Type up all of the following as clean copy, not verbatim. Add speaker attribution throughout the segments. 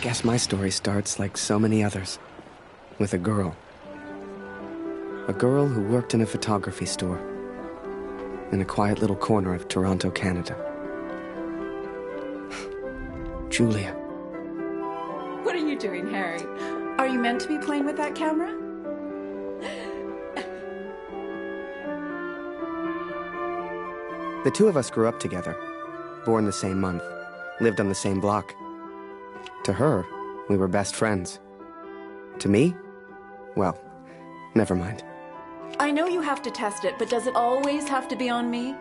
Speaker 1: guess my story starts like so many others, with a girl. A girl who worked in a photography store in a quiet little corner of Toronto, Canada. Julia.
Speaker 2: What are you doing, Harry? Are you meant to be playing with that camera?
Speaker 1: The two of us grew up together, born the same month, lived on the same block. To her, we were best friends. To me? Well, never mind.
Speaker 2: I know you have to test it, but does it always have to be on me?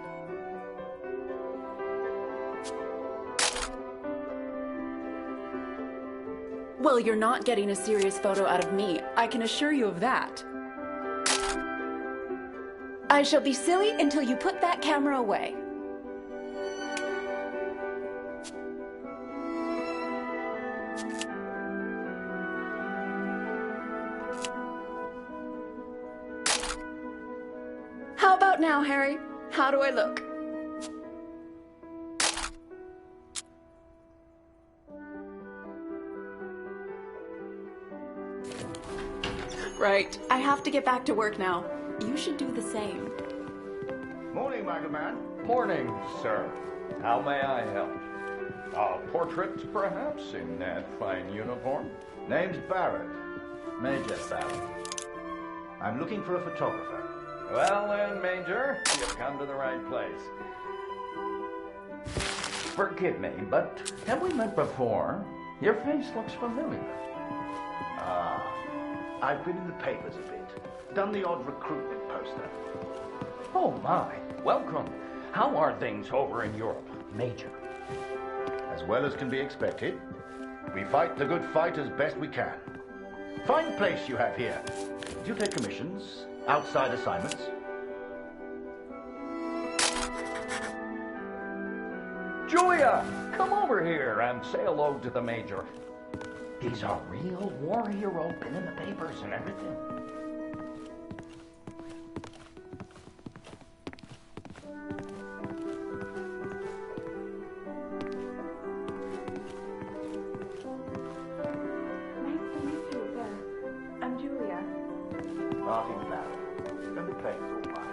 Speaker 2: Well, you're not getting a serious photo out of me. I can assure you of that. I shall be silly until you put that camera away. How about now, Harry? How do I look? Right. I have to get back to work now. You should do the same.
Speaker 3: Morning, Michael Man.
Speaker 4: Morning, sir. How may I help? A portrait, perhaps, in that fine uniform?
Speaker 3: Name's Barrett.
Speaker 4: Major Barrett.
Speaker 3: I'm looking for a photographer.
Speaker 4: Well then, Major, you've come to the right place. Forgive me, but have we met before? Your face looks familiar.
Speaker 3: I've been in the papers a bit. Done the odd recruitment poster.
Speaker 4: Oh my, welcome. How are things over in Europe, Major?
Speaker 3: As well as can be expected. We fight the good fight as best we can. Fine place you have here. Do you take commissions? Outside assignments?
Speaker 4: Julia, come over here and say hello to the Major. He's a real war hero, been in the papers and everything.
Speaker 2: Nice to meet you again. I'm Julia.
Speaker 3: Martin Barrett. And the plane's all mine.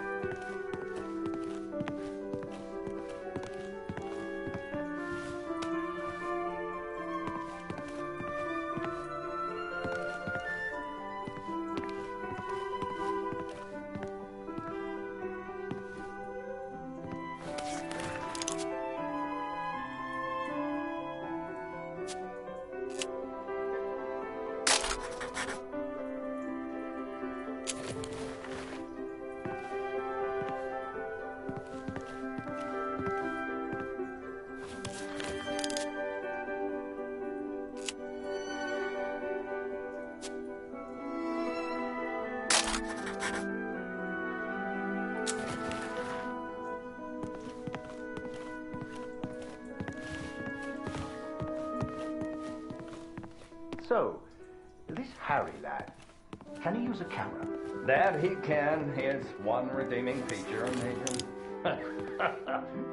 Speaker 3: So, this Harry lad, can he use a camera?
Speaker 4: That he can. His one redeeming feature, Major.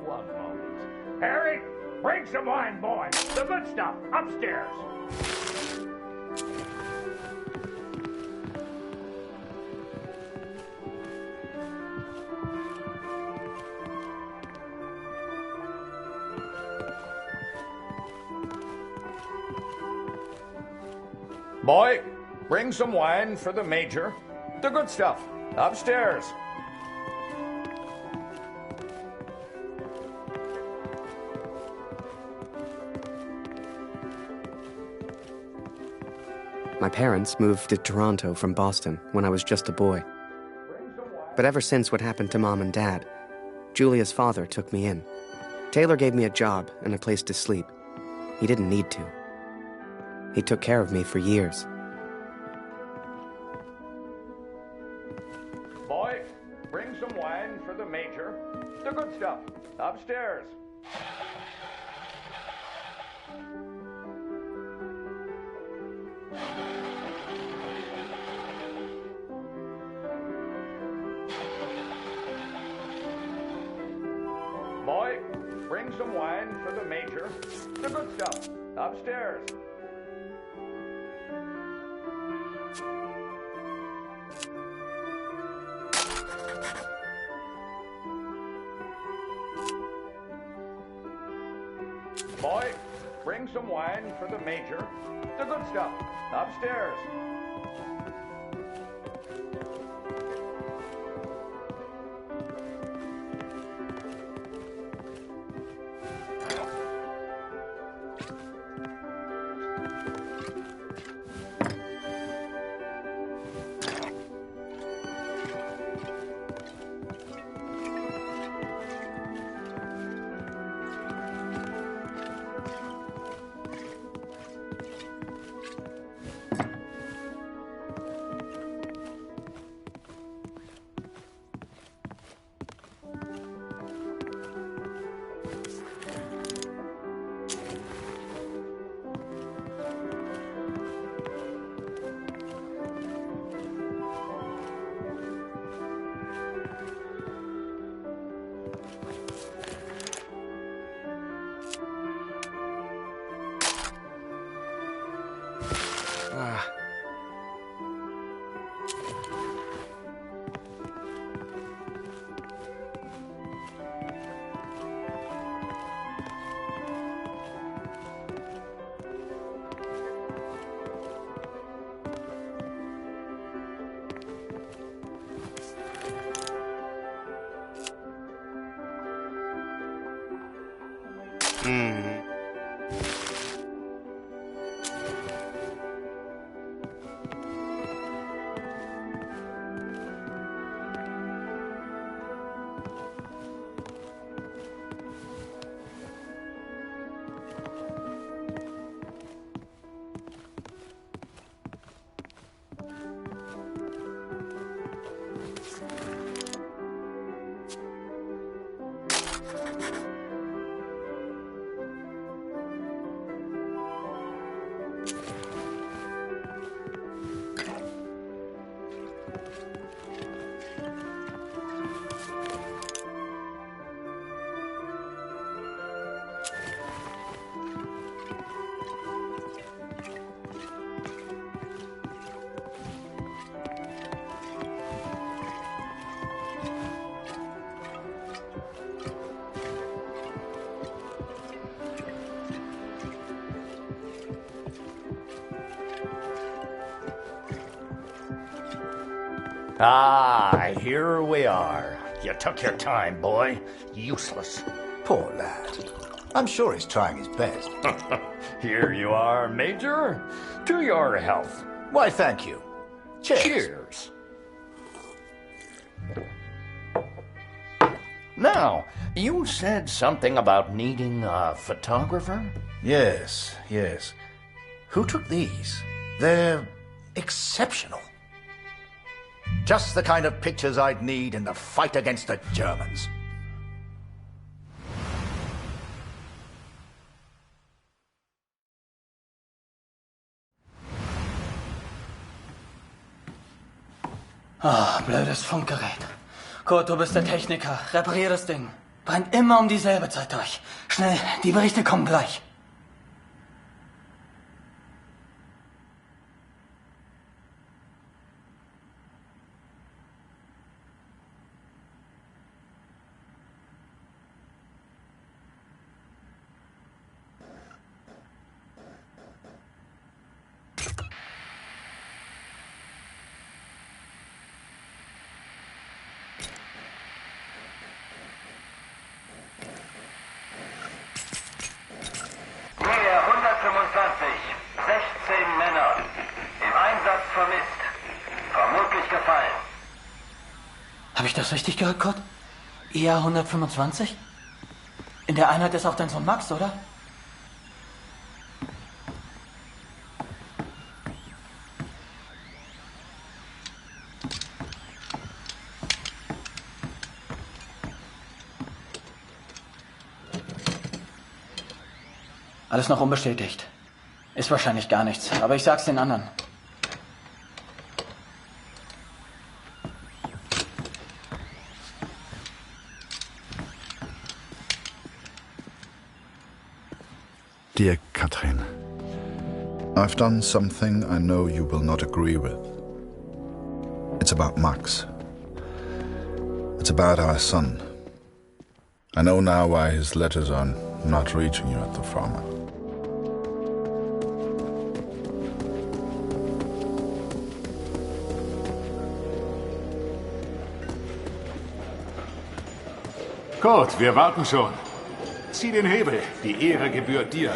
Speaker 4: One moment. Harry, bring some wine, boy. The good stuff, upstairs. Boy, bring some wine for the Major. The good stuff. Upstairs.
Speaker 1: My parents moved to Toronto from Boston when I was just a boy. But ever since what happened to Mom and Dad, Julia's father took me in. Taylor gave me a job and a place to sleep. He didn't need to. He took care of me for years.
Speaker 4: Boy, bring some wine for the Major. The good stuff. Upstairs. Boy, bring some wine for the Major. The good stuff. Upstairs. Boy, bring some wine for the Major. The good stuff. Upstairs.
Speaker 3: Ah, here we are. You took your time, boy. Useless.
Speaker 5: Poor lad. I'm sure he's trying his best.
Speaker 4: Here you are, Major. To your health.
Speaker 5: Why, thank you. Cheers.
Speaker 4: Cheers. Now, you said something about needing a photographer?
Speaker 5: Yes, yes. Who took these? They're exceptional. Just the kind of pictures I'd need in the fight against the Germans.
Speaker 6: Ah, blödes Funkgerät. Kurt, du bist der Techniker. Reparier das Ding. Brennt immer um dieselbe Zeit durch. Schnell, die Berichte kommen gleich. Habe ich das richtig gehört, Kurt? ER 125? In der Einheit ist auch dein Sohn Max, oder? Alles noch unbestätigt. Ist wahrscheinlich gar nichts, aber ich sag's den anderen.
Speaker 7: Dear Katrin, I've done something I know you will not agree with. It's about Max. It's about our son. I know now why his letters are not reaching you at the farmer.
Speaker 8: Gut, wir warten schon. Zieh den Hebel. Die Ehre gebührt dir.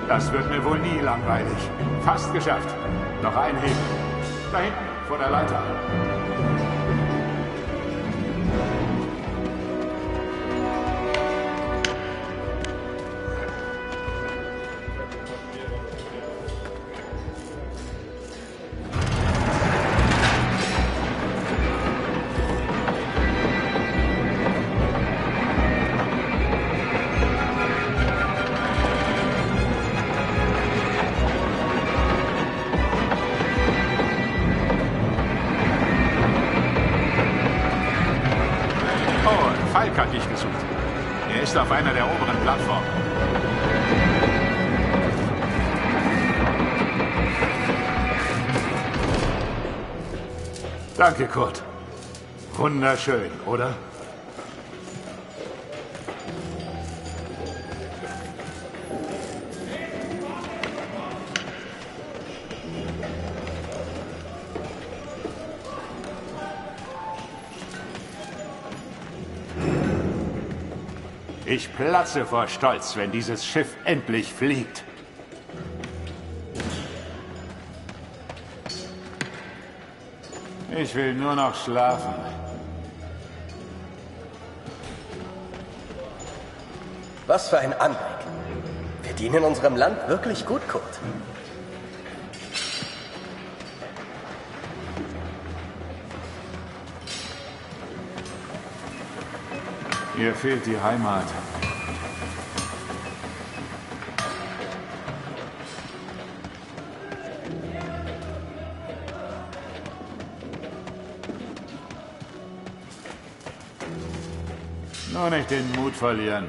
Speaker 8: Das wird mir wohl nie langweilig. Fast geschafft. Noch ein Hebel. Da hinten, vor der Leiter. Falk hat dich gesucht. Er ist auf einer der oberen Plattformen. Danke, Kurt. Wunderschön, oder? Ich platze vor Stolz, wenn dieses Schiff endlich fliegt. Ich will nur noch schlafen.
Speaker 9: Was für ein Anblick. Wir dienen unserem Land wirklich gut, Kurt.
Speaker 8: Mir fehlt die Heimat. Nur nicht den Mut verlieren.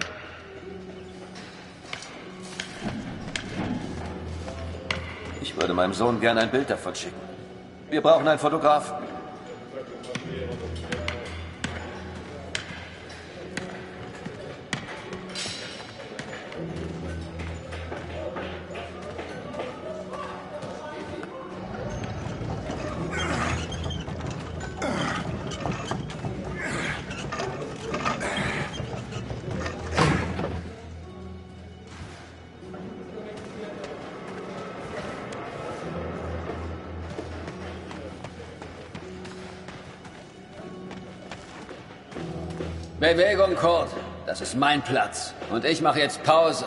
Speaker 10: Ich würde meinem Sohn gerne ein Bild davon schicken. Wir brauchen einen Fotografen.
Speaker 11: Bewegung, Kurt. Das ist mein Platz. Und ich mache jetzt Pause.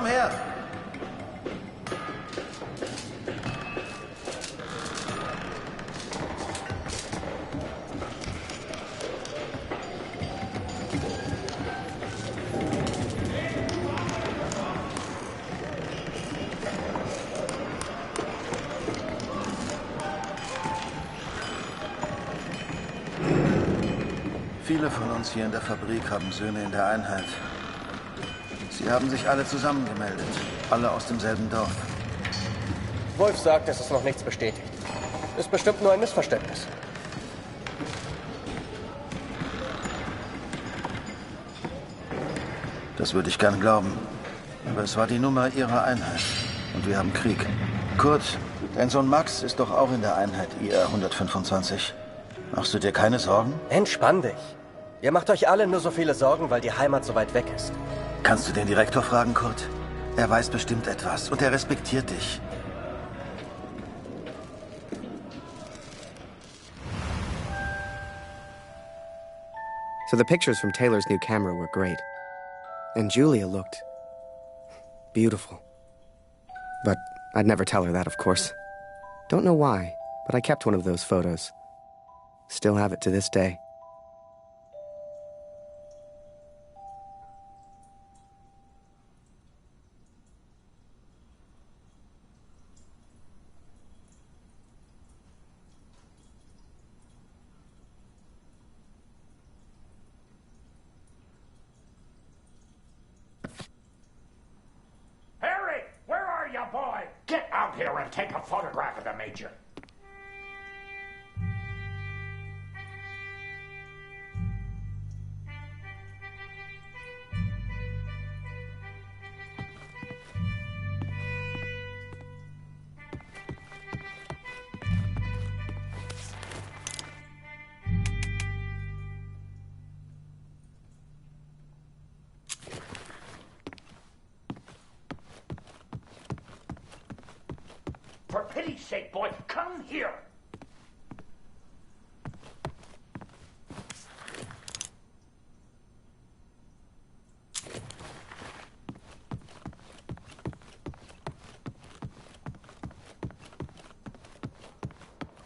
Speaker 5: komm her!
Speaker 12: Viele von uns hier in der Fabrik haben Söhne in der Einheit. Sie haben sich alle zusammengemeldet. Alle aus demselben Dorf.
Speaker 9: Wolf sagt, es ist noch nichts bestätigt. Ist bestimmt nur ein Missverständnis.
Speaker 12: Das würde ich gern glauben. Aber es war die Nummer ihrer Einheit. Und wir haben Krieg. Kurt, dein Sohn Max ist doch auch in der Einheit IR 125. Machst du dir keine Sorgen?
Speaker 9: Entspann dich. Ihr macht euch alle nur so viele Sorgen, weil die Heimat so weit weg ist.
Speaker 12: Kannst du den Direktor fragen, Kurt? Er weiß bestimmt etwas und er respektiert dich.
Speaker 1: So the pictures from Taylor's new camera were great. And Julia looked beautiful. But I'd never tell her that, of course. Don't know why, but I kept one of those photos. Still have it to this day.
Speaker 4: Harry, where are you, boy? Get out here and take a photograph of the Major. For pity's sake, boy, come here.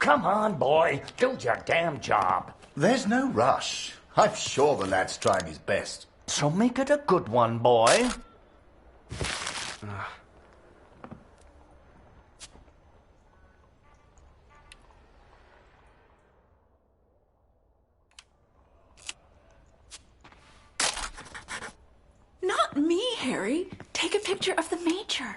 Speaker 4: Come on, boy. Do your damn job.
Speaker 5: There's no rush. I'm sure the lad's trying his best.
Speaker 4: So make it a good one, boy.
Speaker 2: Not me, Harry. Take a picture of the Major.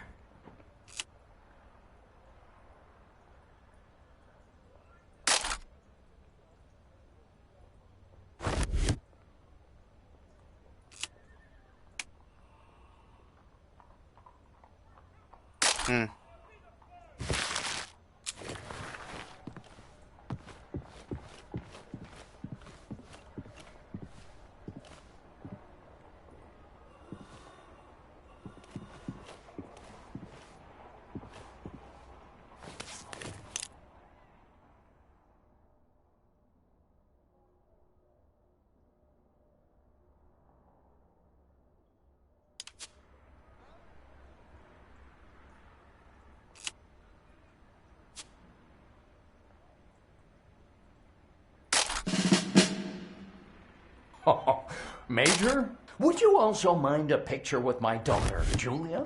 Speaker 4: Major, would you also mind a picture with my daughter, Julia?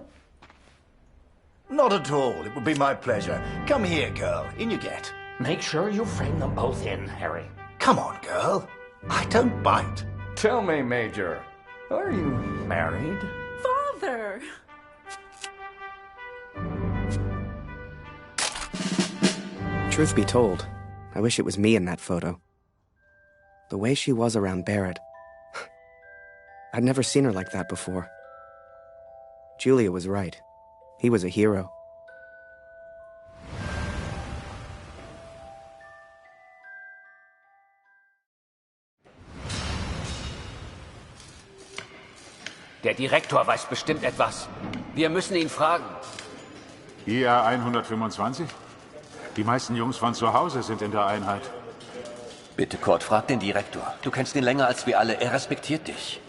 Speaker 5: Not at all. It would be my pleasure. Come here, girl. In you get.
Speaker 4: Make sure you frame them both in, Harry.
Speaker 5: Come on, girl. I don't bite.
Speaker 4: Tell me, Major, are you married?
Speaker 2: Father!
Speaker 1: Truth be told, I wish it was me in that photo. The way she was around Barrett. I'd never seen her like that before. Julia was right. He was a hero.
Speaker 11: Der Direktor weiß bestimmt etwas. Wir müssen ihn fragen.
Speaker 8: IR 125? Die meisten Jungs von zu Hause sind in der Einheit.
Speaker 10: Bitte, Kurt, frag den Direktor. Du kennst ihn länger als wir alle. Er respektiert dich.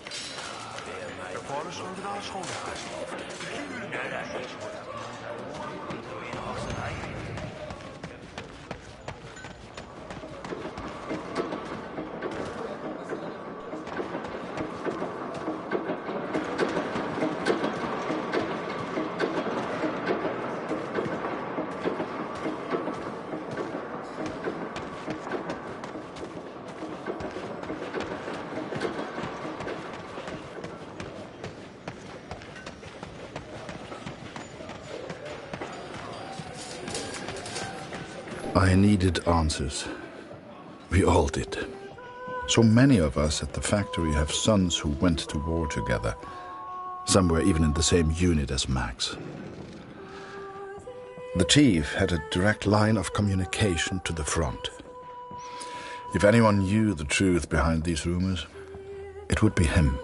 Speaker 7: I needed answers. We all did. So many of us at the factory have sons who went to war together. Some were even in the same unit as Max. The chief had a direct line of communication to the front. If anyone knew the truth behind these rumors, it would be him.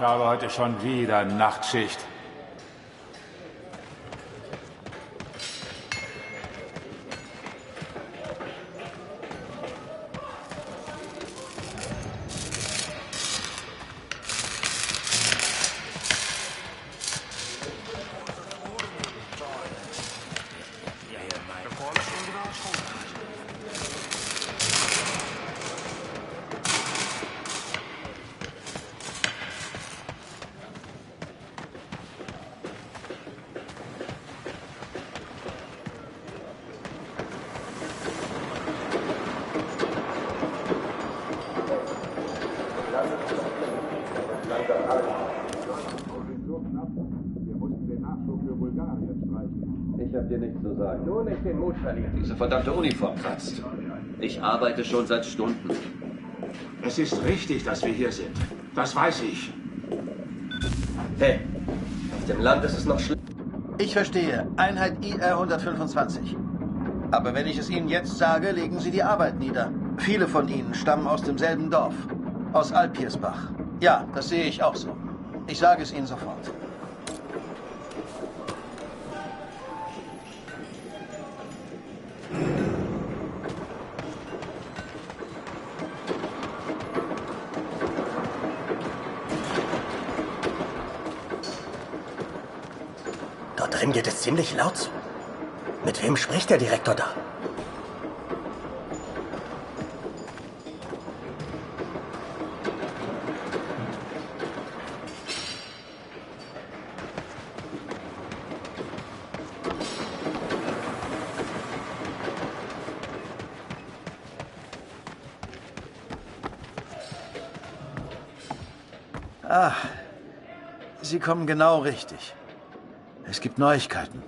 Speaker 8: Ich habe heute schon wieder Nachtschicht.
Speaker 10: Ich hab dir nichts zu sagen. Nur nicht den Mut verlieren. Diese verdammte Uniform kratzt. Ich arbeite schon seit Stunden.
Speaker 8: Es ist richtig, dass wir hier sind. Das weiß ich.
Speaker 9: Hey, auf dem Land ist es noch schlimm.
Speaker 12: Ich verstehe. Einheit IR 125. Aber wenn ich es Ihnen jetzt sage, legen Sie die Arbeit nieder. Viele von Ihnen stammen aus demselben Dorf. Aus Alpiersbach. Ja, das sehe ich auch so. Ich sage es Ihnen sofort.
Speaker 9: Dort drin geht es ziemlich laut zu. Mit wem spricht der Direktor da?
Speaker 12: Ah, Sie kommen genau richtig. Es gibt Neuigkeiten.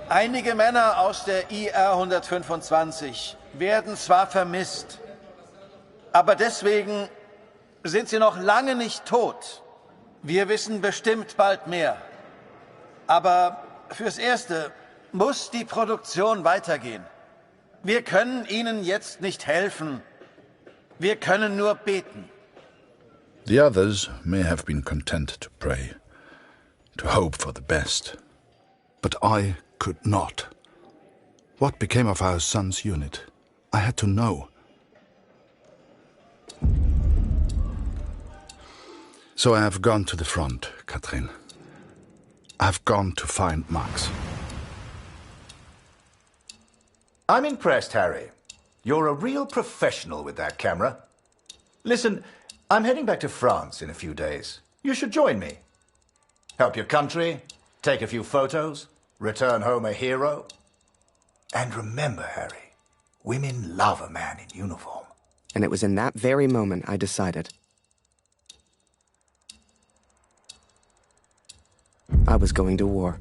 Speaker 12: Einige Männer aus der IR 125 werden zwar vermisst, aber deswegen sind sie noch lange nicht tot. Wir wissen bestimmt bald mehr. Aber fürs Erste muss die Produktion weitergehen. Wir können ihnen jetzt nicht helfen. Wir können nur beten.
Speaker 7: The others may have been content to pray, to hope for the best. But I could not. What became of our son's unit? I had to know. So I have gone to the front, Katrin. I have gone to find Max.
Speaker 5: I'm impressed, Harry. You're a real professional with that camera. Listen, I'm heading back to France in a few days. You should join me. Help your country, take a few photos, return home a hero. And remember, Harry, women love a man in uniform.
Speaker 1: And it was in that very moment I decided. I was going to war.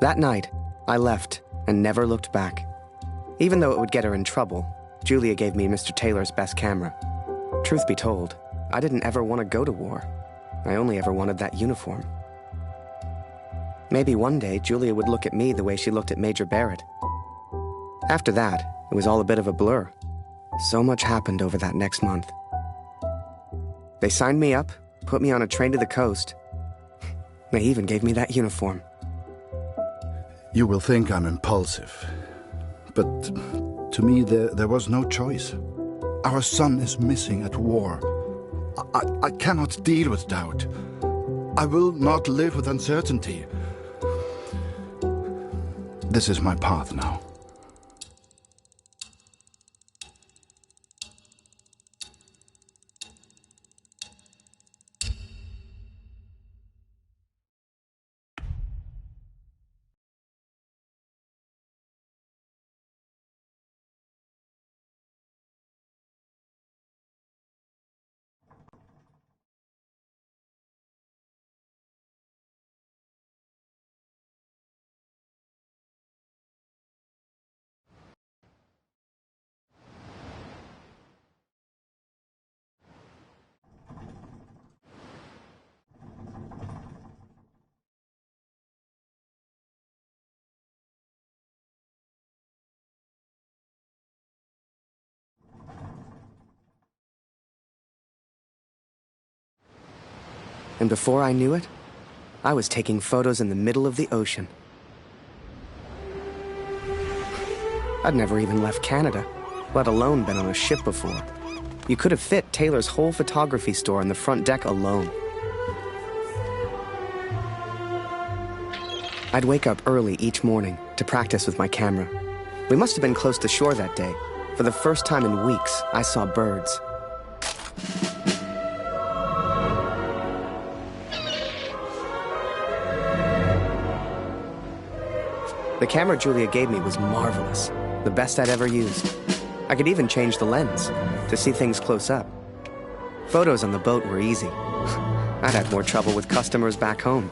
Speaker 1: That night, I left and never looked back. Even though it would get her in trouble, Julia gave me Mr. Taylor's best camera. Truth be told, I didn't ever want to go to war. I only ever wanted that uniform. Maybe one day Julia would look at me the way she looked at Major Barrett. After that, it was all a bit of a blur. So much happened over that next month. They signed me up, put me on a train to the coast. They even gave me that uniform.
Speaker 7: You will think I'm impulsive, but to me there was no choice. Our son is missing at war. I cannot deal with doubt. I will not live with uncertainty. This is my path now.
Speaker 1: And before I knew it, I was taking photos in the middle of the ocean. I'd never even left Canada, let alone been on a ship before. You could have fit Taylor's whole photography store on the front deck alone. I'd wake up early each morning to practice with my camera. We must have been close to shore that day. For the first time in weeks, I saw birds. The camera Julia gave me was marvelous, the best I'd ever used. I could even change the lens to see things close up. Photos on the boat were easy. I'd had more trouble with customers back home.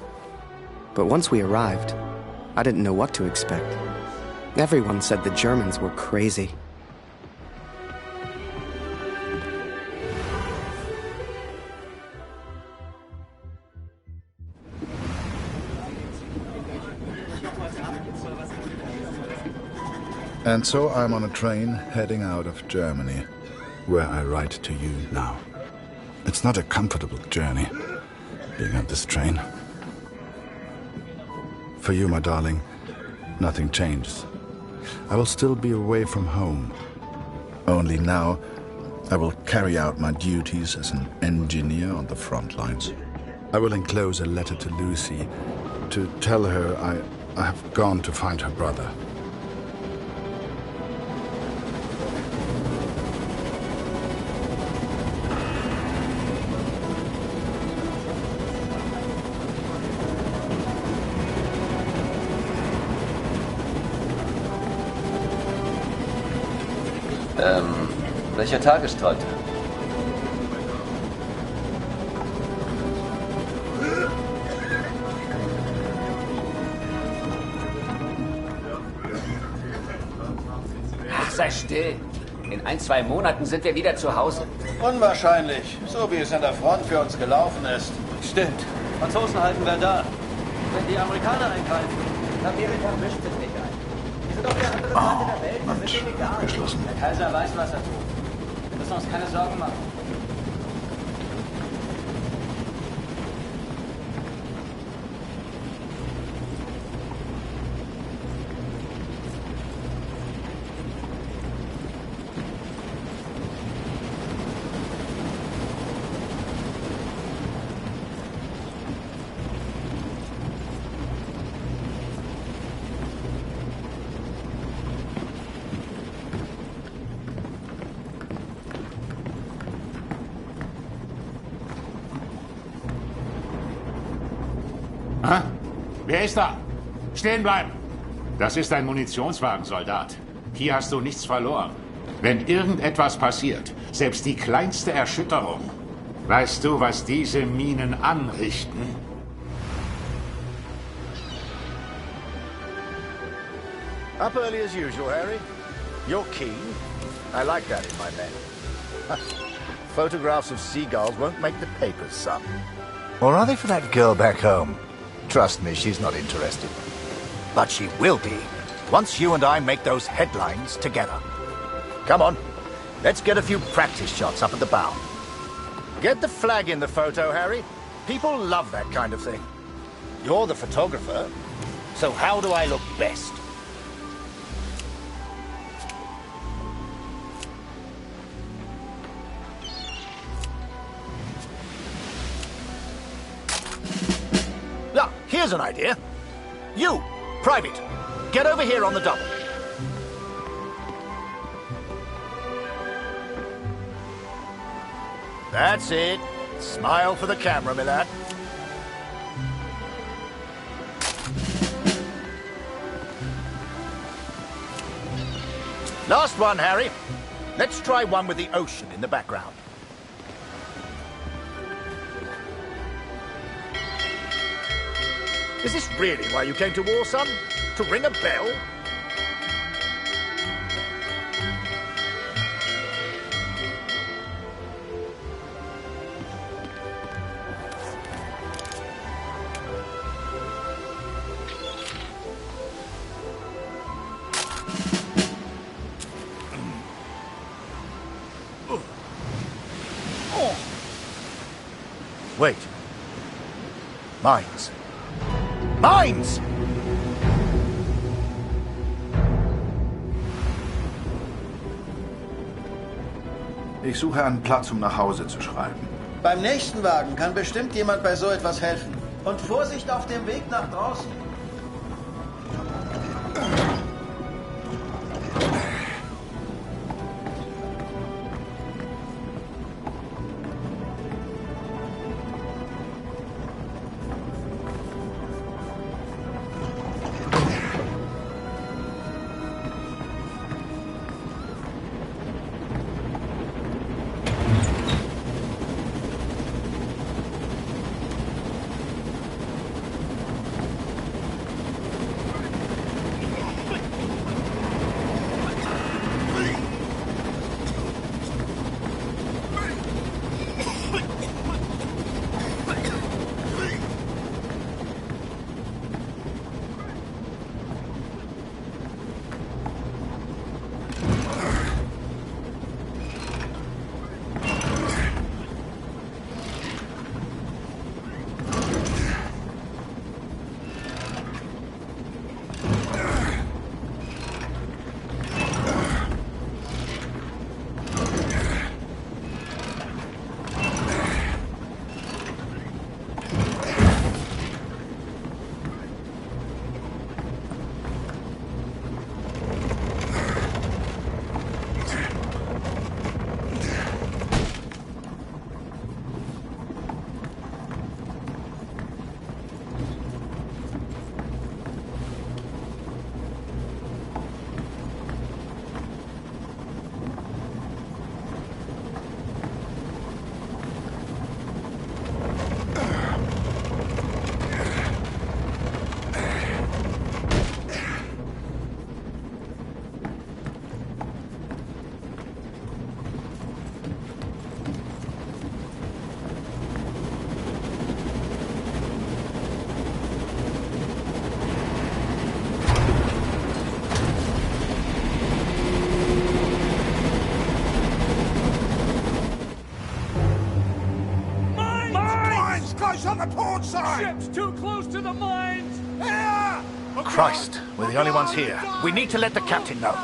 Speaker 1: But once we arrived, I didn't know what to expect. Everyone said the Germans were crazy.
Speaker 7: And so I'm on a train heading out of Germany, where I write to you now. It's not a comfortable journey, being on this train. For you, my darling, nothing changes. I will still be away from home. Only now, I will carry out my duties as an engineer on the front lines. I will enclose a letter to Lucy to tell her I have gone to find her brother.
Speaker 10: Welcher Tag ist heute?
Speaker 11: Ach, sei still. In 1-2 Monaten sind wir wieder zu Hause.
Speaker 12: Unwahrscheinlich, so wie es an der Front für uns gelaufen ist.
Speaker 6: Stimmt. Franzosen halten Verdun. Wenn die Amerikaner eingreifen,
Speaker 11: Amerika mischt sich nicht ein. Die sind auf der anderen Seite der Welt. Das ist denen egal. Der Kaiser weiß, was er tut. Wir müssen uns keine Sorgen machen.
Speaker 8: Ha? Wer ist da? Stehen bleiben! Das ist ein Munitionswagen, Soldat. Hier hast du nichts verloren. Wenn irgendetwas passiert, selbst die kleinste Erschütterung, weißt du, was diese Minen anrichten?
Speaker 3: Up early as usual, Harry. You're keen. I like that in my men. Photographs of seagulls won't make the papers, son.
Speaker 5: Or are they for that girl back home? Trust me, she's not interested. But she will be, once you and I make those headlines together. Come on, let's get a few practice shots up at the bow.
Speaker 3: Get the flag in the photo, Harry. People love that kind of thing. You're the photographer, so how do I look best?
Speaker 5: Look, here's an idea. You, Private, get over here on the double. That's it. Smile for the camera, my lad. Last one, Harry. Let's try one with the ocean in the background. Is this really why you came to war, son? To ring a bell? Wait. Mines. Mines!
Speaker 7: Ich suche einen Platz, um nach Hause zu schreiben.
Speaker 12: Beim nächsten Wagen kann bestimmt jemand bei so etwas helfen. Und Vorsicht auf dem Weg nach draußen.
Speaker 8: On the port side!
Speaker 13: Ship's too close to the mines!
Speaker 5: Christ, we're the only ones here. We need to let the captain know.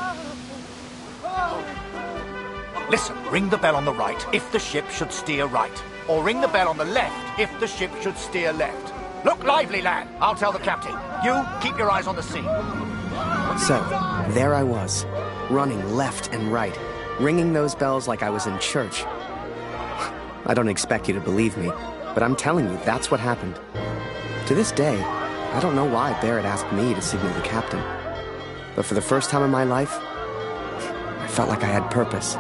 Speaker 5: Listen, ring the bell on the right if the ship should steer right. Or ring the bell on the left if the ship should steer left. Look lively, lad. I'll tell the captain. You, keep your eyes on the sea.
Speaker 1: So, there I was, running left and right, ringing those bells like I was in church. I don't expect you to believe me, but I'm telling you, that's what happened. To this day, I don't know why Barrett asked me to signal the captain. But for the first time in my life, I felt like I had purpose.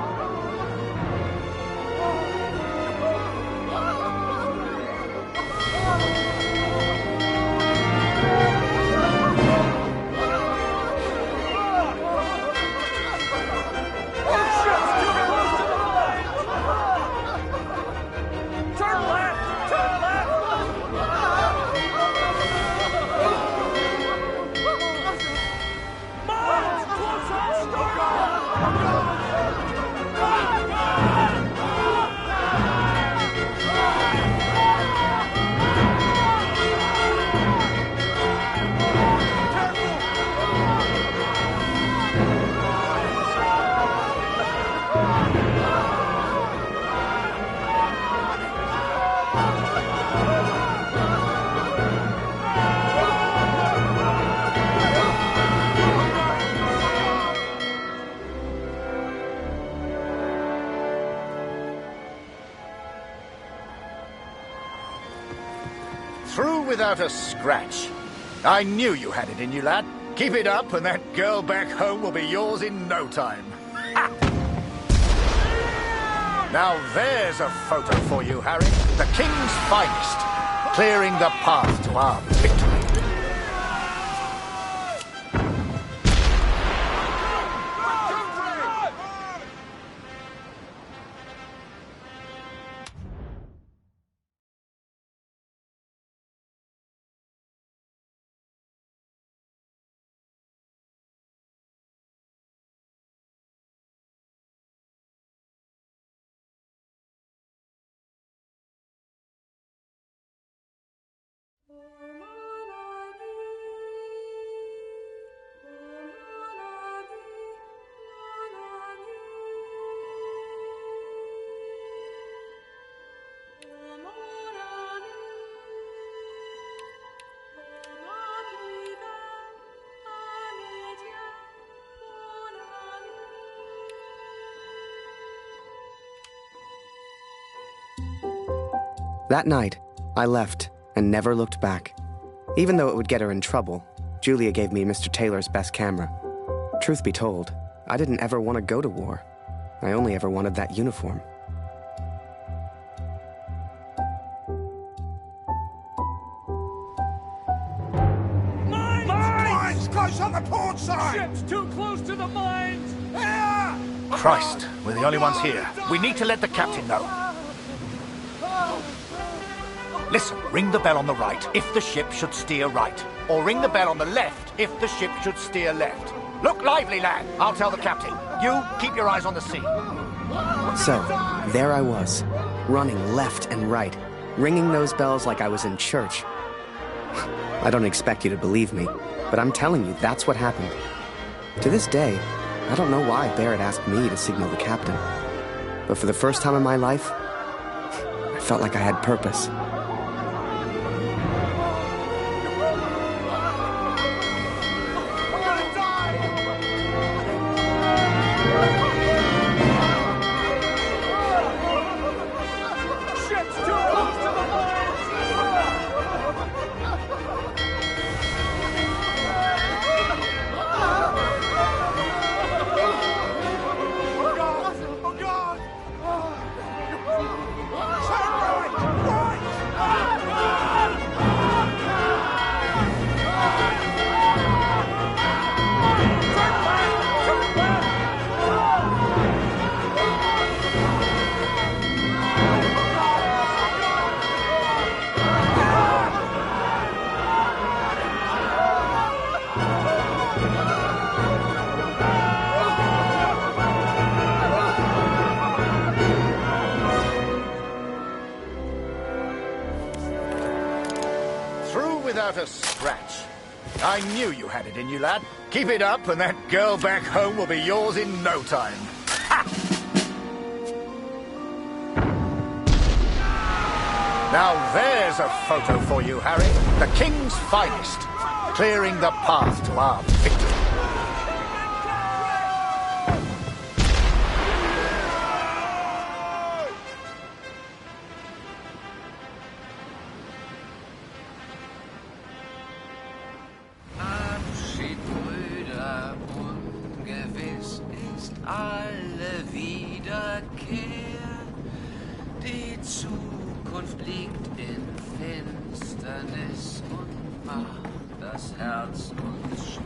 Speaker 5: Through without a scratch. I knew you had it in you, lad. Keep it up and that girl back home will be yours in no time. Ha! Now there's a photo for you, Harry. The King's finest. Clearing the path to our victory.
Speaker 1: That night, I left and never looked back. Even though it would get her in trouble, Julia gave me Mr. Taylor's best camera. Truth be told, I didn't ever want to go to war. I only ever wanted that uniform.
Speaker 13: Mines! Close on the port side! Ships too close to the mines!
Speaker 5: Christ, we're the only ones here. We need to let the captain know. Listen, ring the bell on the right if the ship should steer right. Or ring the bell on the left if the ship should steer left. Look lively, lad. I'll tell the captain. You, keep your eyes on the sea.
Speaker 1: So, there I was, running left and right, ringing those bells like I was in church. I don't expect you to believe me, but I'm telling you, that's what happened. To this day, I don't know why Barrett asked me to signal the captain. But for the first time in my life, I felt like I had purpose.
Speaker 5: Without a scratch. I knew you had it in you, lad. Keep it up and that girl back home will be yours in no time. Ha! Now there's a photo for you, Harry. The King's finest. Clearing the path to our victory.
Speaker 10: das Herz uns schwer.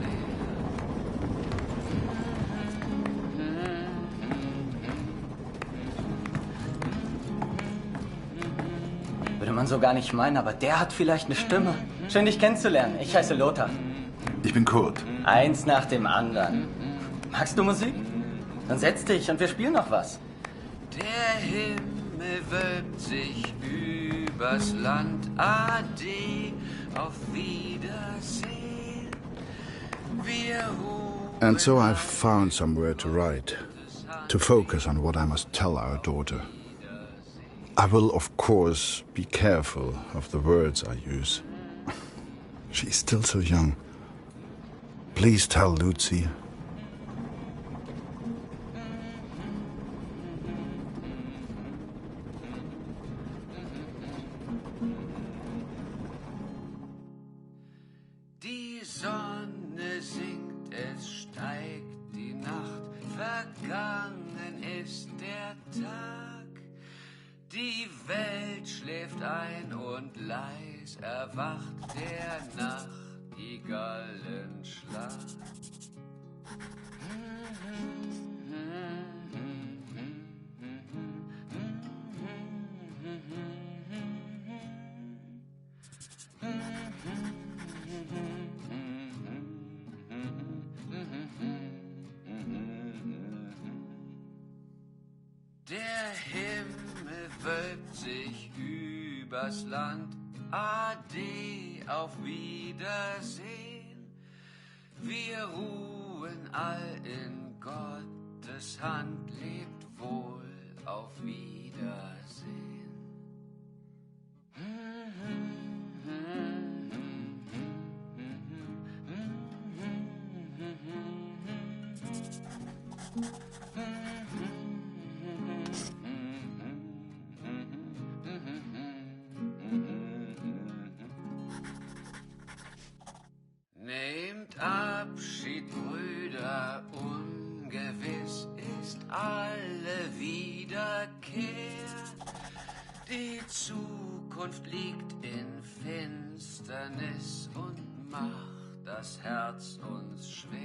Speaker 6: Würde man so gar nicht meinen, aber der hat vielleicht eine Stimme. Schön, dich kennenzulernen. Ich heiße Lothar.
Speaker 7: Ich bin Kurt.
Speaker 6: Eins nach dem anderen. Magst du Musik? Dann setz dich und wir spielen noch was.
Speaker 10: Der Himmel wölbt sich übers Land. Ade, auf Wiedersehen.
Speaker 7: And so I've found somewhere to write, to focus on what I must tell our daughter. I will, of course, be careful of the words I use. She's still so young. Please tell Lucy.
Speaker 10: Die Sonne sinkt, es steigt die Nacht, vergangen ist der Tag. Die Welt schläft ein und leis erwacht der Nachtigallenschlag. Der Himmel wölbt sich übers Land. Ade, auf Wiedersehen. Wir ruhen all in Gottes Hand. Lebt wohl, auf Wiedersehen. Nehmt Abschied, Brüder, ungewiss ist alle Wiederkehr. Die Zukunft liegt in Finsternis und macht das Herz uns schwer.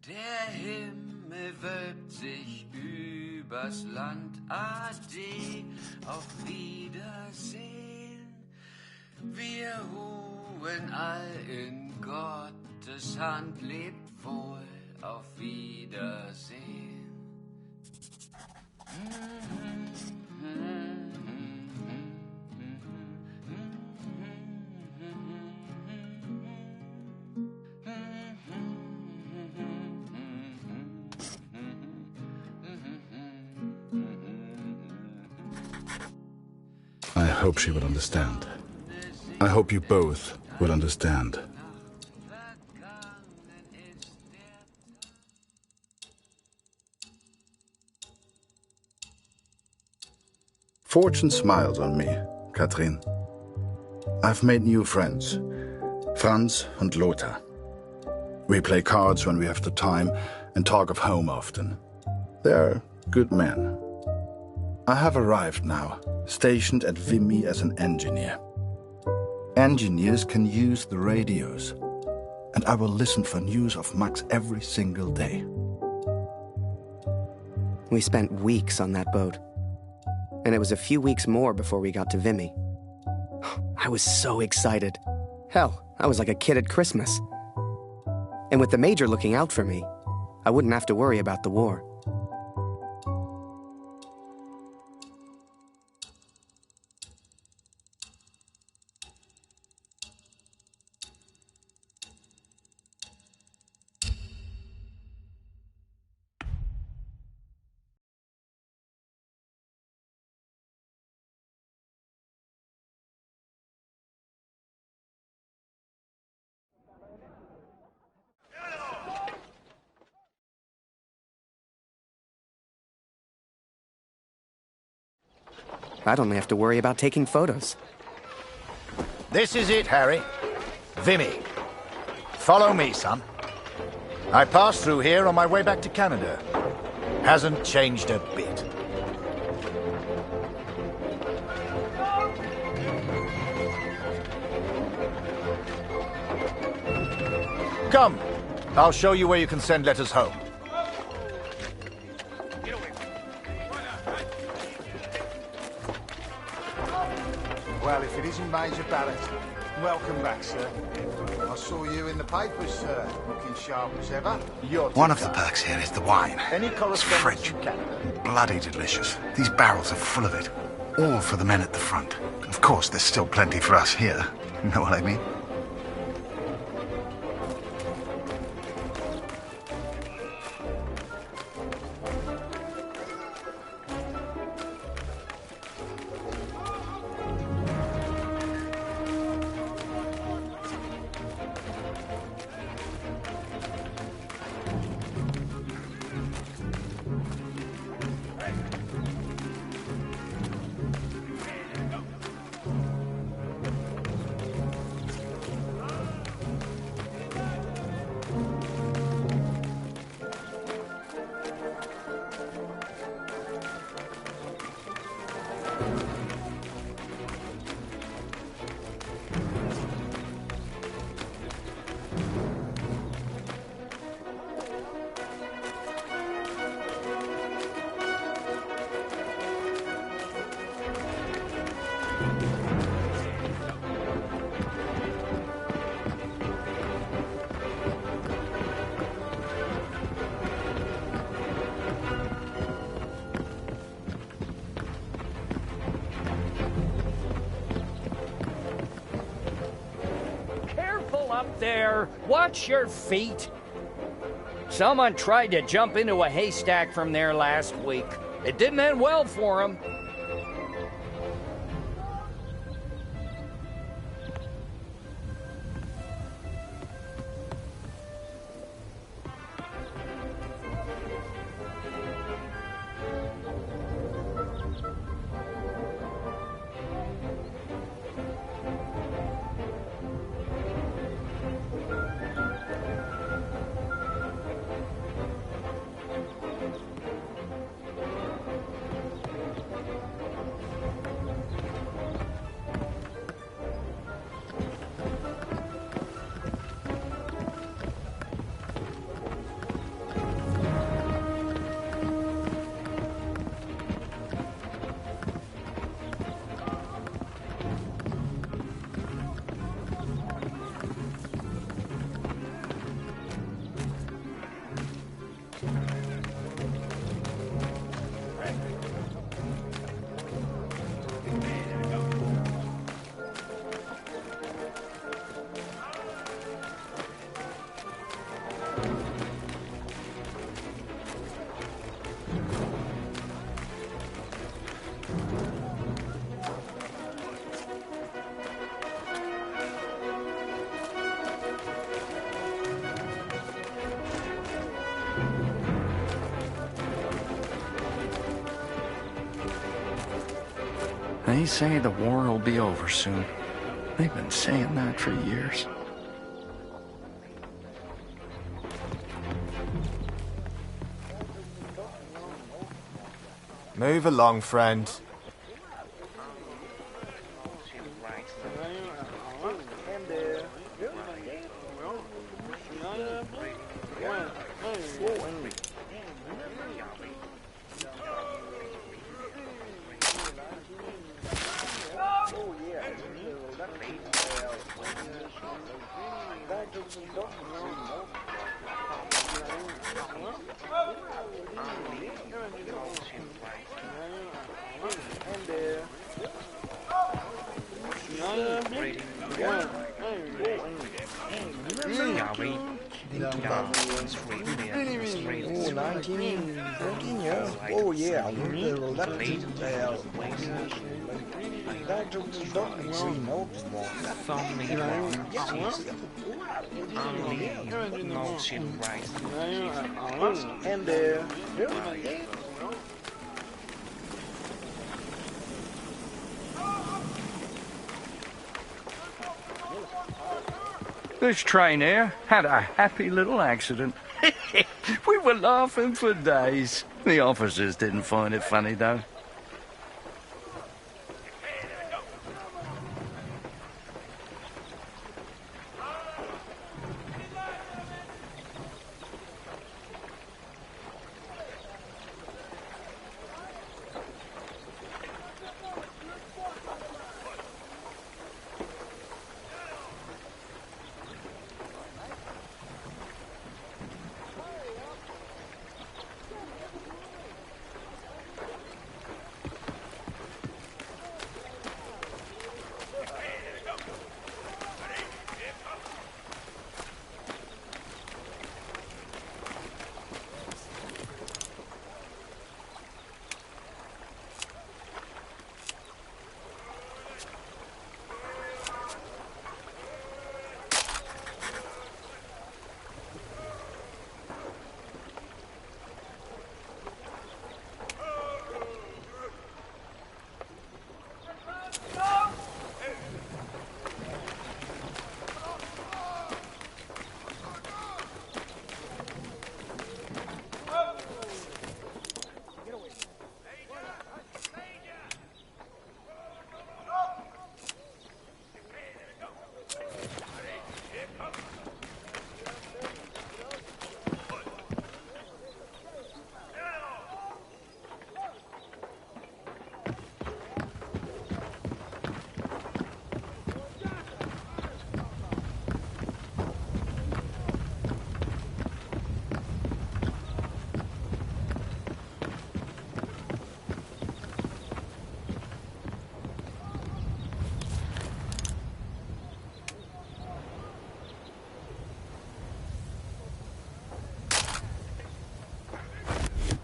Speaker 10: Der Himmel wölbt sich übers Land. Ade, auf Wiedersehen. Wir ruhen all in Gottes Hand. Lebt wohl, auf Wiedersehen.
Speaker 7: I hope she would understand. I hope you both would understand. Fortune smiles on me, Katrin. I've made new friends, Franz and Lothar. We play cards when we have the time and talk of home often. They're good men. I have arrived now, stationed at Vimy as an engineer. Engineers can use the radios, and I will listen for news of Max every single day.
Speaker 1: We spent weeks on that boat, and it was a few weeks more before we got to Vimy. I was so excited. Hell, I was like a kid at Christmas. And with the Major looking out for me, I wouldn't have to worry about the war. I'd only have to worry about taking photos.
Speaker 5: This is it, Harry. Vimy. Follow me, son. I passed through here on my way back to Canada. Hasn't changed a bit. Come. I'll show you where you can send letters home.
Speaker 14: Well, if it isn't Major Barrett, welcome back, sir. I saw you in the papers, sir, looking sharp as ever.
Speaker 7: One of the perks here is the wine. It's French. Bloody delicious. These barrels are full of it. All for the men at the front. Of course, there's still plenty for us here. You know what I mean?
Speaker 15: There, watch your feet. Someone tried to jump into a haystack from there last week. It didn't end well for him.
Speaker 16: They say the war will be over soon. They've been saying that for years.
Speaker 17: Move along, friend.
Speaker 16: This train here had a happy little accident. We were laughing for days. The officers didn't find it funny, though.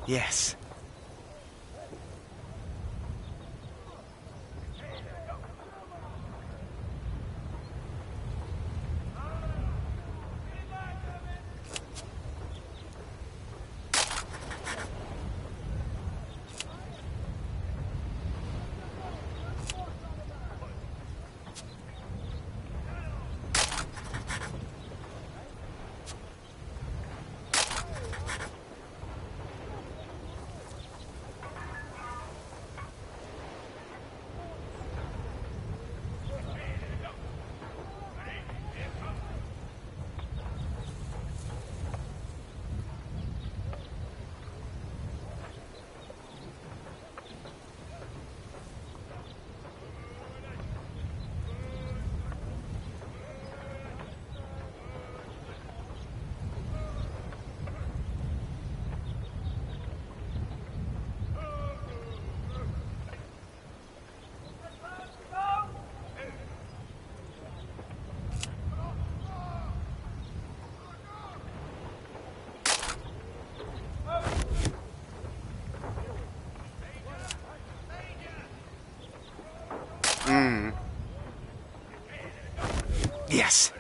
Speaker 1: Yes. Yes.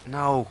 Speaker 1: No.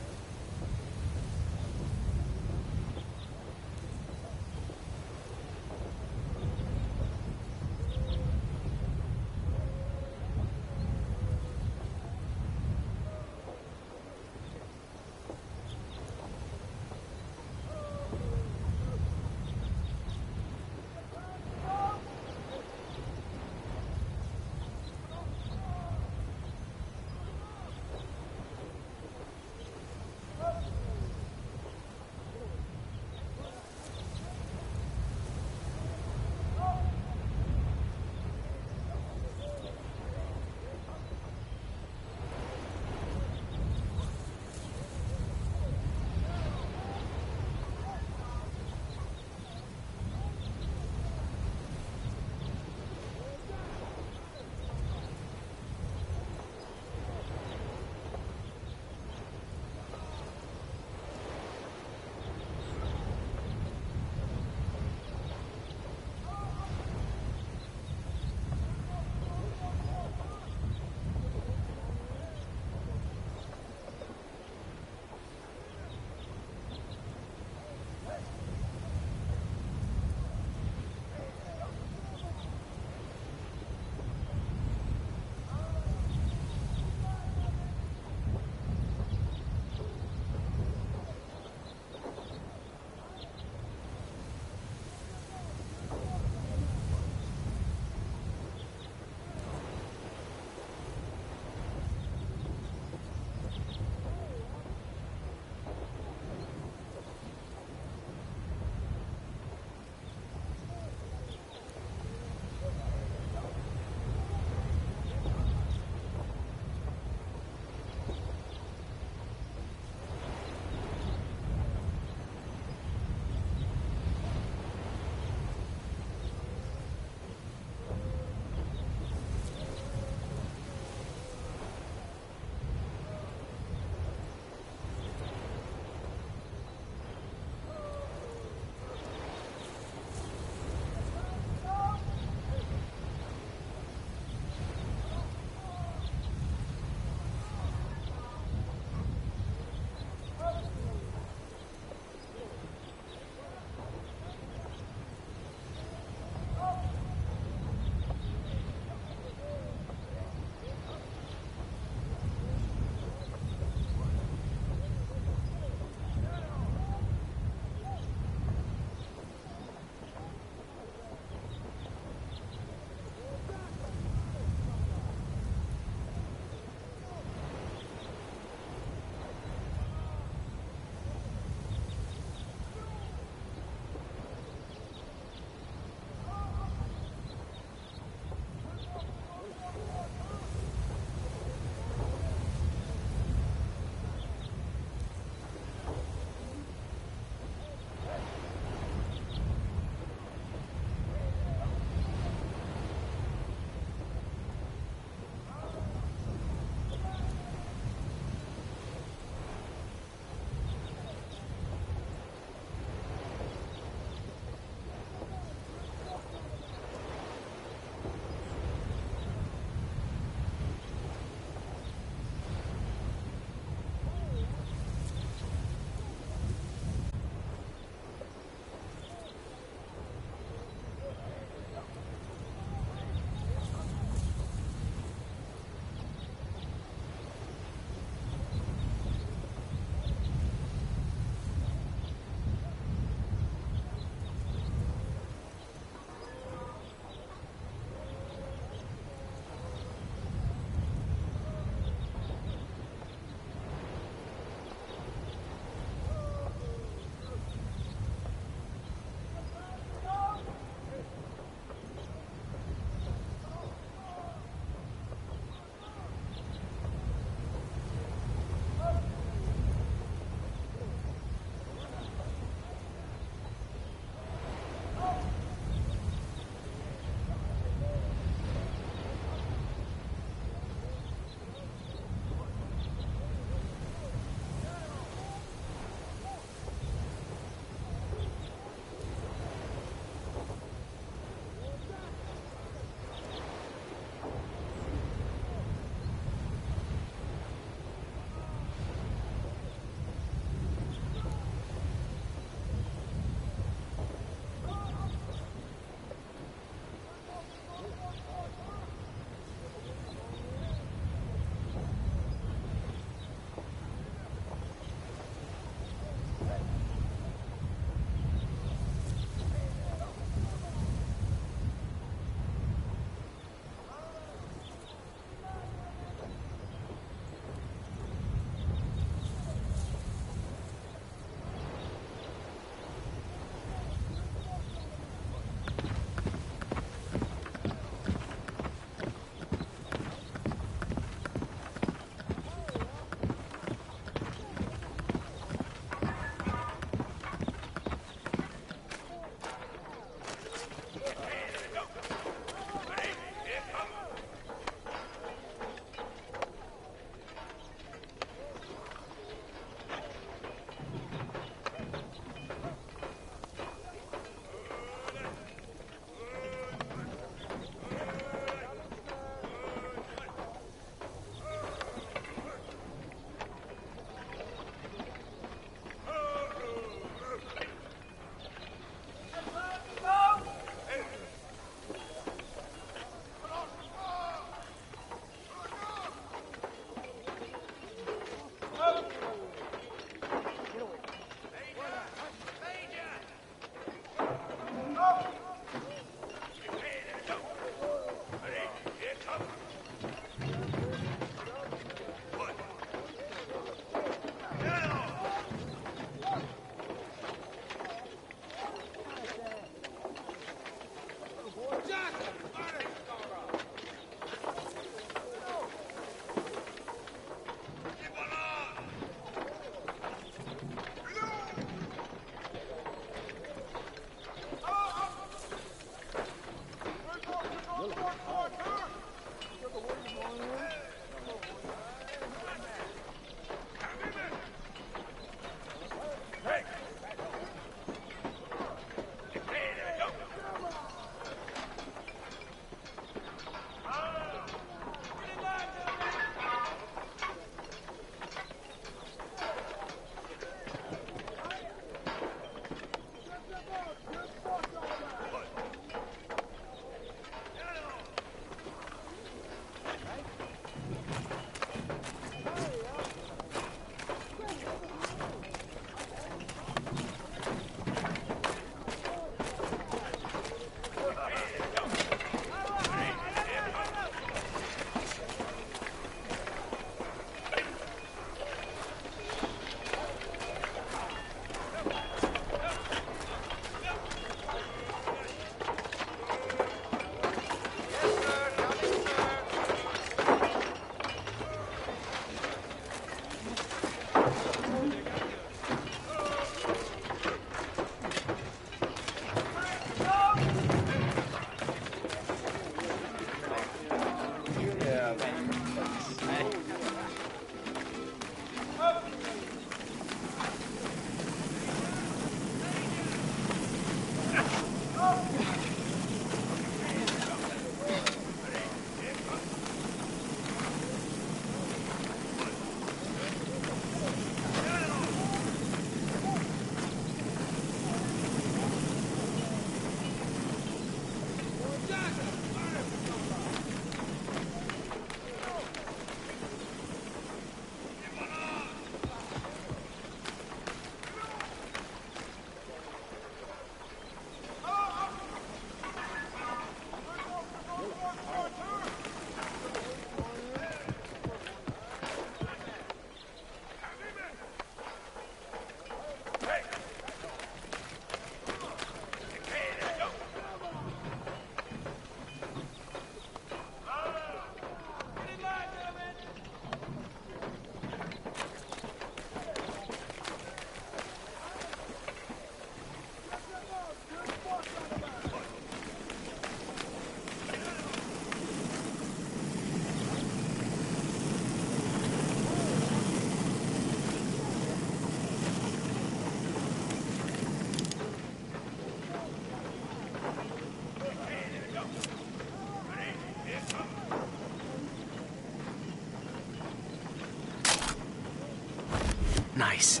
Speaker 1: Nice.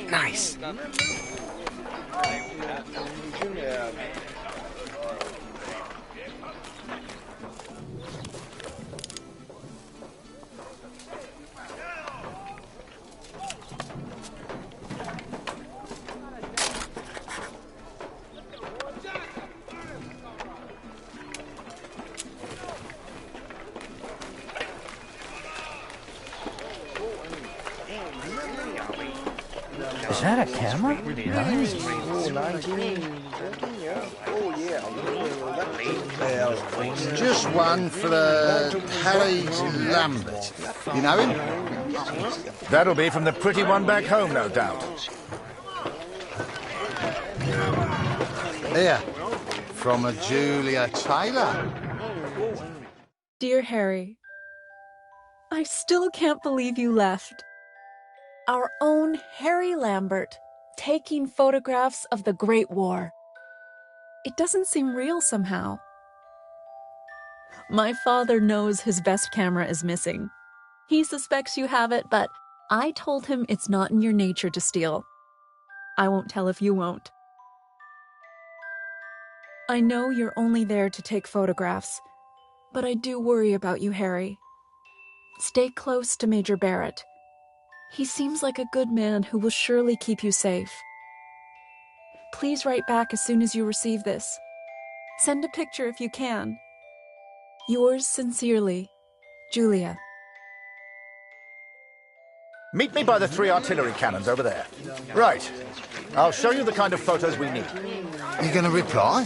Speaker 1: Nice.
Speaker 6: Is that a camera? Nice.
Speaker 14: It's just one for Harry Lambert. You know him?
Speaker 5: That'll be from the pretty one back home, no doubt.
Speaker 14: Here, from a Julia Taylor.
Speaker 17: Dear Harry, I still can't believe you left. Our own Harry Lambert, taking photographs of the Great War. It doesn't seem real somehow. My father knows his best camera is missing. He suspects you have it, but I told him it's not in your nature to steal. I won't tell if you won't. I know you're only there to take photographs, but I do worry about you, Harry. Stay close to Major Barrett. He seems like a good man who will surely keep you safe. Please write back as soon as you receive this. Send a picture if you can. Yours sincerely, Julia.
Speaker 5: Meet me by the 3 artillery cannons over there. Right. I'll show you the kind of photos we need.
Speaker 14: You going to reply?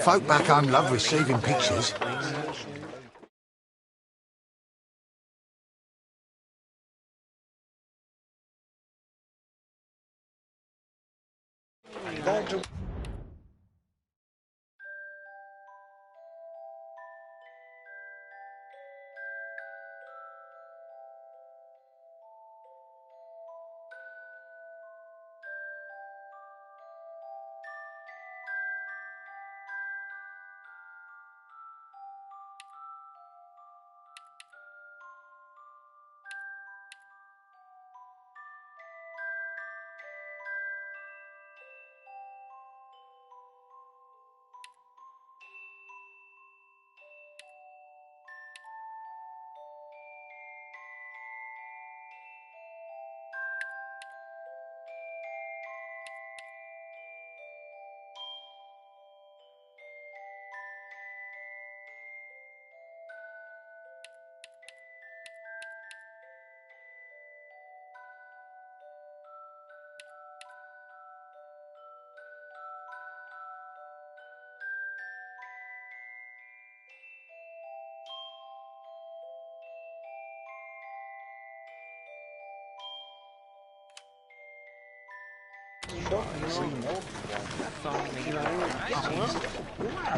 Speaker 14: Folk back home love receiving pictures.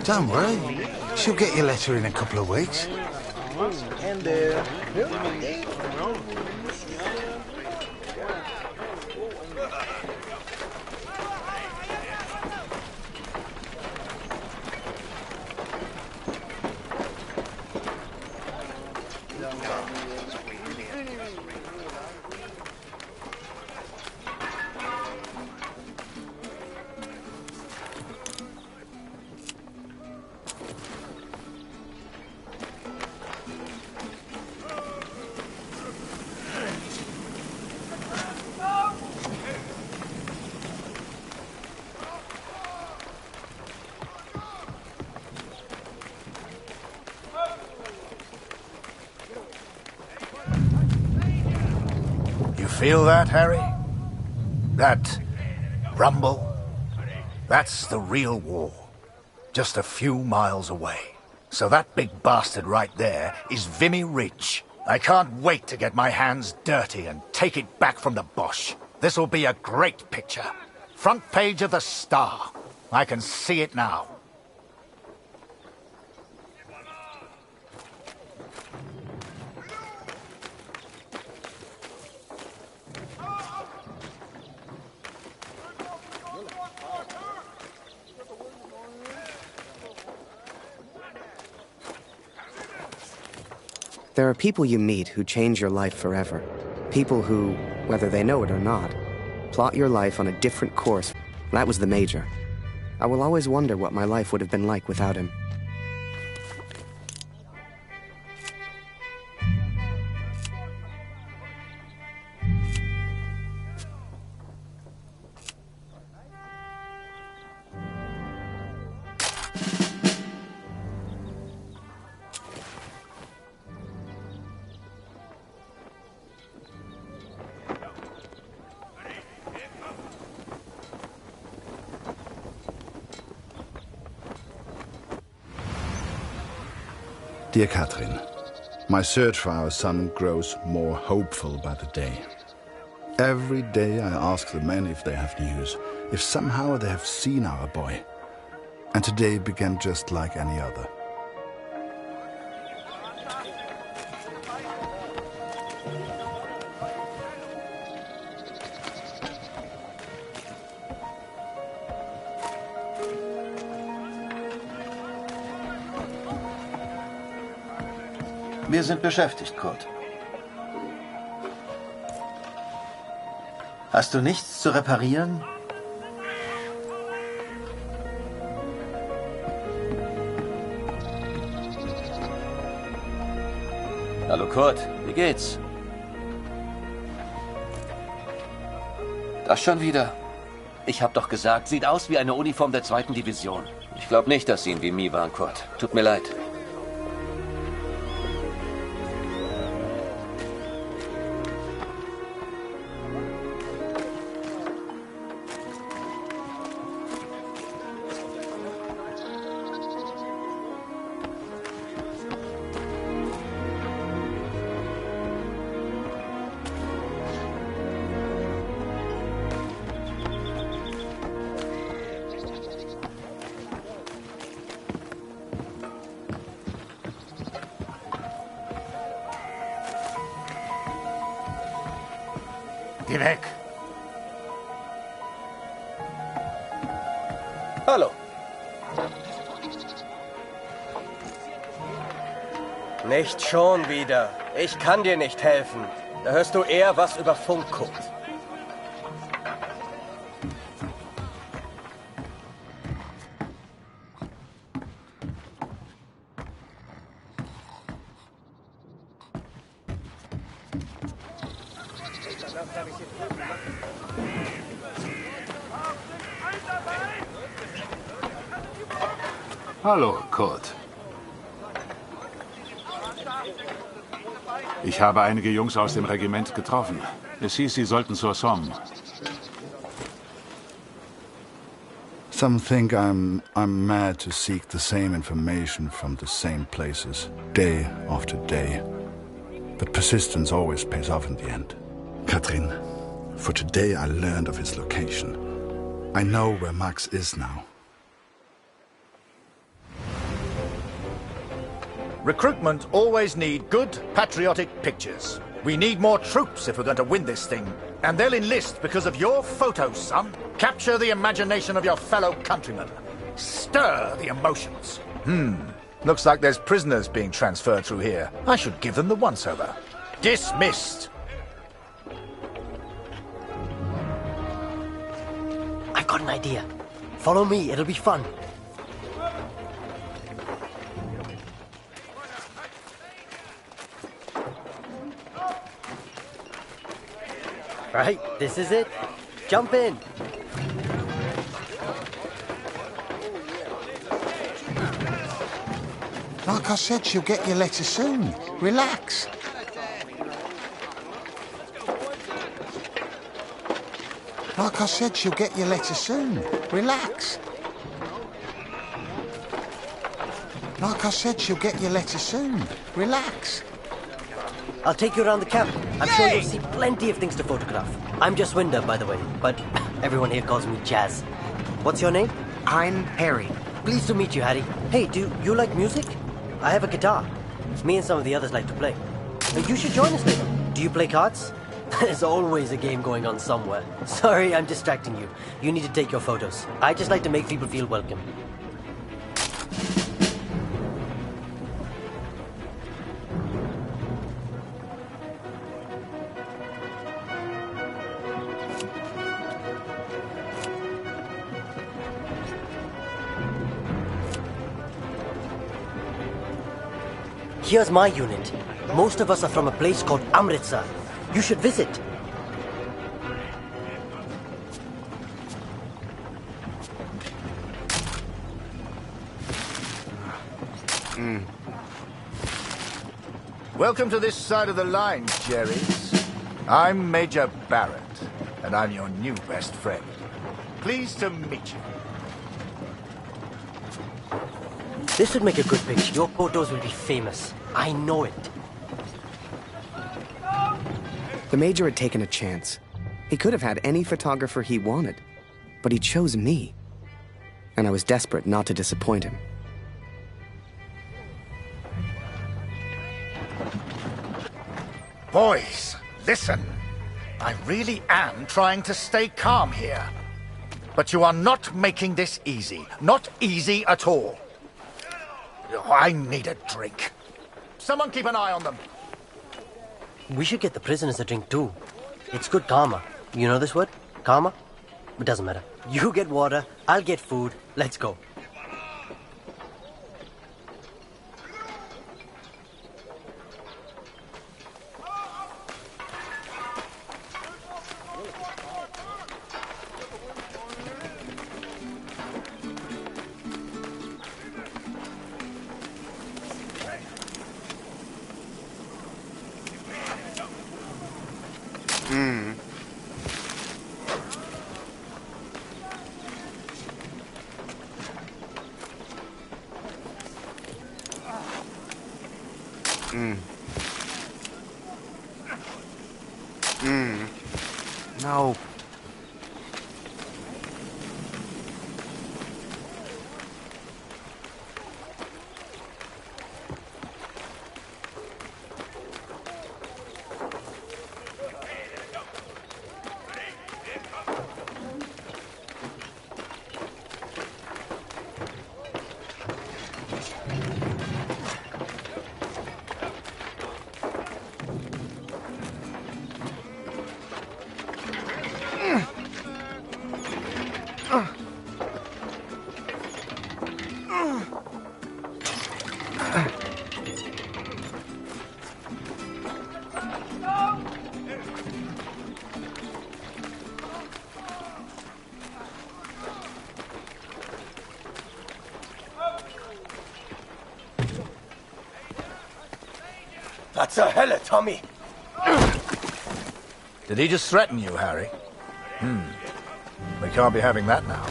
Speaker 14: Don't worry. She'll get your letter in a couple of weeks.
Speaker 5: Feel that, Harry? That rumble? That's the real war. Just a few miles away. So that big bastard right there is Vimy Ridge. I can't wait to get my hands dirty and take it back from the Bosch. This'll be a great picture. Front page of the Star. I can see it now.
Speaker 1: There are people you meet who change your life forever. People who, whether they know it or not, plot your life on a different course. That was the Major. I will always wonder what my life would have been like without him.
Speaker 7: Dear Catherine, my search for our son grows more hopeful by the day. Every day I ask the men if they have news, if somehow they have seen our boy. And today began just like any other.
Speaker 12: Wir sind beschäftigt, Kurt. Hast du nichts zu reparieren?
Speaker 10: Hallo Kurt, wie geht's? Das schon wieder? Ich hab doch gesagt, sieht aus wie eine Uniform der 2. Division. Ich glaube nicht, dass Sie in Vimy waren, Kurt. Tut mir leid.
Speaker 5: Geh weg!
Speaker 9: Hallo. Nicht schon wieder. Ich kann dir nicht helfen. Da hörst du eher was über Funk, Kurt.
Speaker 8: Hallo, Kurt. Ich habe einige Jungs aus dem Regiment getroffen. Es hieß, sie sollten zur Somme.
Speaker 7: Some think I'm mad to seek the same information from the same places, day after day. But persistence always pays off in the end. Catherine, for today I learned of his location. I know where Max is now.
Speaker 5: Recruitment always need good, patriotic pictures. We need more troops if we're going to win this thing. And they'll enlist because of your photos, son. Capture the imagination of your fellow countrymen. Stir the emotions. Looks like there's prisoners being transferred through here. I should give them the once-over. Dismissed.
Speaker 18: I've got an idea. Follow me, it'll be fun. Right, this is it. Jump in.
Speaker 14: Like I said, she'll get your letter soon. Relax. Like I said, she'll get your letter soon. Relax. Like I said, she'll get your letter soon. Relax.
Speaker 18: I'll take you around the camp. I'm sure you'll see plenty of things to photograph. I'm just Winder, by the way, but everyone here calls me Jazz. What's your name?
Speaker 1: I'm Harry.
Speaker 18: Pleased to meet you, Harry. Hey, do you like music? I have a guitar. Me and some of the others like to play. You should join us later. Do you play cards? There's always a game going on somewhere. Sorry, I'm distracting you. You need to take your photos. I just like to make people feel welcome. Here's my unit. Most of us are from a place called Amritsar. You should visit.
Speaker 5: Welcome to this side of the line, Jerrys. I'm Major Barrett, and I'm your new best friend. Pleased to meet you.
Speaker 18: This would make a good picture. Your photos will be famous. I know it.
Speaker 1: The Major had taken a chance. He could have had any photographer he wanted, but he chose me. And I was desperate not to disappoint him.
Speaker 5: Boys, listen. I really am trying to stay calm here. But you are not making this easy. Not easy at all. I need a drink. Someone keep an eye on them.
Speaker 18: We should get the prisoners a drink too. It's good karma. You know this word? Karma? It doesn't matter. You get water, I'll get food. Let's go.
Speaker 1: No.
Speaker 9: That's a hella, Tommy.
Speaker 5: Did he just threaten you, Harry? We can't be having that now.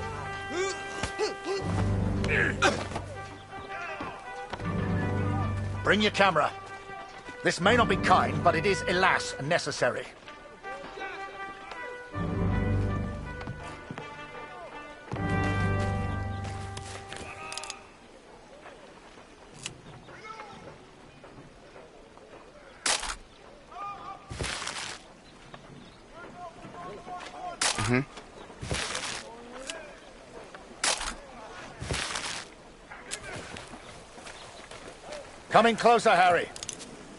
Speaker 5: Bring your camera. This may not be kind, but it is, alas, necessary.
Speaker 1: Mhm.
Speaker 3: Coming closer, Harry.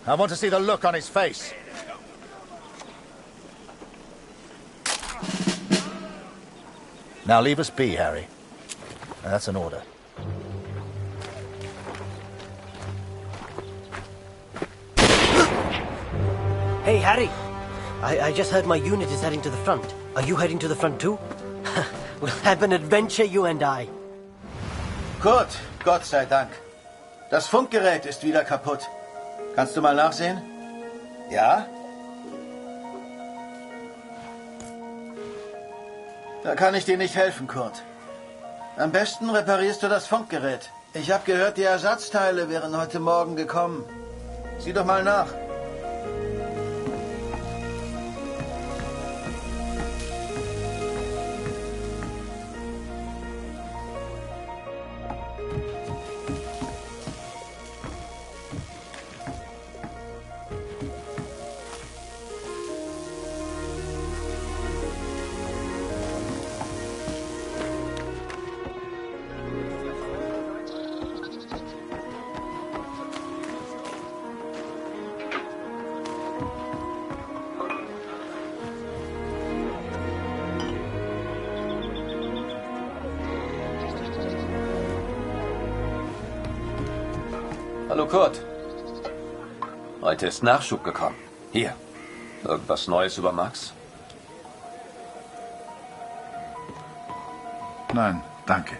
Speaker 3: I want to see the look on his face. Now leave us be, Harry. That's an order.
Speaker 18: Hey, Harry. I just heard my unit is heading to the front. Are you heading to the front too? We'll have an adventure, you and I.
Speaker 12: Gut, Gott sei Dank. Das Funkgerät ist wieder kaputt. Kannst du mal nachsehen? Ja? Da kann ich dir nicht helfen, Kurt. Am besten reparierst du das Funkgerät. Ich habe gehört, die Ersatzteile wären heute Morgen gekommen. Sieh doch mal nach.
Speaker 10: Hallo Kurt. Heute ist Nachschub gekommen. Hier. Irgendwas Neues über Max?
Speaker 7: Nein, danke.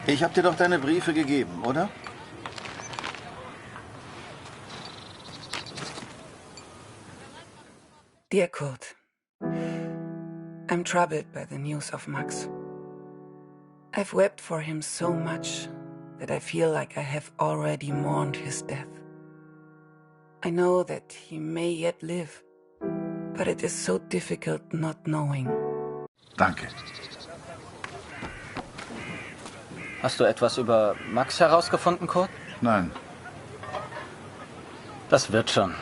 Speaker 12: Ich habe dir doch deine Briefe gegeben, oder?
Speaker 19: Dear Kurt, I'm troubled by the news of Max. I've wept for him so much that I feel like I have already mourned his death. I know that he may yet live, but it is so difficult not knowing.
Speaker 7: Danke.
Speaker 6: Hast du etwas über Max herausgefunden, Kurt?
Speaker 7: Nein.
Speaker 6: Das wird schon.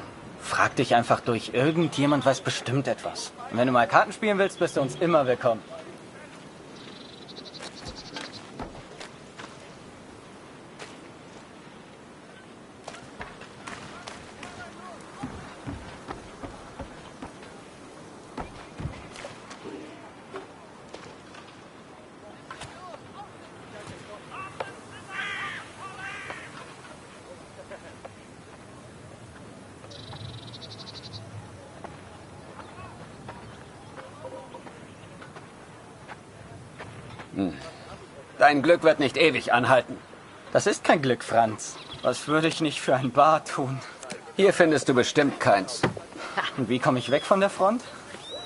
Speaker 6: Frag dich einfach durch. Irgendjemand weiß bestimmt etwas. Und wenn du mal Karten spielen willst, bist du uns immer willkommen.
Speaker 10: Dein Glück wird nicht ewig anhalten.
Speaker 6: Das ist kein Glück, Franz. Was würde ich nicht für ein Bar tun?
Speaker 10: Hier findest du bestimmt keins.
Speaker 6: Und wie komme ich weg von der Front?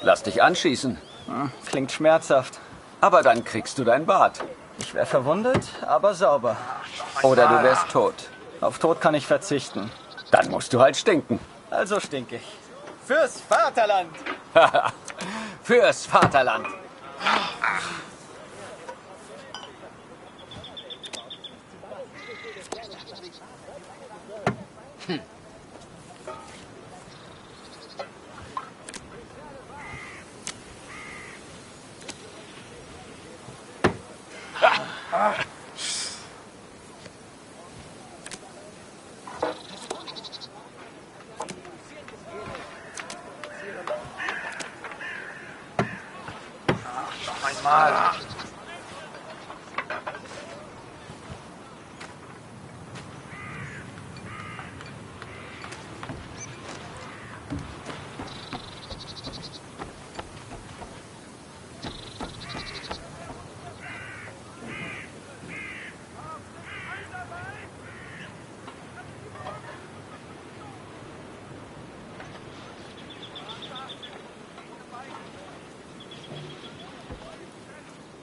Speaker 10: Lass dich anschießen.
Speaker 6: Klingt schmerzhaft.
Speaker 10: Aber dann kriegst du dein Bad.
Speaker 6: Ich wäre verwundet, aber sauber.
Speaker 10: Oder du wärst tot.
Speaker 6: Auf Tod kann ich verzichten.
Speaker 10: Dann musst du halt stinken.
Speaker 6: Also stink ich. Fürs Vaterland!
Speaker 10: Fürs Vaterland!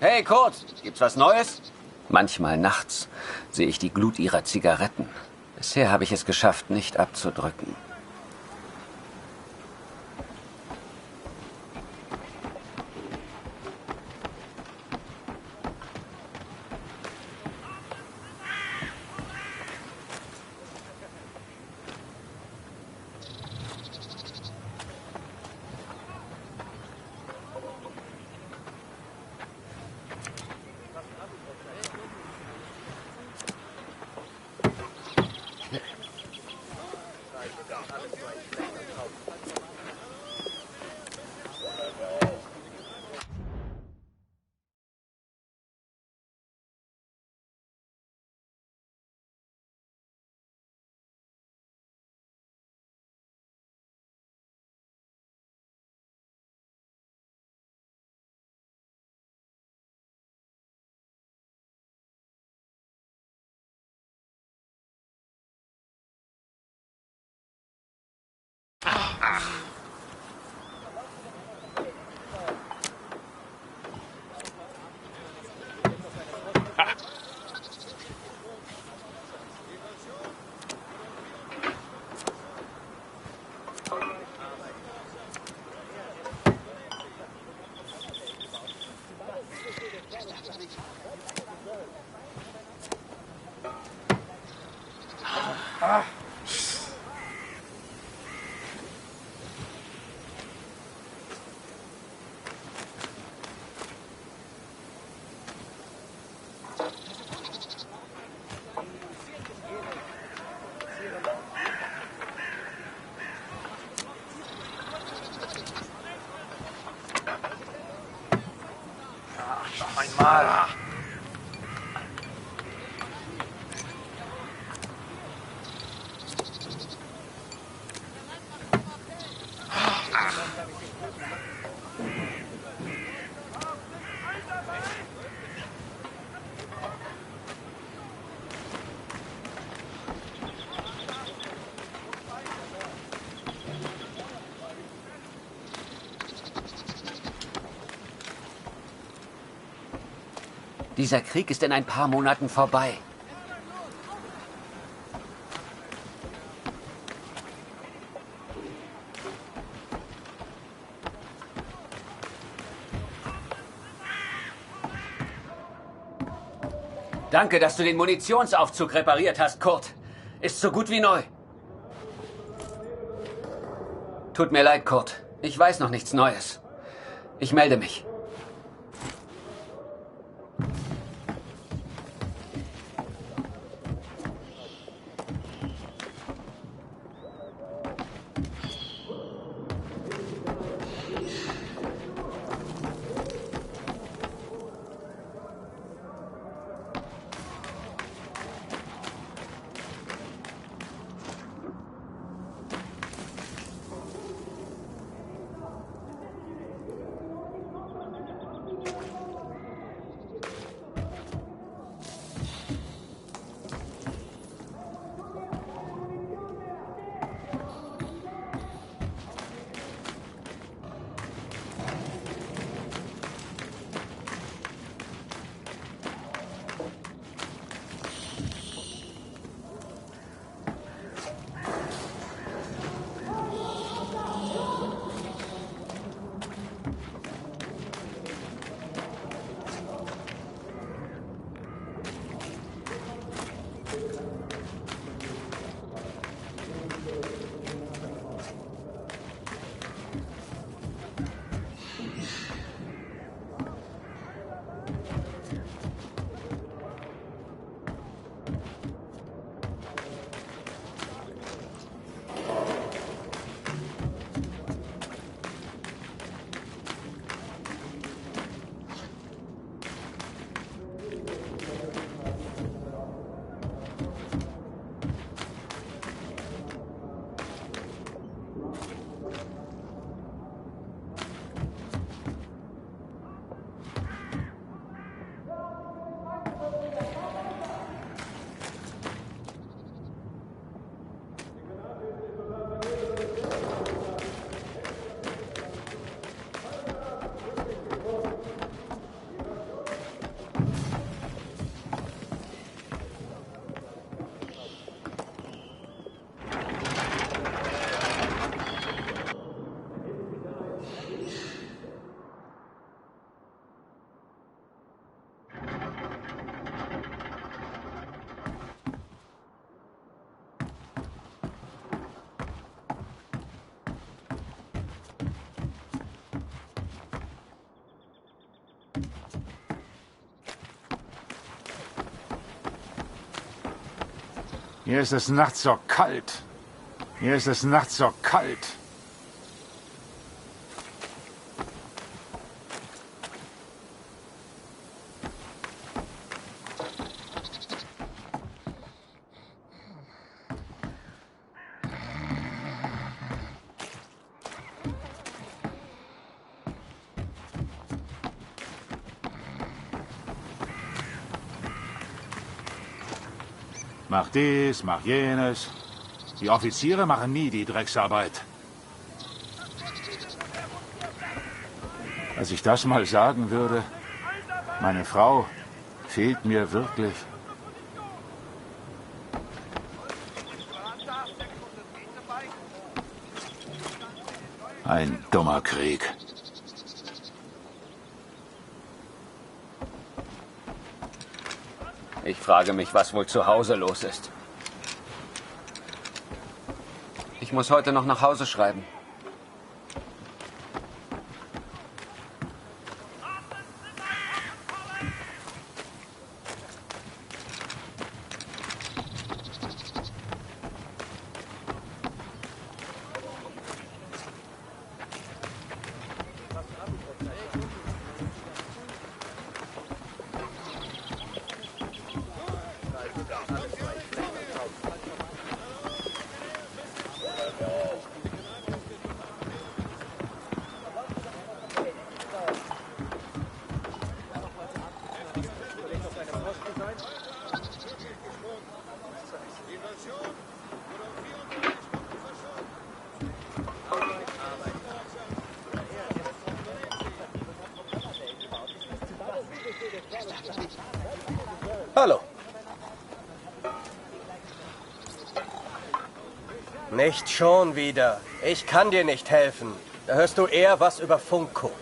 Speaker 10: Hey Kurt, gibt's was Neues? Manchmal nachts sehe ich die Glut ihrer Zigaretten. Bisher habe ich es geschafft, nicht abzudrücken.
Speaker 14: Ah.
Speaker 13: Noch einmal.
Speaker 10: Dieser Krieg ist in ein paar Monaten vorbei. Danke, dass du den Munitionsaufzug repariert hast, Kurt. Ist so gut wie neu. Tut mir leid, Kurt. Ich weiß noch nichts Neues. Ich melde mich.
Speaker 8: Hier ist es nachts so kalt. Hier ist es nachts so kalt. Mach dies, mach jenes. Die Offiziere machen nie die Drecksarbeit. Als ich das mal sagen würde, meine Frau fehlt mir wirklich. Ein dummer Krieg.
Speaker 10: Ich frage mich, was wohl zu Hause los ist. Ich muss heute noch nach Hause schreiben.
Speaker 9: Hallo. Nicht schon wieder. Ich kann dir nicht helfen. Da hörst du eher was über Funkcode.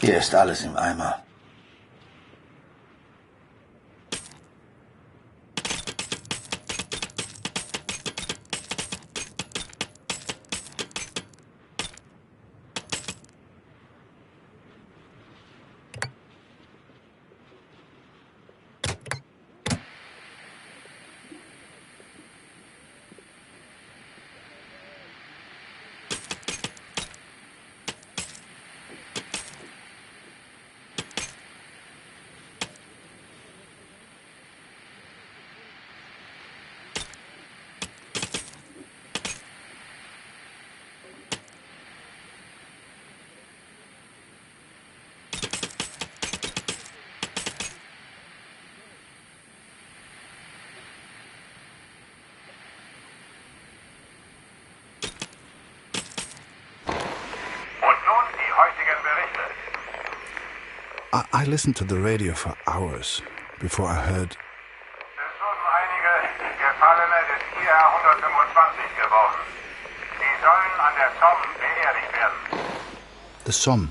Speaker 12: Hier ist alles im Eimer.
Speaker 7: I listened to the radio for hours before I heard.
Speaker 13: Es wurden einige Gefallene des IR-125 geworden. Sie sollen an der Somme beerdigt werden.
Speaker 7: The Somme.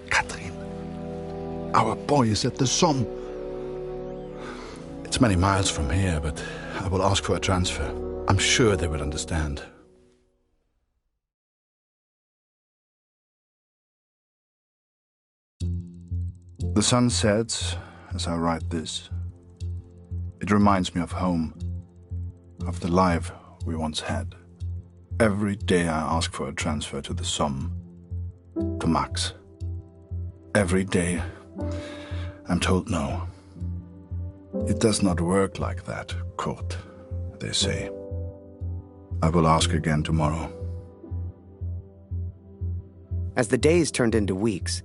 Speaker 7: Katrin. Our boy is at the Somme. It's many miles from here, but I will ask for a transfer. I'm sure they will understand. The sun sets as I write this. It reminds me of home, of the life we once had. Every day I ask for a transfer to the Somme, to Max. Every day I'm told no. It does not work like that, Kurt, they say. I will ask again tomorrow.
Speaker 1: As the days turned into weeks,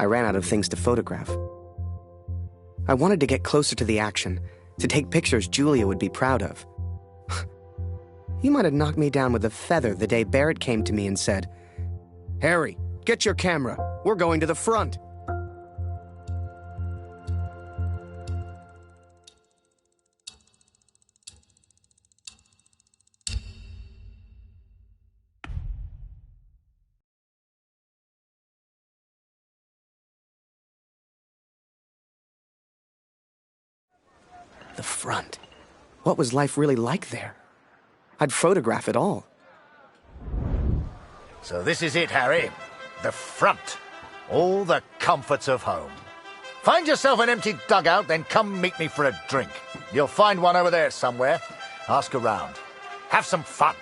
Speaker 1: I ran out of things to photograph. I wanted to get closer to the action, to take pictures Julia would be proud of. You might have knocked me down with a feather the day Barrett came to me and said, "Harry, get your camera. We're going to the front." The front. What was life really like there? I'd photograph it all.
Speaker 5: So this is it, Harry. The front. All the comforts of home. Find yourself an empty dugout, then come meet me for a drink. You'll find one over there somewhere. Ask around. Have some fun.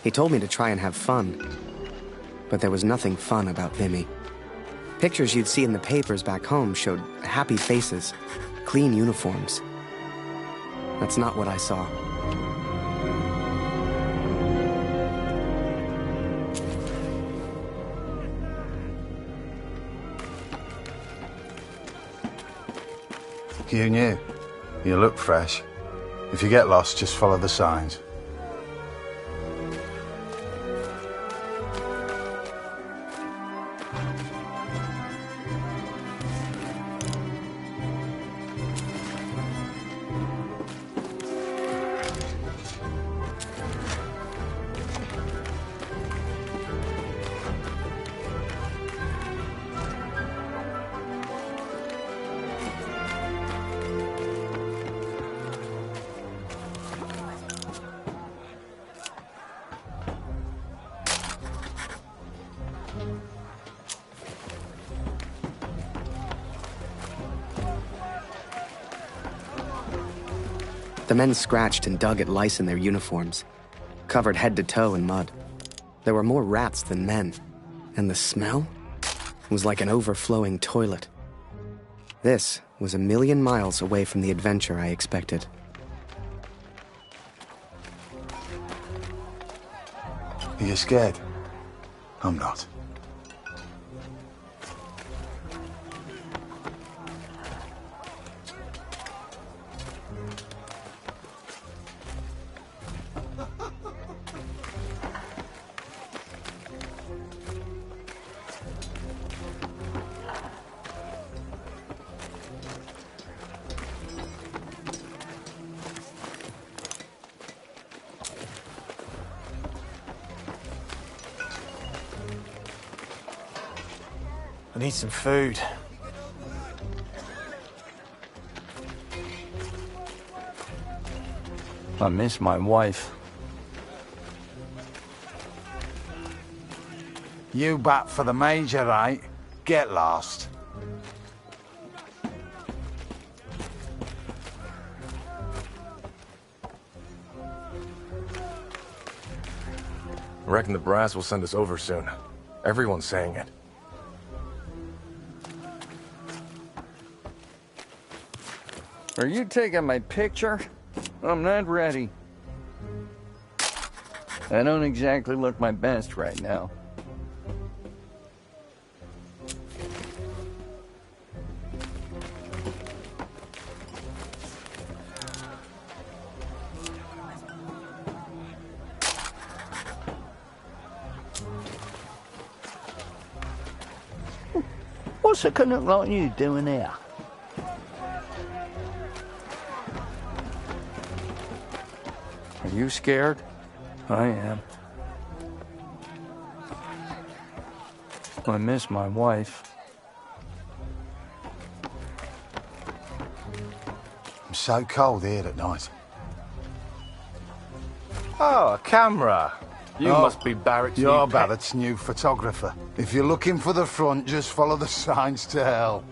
Speaker 1: He told me to try and have fun. But there was nothing fun about Vimy. Pictures you'd see in the papers back home showed happy faces, clean uniforms. That's not what I saw.
Speaker 14: You new. You look fresh. If you get lost, just follow the signs.
Speaker 1: The men scratched and dug at lice in their uniforms, covered head to toe in mud. There were more rats than men, and the smell was like an overflowing toilet. This was a million miles away from the adventure I expected.
Speaker 14: Are you scared? I'm not.
Speaker 20: I need some food.
Speaker 16: I miss my wife.
Speaker 14: You bat for the Major, right? Get lost.
Speaker 21: I reckon the brass will send us over soon. Everyone's saying it.
Speaker 16: Are you taking my picture? I'm not ready. I don't exactly look my best right now. What's a canuck like you doing here? Are you scared? I am. I miss my wife.
Speaker 14: I'm so cold here at night.
Speaker 21: Oh, a camera. You must be Barrett's
Speaker 14: You're
Speaker 21: new
Speaker 14: Barrett's new photographer. If you're looking for the front, just follow the signs to hell.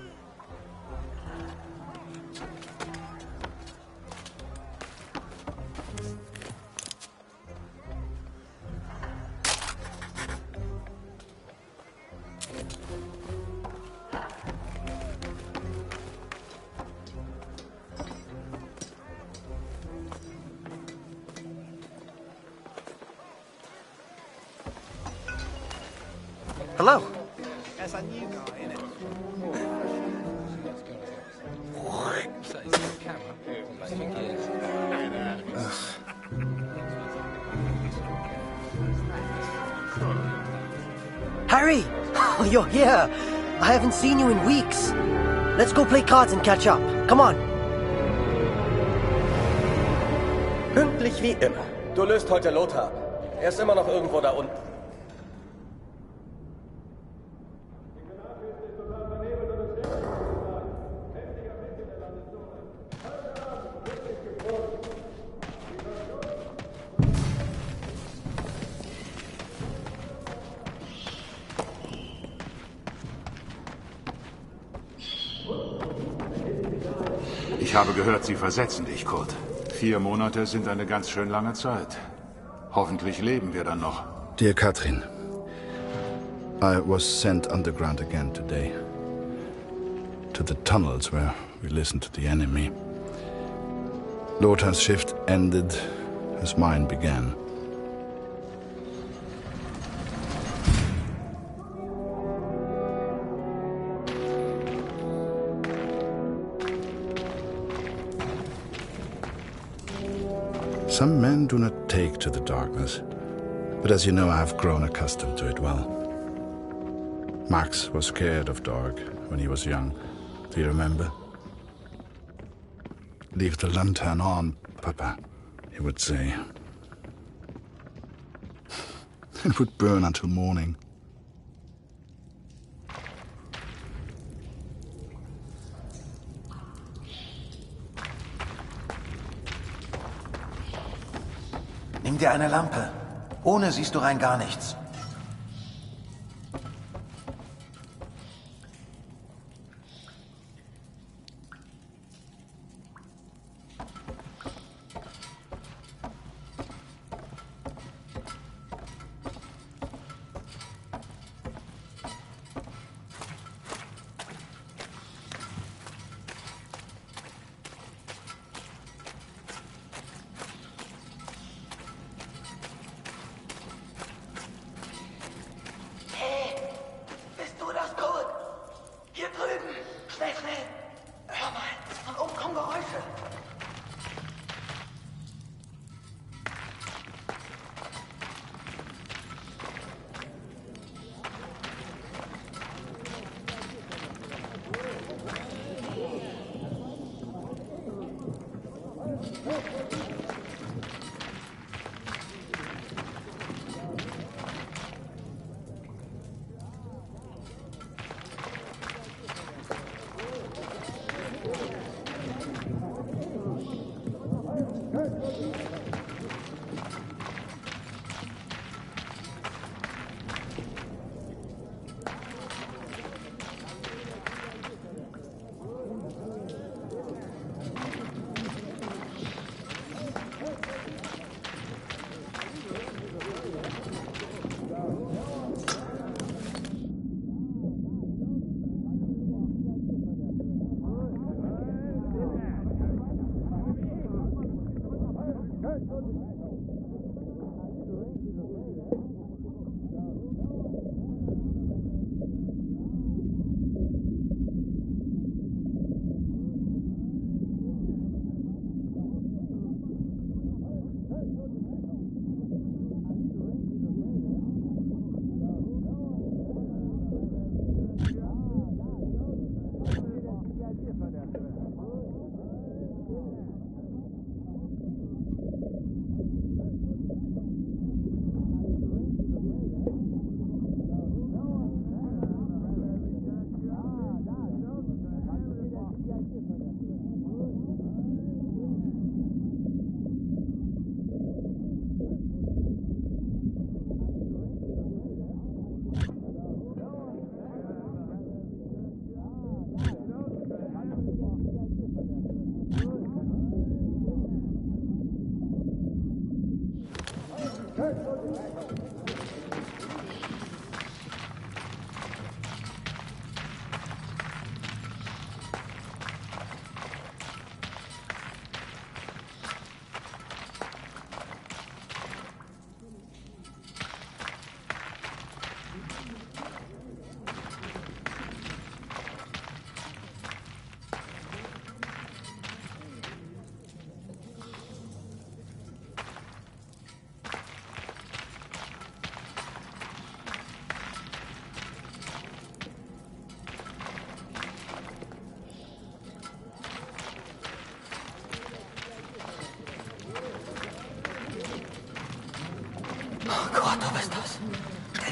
Speaker 18: Hello.
Speaker 20: That's a new guy, isn't it?
Speaker 18: Harry! Oh, you're here. I haven't seen you in weeks. Let's go play cards and catch up. Come on.
Speaker 9: Pünktlich wie immer. Du löst heute Lothar. Er ist immer noch irgendwo da unten.
Speaker 8: Ich habe gehört, Sie versetzen dich, Kurt. 4 Monate sind eine ganz schön lange Zeit. Hoffentlich leben wir dann noch.
Speaker 7: Dear Katrin, I was sent underground again today. To the tunnels where we listened to the enemy. Lothar's shift ended as mine began. Some men do not take to the darkness, but as you know, I have grown accustomed to it well. Max was scared of dark when he was young. Do you remember? Leave the lantern on, Papa, he would say. It would burn until morning.
Speaker 12: Nimm dir eine Lampe. Ohne siehst du rein gar nichts.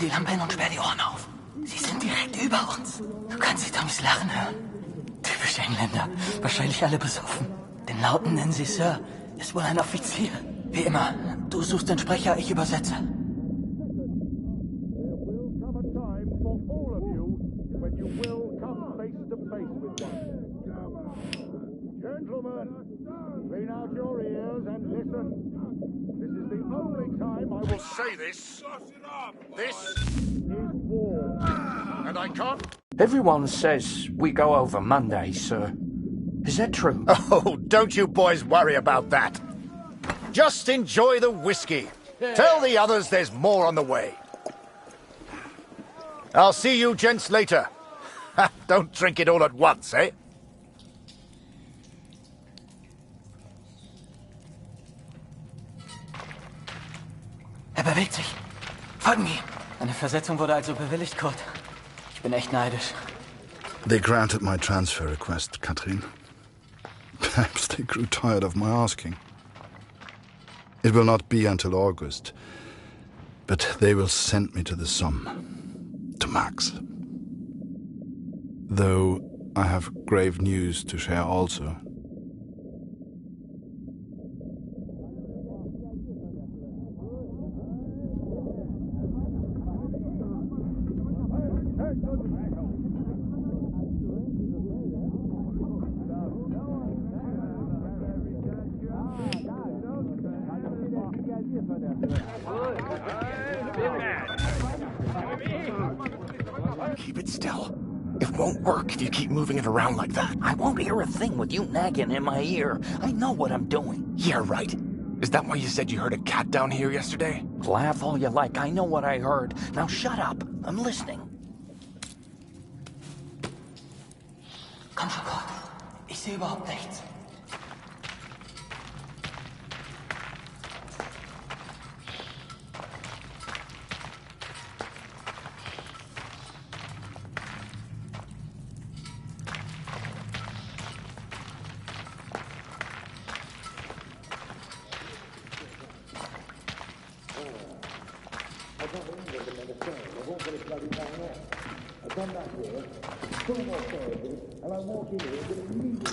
Speaker 6: Die Lampe hin und sperr die Ohren auf. Sie sind direkt über uns. Du kannst die Tommys lachen hören. Typisch Engländer. Wahrscheinlich alle besoffen. Den Lauten nennen sie Sir. Ist wohl ein Offizier. Wie immer. Du suchst den Sprecher, ich übersetze.
Speaker 13: Gentlemen, Clean out your ears and listen. This is the only time I will say this. This is war. And I can't...
Speaker 15: Everyone says we go over Monday, sir. Is that true?
Speaker 3: Oh, don't you boys worry about that. Just enjoy the whiskey. Tell the others there's more on the way. I'll see you gents later. Don't drink it all at once, eh?
Speaker 6: Bewegt sich. Folgen ihm. Eine Versetzung wurde also bewilligt, Kurt. Ich bin echt neidisch.
Speaker 7: They granted my transfer request, Catherine. Perhaps they grew tired of my asking. It will not be until August, but they will send me to the Somme, to Max. Though I have grave news to share also.
Speaker 21: Keep it still. It won't work if you keep moving it around like that.
Speaker 15: I won't hear a thing with you nagging in my ear. I know what I'm doing.
Speaker 21: Yeah, right. Is that why you said you heard a cat down here yesterday?
Speaker 15: Laugh all you like. I know what I heard. Now shut up. I'm listening.
Speaker 6: Komm schon, Kurt. Ich sehe überhaupt nichts.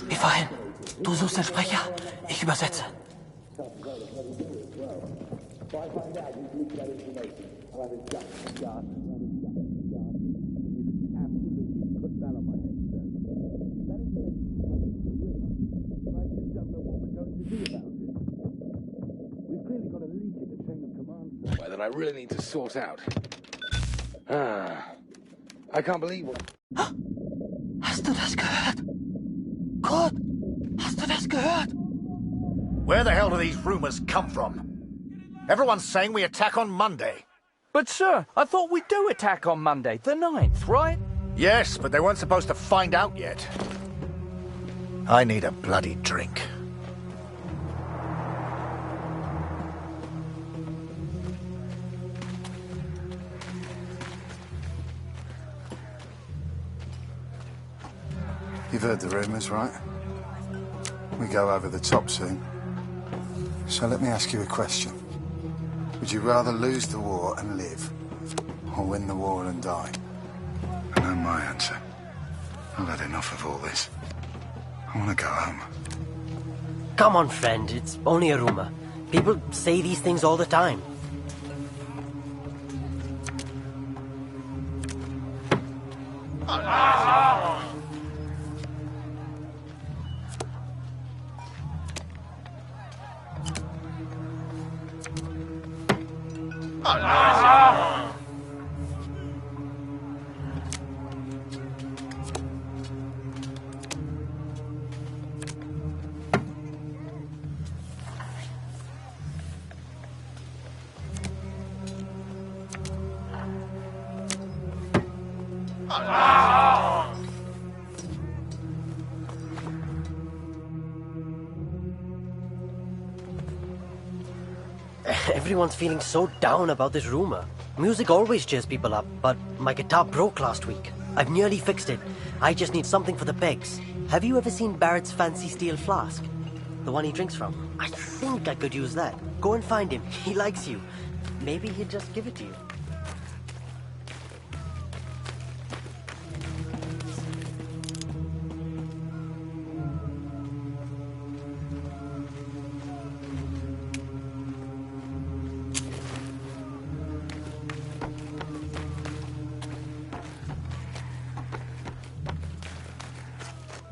Speaker 6: Wie vorhin. Du suchst den Sprecher, ich übersetze.
Speaker 21: That I really need to sort out. I can't believe what...
Speaker 6: Hast du das gehört? Kurt, hast du das gehört?
Speaker 3: Where the hell do these rumors come from? Everyone's saying we attack on Monday.
Speaker 15: But, sir, I thought we do attack on Monday, the 9th, right?
Speaker 3: Yes, but they weren't supposed to find out yet. I need a bloody drink.
Speaker 14: You've heard the rumours, right? We go over the top soon. So let me ask you a question. Would you rather lose the war and live, or win the war and die?
Speaker 7: I know my answer. I've had enough of all this. I want to go home.
Speaker 18: Come on, friend. It's only a rumor. People say these things all the time. Everyone's feeling so down about this rumor. Music always cheers people up, but my guitar broke last week. I've nearly fixed it. I just need something for the pegs. Have you ever seen Barrett's fancy steel flask? The one he drinks from? I think I could use that. Go and find him. He likes you. Maybe he'd just give it to you.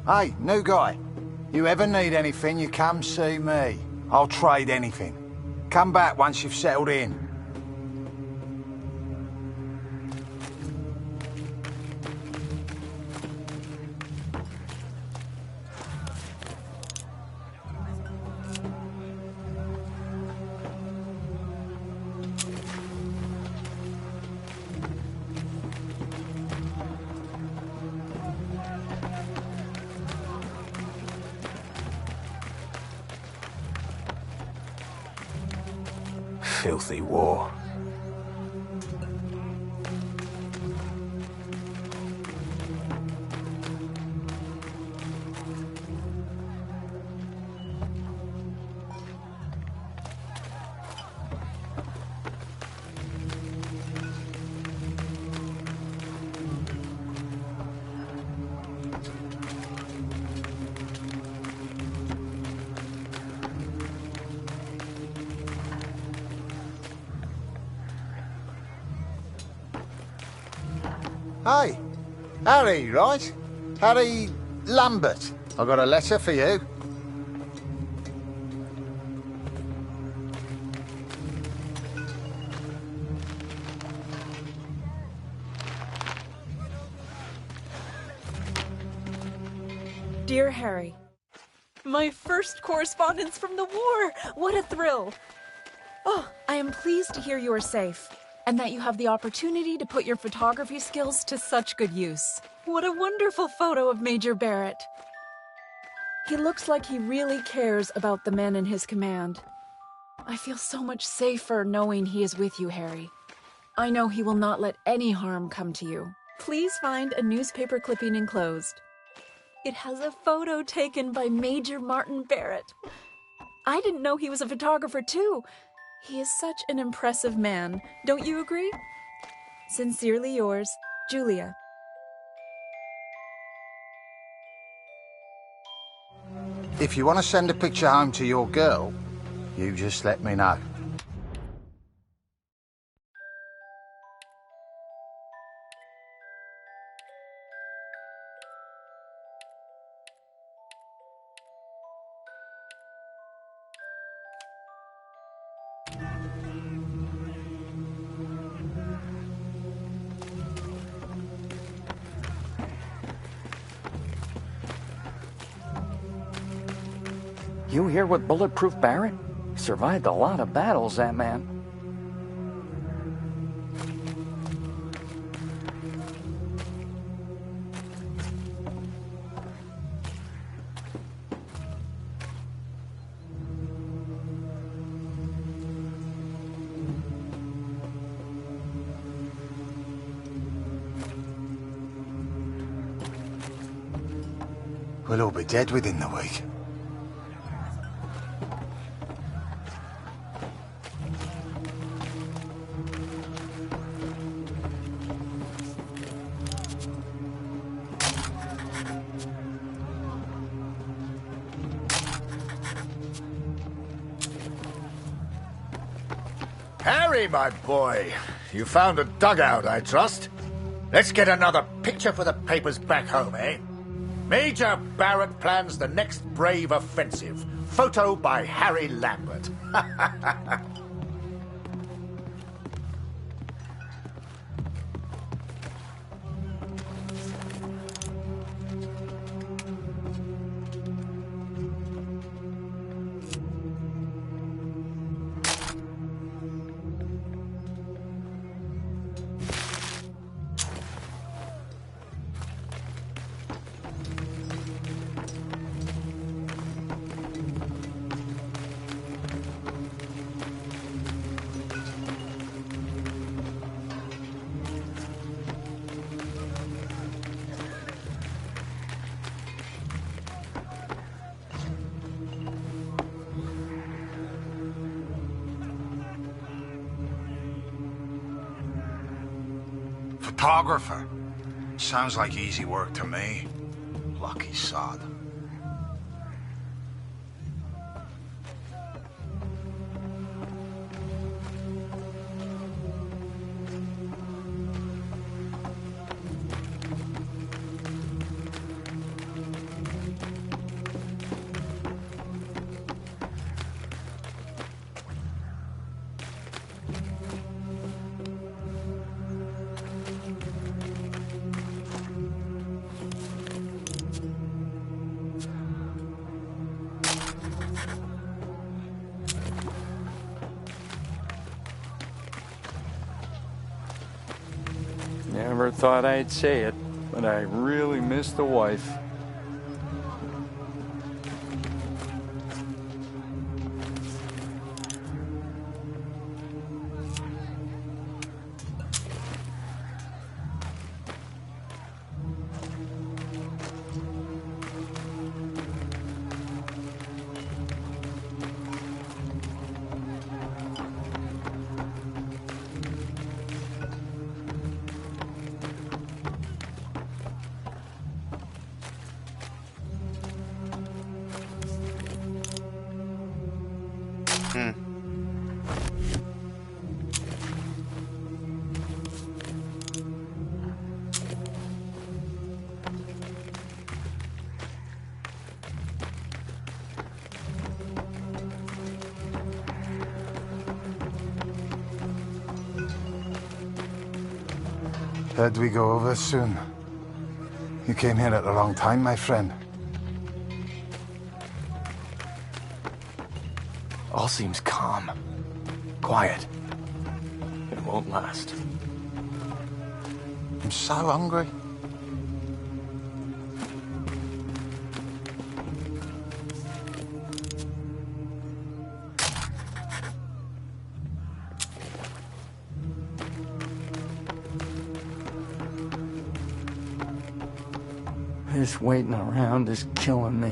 Speaker 14: Hey, new guy. You ever need anything, you come see me. I'll trade anything. Come back once you've settled in.
Speaker 20: Filthy war.
Speaker 14: Hey, Harry, right? Harry Lambert. I got a letter for you.
Speaker 17: Dear Harry, my first correspondence from the war! What a thrill! Oh, I am pleased to hear you are safe, and that you have the opportunity to put your photography skills to such good use. What a wonderful photo of Major Barrett. He looks like he really cares about the men in his command. I feel so much safer knowing he is with you, Harry. I know he will not let any harm come to you. Please find a newspaper clipping enclosed. It has a photo taken by Major Martin Barrett. I didn't know he was a photographer too. He is such an impressive man. Don't you agree? Sincerely yours, Julia.
Speaker 14: If you want to send a picture home to your girl, you just let me know.
Speaker 16: You here with Bulletproof Barrett? Survived a lot of battles, that man.
Speaker 14: We'll all be dead within the week.
Speaker 5: Harry, my boy, you found a dugout, I trust. Let's get another picture for the papers back home, eh? Major Barrett plans the next brave offensive. Photo by Harry Lambert.
Speaker 14: Photographer. Sounds like easy work to me. Lucky sod.
Speaker 16: Never thought I'd say it, but I really miss the wife.
Speaker 14: Heard we go over soon. You came here at the wrong time, my friend.
Speaker 20: All seems calm. Quiet. It won't last.
Speaker 14: I'm so hungry.
Speaker 16: This waiting around is killing me.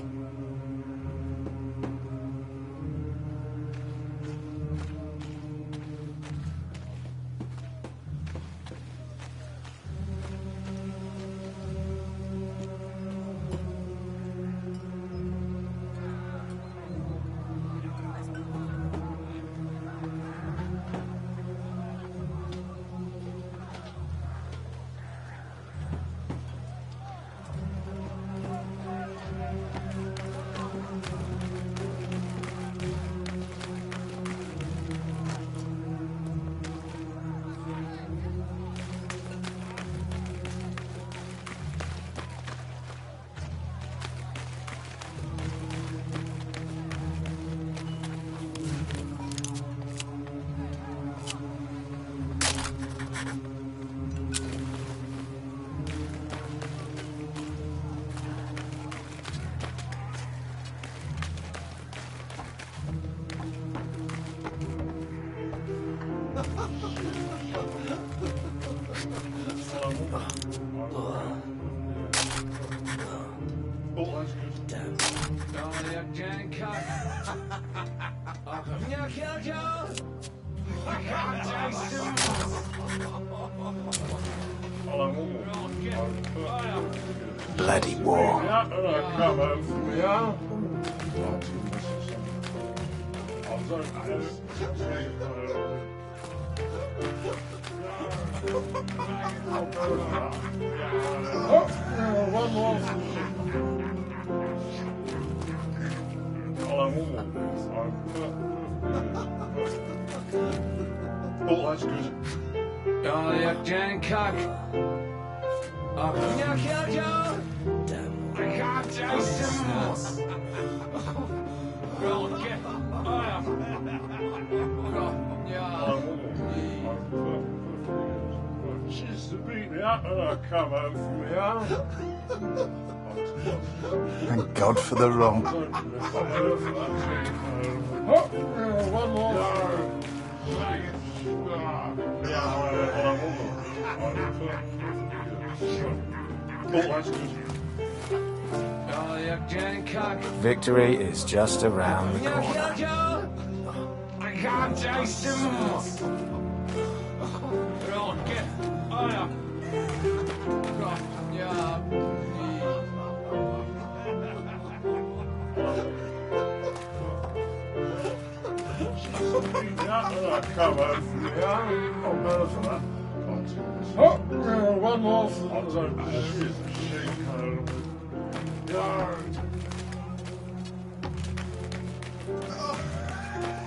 Speaker 20: Bloody war.
Speaker 13: Oh, that's good.
Speaker 15: Oh, you can cock. Oh, yeah, kill Joe. I can't taste him. Go get. Oh, yeah.
Speaker 13: She's to beat me up and I come home from here.
Speaker 14: Thank God for the rum.
Speaker 13: One more.
Speaker 20: Victory is just around the corner.
Speaker 15: I can't taste him. Go get. Oh, yeah.
Speaker 13: Come on, oh, one more.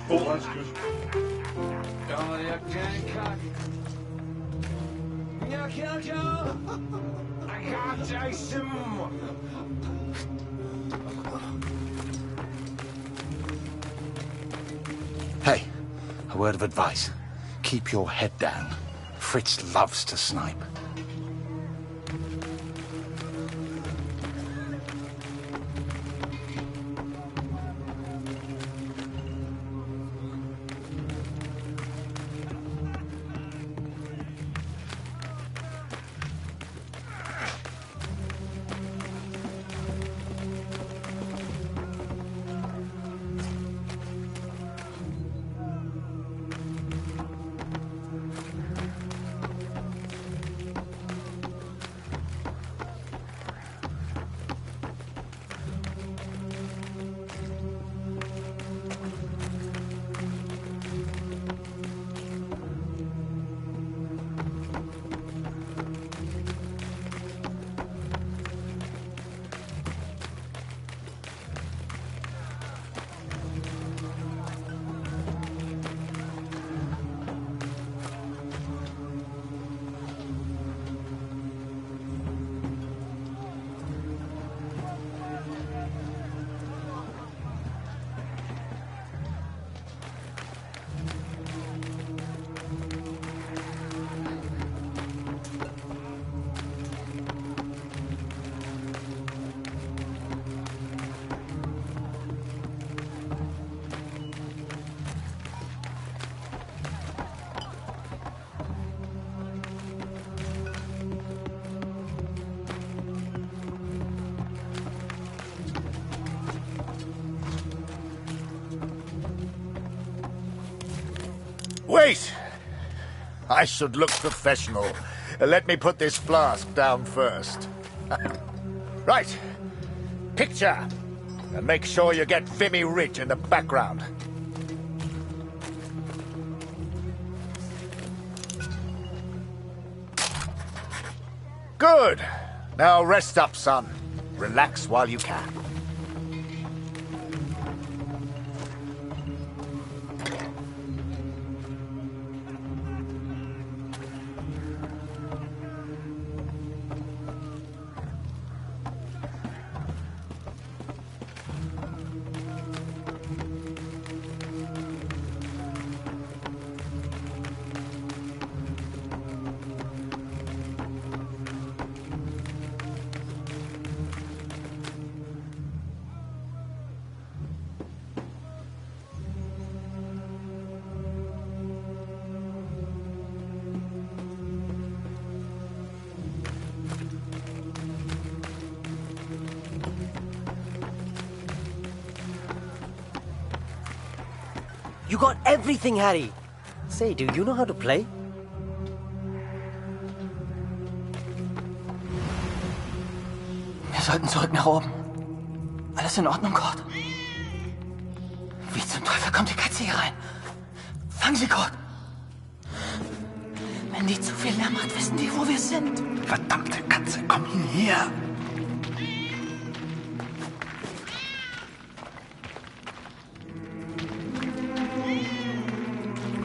Speaker 13: Oh, that's good.
Speaker 15: Oh, you can't cock. You kill Joe. I can't taste him.
Speaker 14: Hey, a word of advice. Keep your head down. Fritz loves to snipe.
Speaker 3: Wait! I should look professional. Let me put this flask down first. Right. Picture. And make sure you get Vimy Ridge in the background. Good. Now rest up, son. Relax while you can.
Speaker 18: You got everything, Harry. Say, do you know how to play?
Speaker 6: Wir sollten zurück nach oben. Alles in Ordnung, Kurt? Wie zum Teufel kommt die Katze hier rein? Fang sie, Kurt! Wenn die zu viel Lärm macht, wissen die, wo wir sind.
Speaker 7: Verdammte Katze, komm hierher!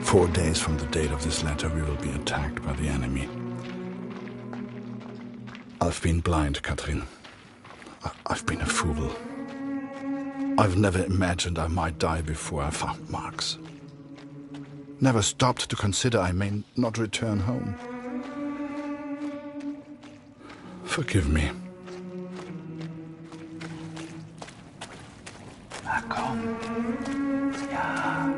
Speaker 7: 4 days from the date of this letter, we will be attacked by the enemy. I've been blind, Katrin. I've been a fool. I've never imagined I might die before I found Marx. Never stopped to consider I may not return home. Forgive me.
Speaker 16: Na komm. Ja.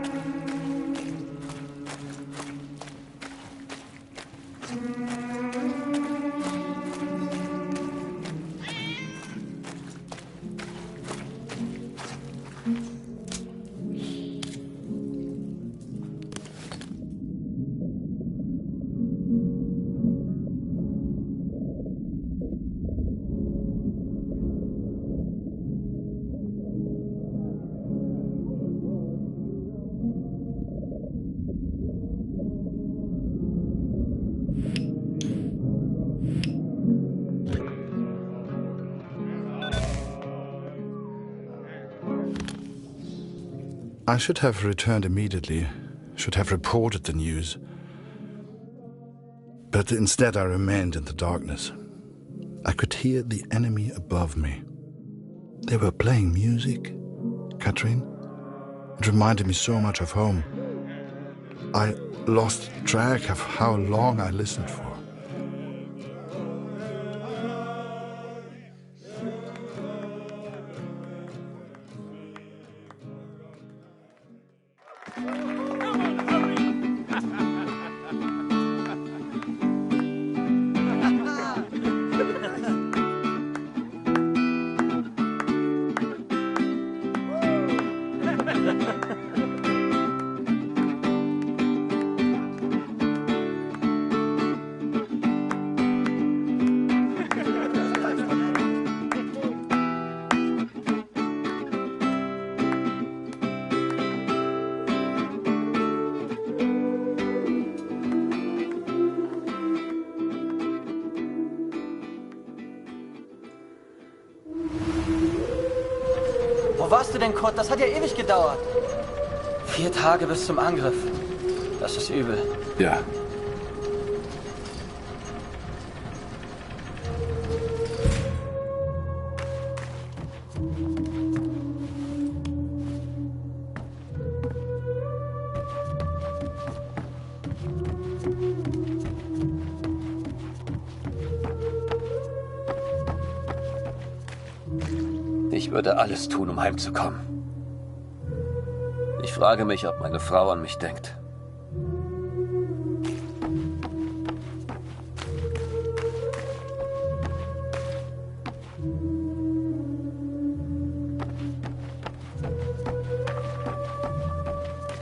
Speaker 7: I should have returned immediately, should have reported the news. But instead I remained in the darkness. I could hear the enemy above me. They were playing music, Katrin. It reminded me so much of home. I lost track of how long I listened for.
Speaker 6: Wo warst du denn, Kurt? Das hat ja ewig gedauert. 4 Tage bis zum Angriff. Das ist übel.
Speaker 7: Ja.
Speaker 10: Ich würde alles tun, um heimzukommen. Ich frage mich, ob meine Frau an mich denkt.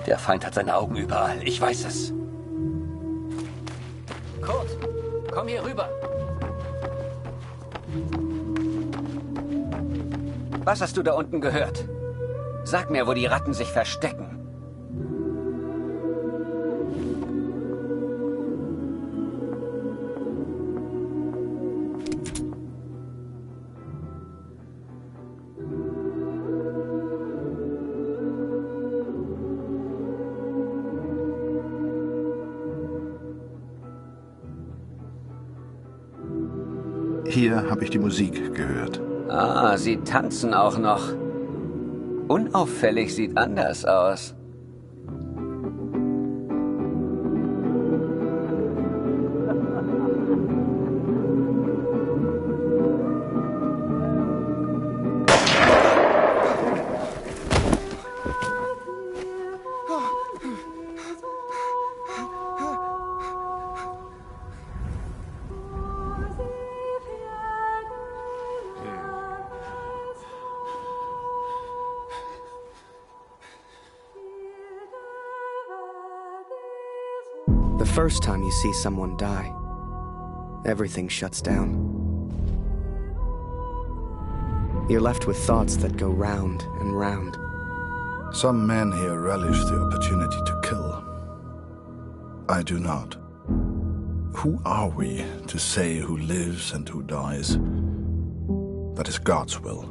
Speaker 6: Der Feind hat seine Augen überall. Ich weiß es.
Speaker 10: Kurt, komm hier rüber. Was hast du da unten gehört? Sag mir, wo die Ratten sich verstecken.
Speaker 7: Hier habe ich die Musik gehört.
Speaker 10: Ah, sie tanzen auch noch. Unauffällig sieht anders aus.
Speaker 1: The first time you see someone die, everything shuts down. You're left with thoughts that go round and round.
Speaker 7: Some men here relish the opportunity to kill. I do not. Who are we to say who lives and who dies? That is God's will,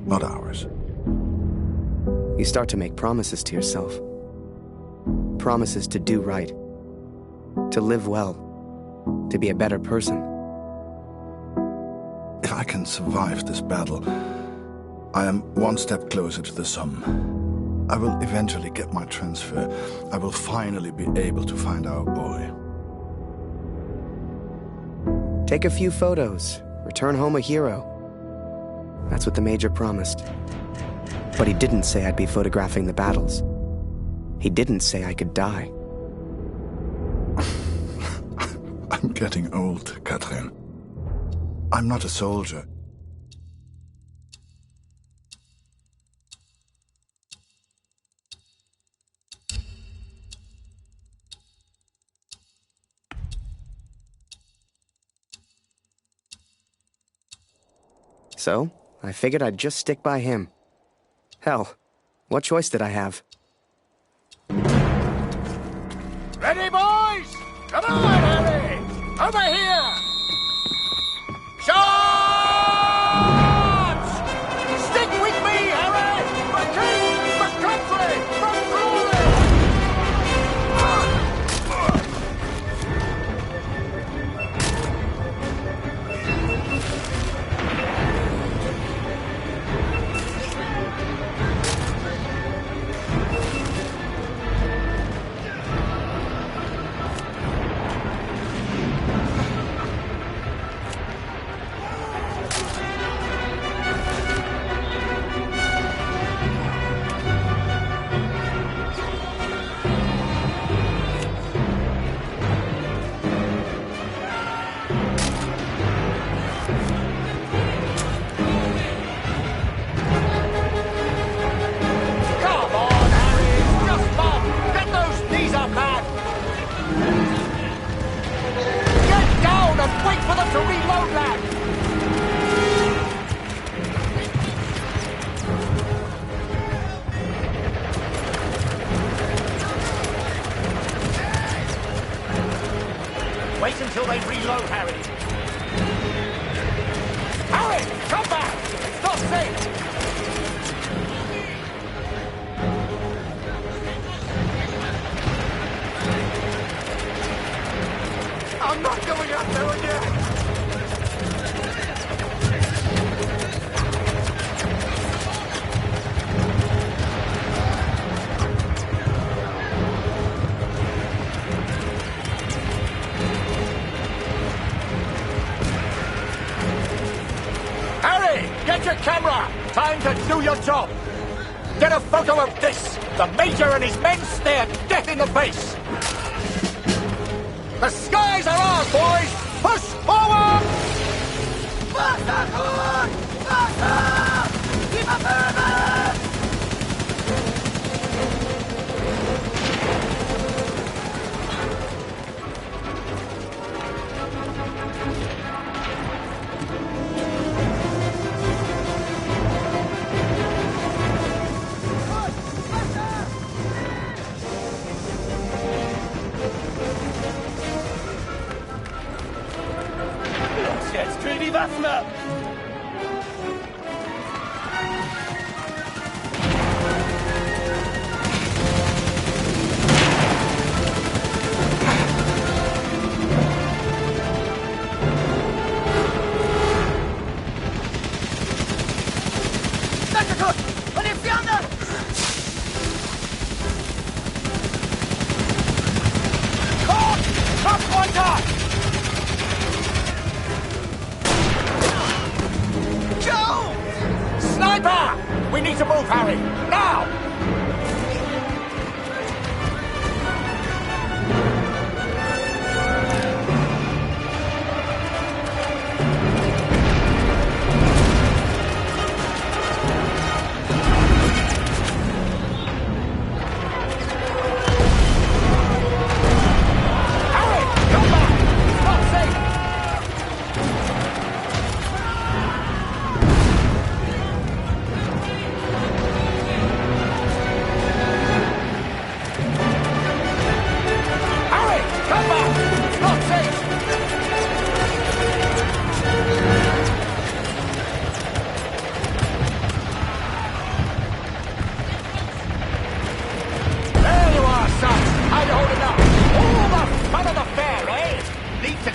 Speaker 7: not ours.
Speaker 1: You start to make promises to yourself. Promises to do right. To live well. To be a better person.
Speaker 7: If I can survive this battle, I am one step closer to the sum. I will eventually get my transfer. I will finally be able to find our boy.
Speaker 1: Take a few photos. Return home a hero. That's what the Major promised. But he didn't say I'd be photographing the battles. He didn't say I could die.
Speaker 7: I'm getting old, Catherine. I'm not a soldier.
Speaker 1: So, I figured I'd just stick by him. Hell, what choice did I have?
Speaker 3: Ready, boys? Come on, Harry! Over here! Charge! Stick with me, Harry! For king, for country, for glory! Wait until they reload, Harry. Harry, come back! It's not safe! I'm not going out there again! Get your camera! Time to do your job! Get a photo of this! The Major and his men stare death in the face! The skies are ours, boys! Push forward! Faster, Kurt! Faster! Keep up moving!
Speaker 6: Danke, Kurt! Und jetzt die anderen!
Speaker 3: Kurt! Kopf runter!
Speaker 6: Joe!
Speaker 3: Sniper! We need to move, Harry! Now!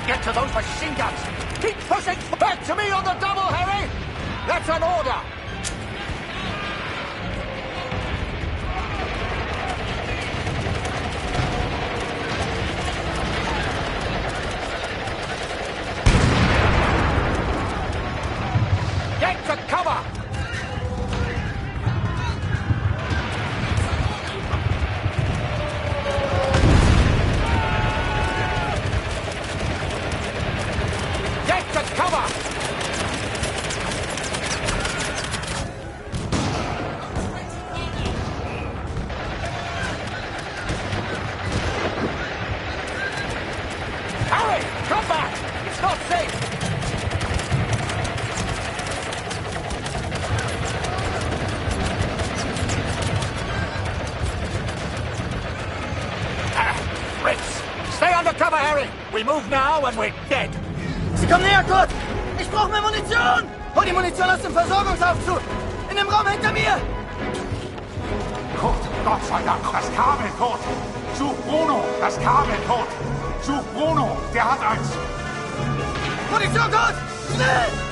Speaker 3: Get to those machine guns! Keep pushing! Back to me on the double, Harry! That's an order! Get to cover! We move now and we're dead.
Speaker 6: Sie kommen näher, Kurt! Ich brauche mehr Munition! Hol die Munition aus dem Versorgungsaufzug! In dem Raum hinter mir!
Speaker 8: Kurt, Gott sei Dank, das Kabel, Kurt! Such Bruno, das Kabel, Kurt! Such Bruno, der hat eins!
Speaker 6: Munition, Kurt! Schnell!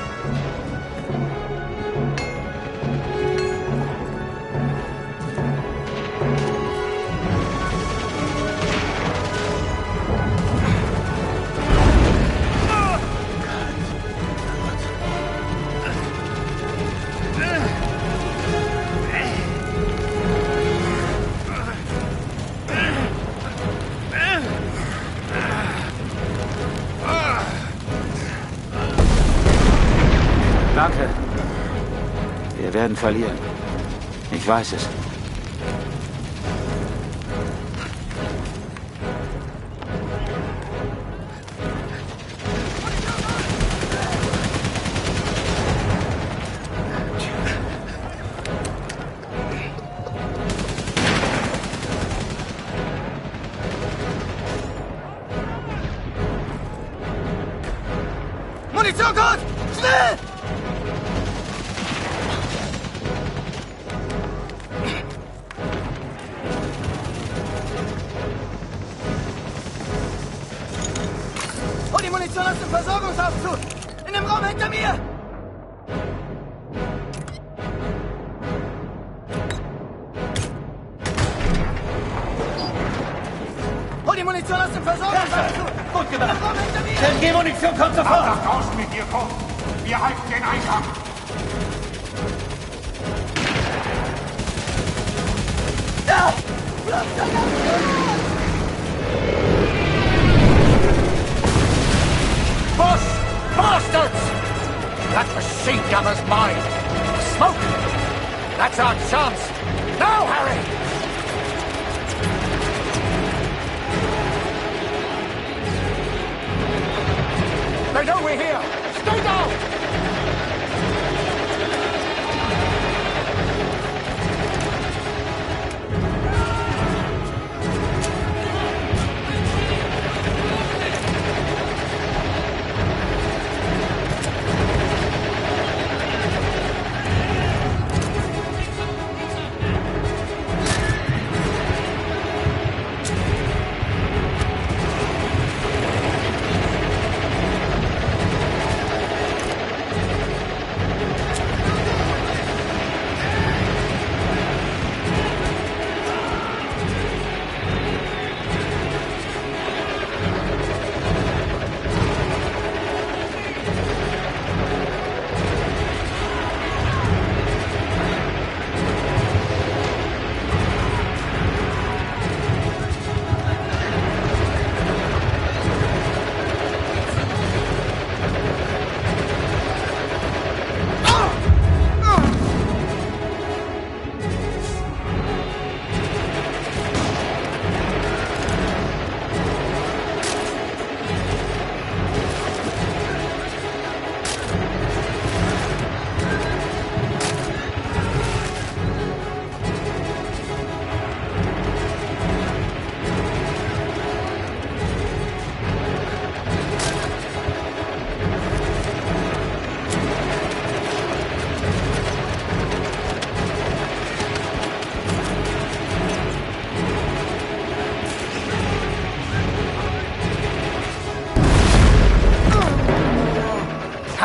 Speaker 4: Danke. Wir werden verlieren. Ich weiß es.
Speaker 6: Munition, Kurt! Schnell! Hol die Munition aus dem Versorgungsaufzug! In dem Raum hinter mir! Hol die Munition aus dem Versorgungsaufzug!
Speaker 3: Gut gemacht!
Speaker 6: In dem Raum hinter mir!
Speaker 3: Denn die Munition kommt sofort!
Speaker 8: Nach draußen mit dir, Kurt! Wir halten den Eingang!
Speaker 6: Da!
Speaker 3: Boss! Bastards! That machine gunner's mine! Smoke! That's our chance! Now, Harry! They know we're here! Stay down!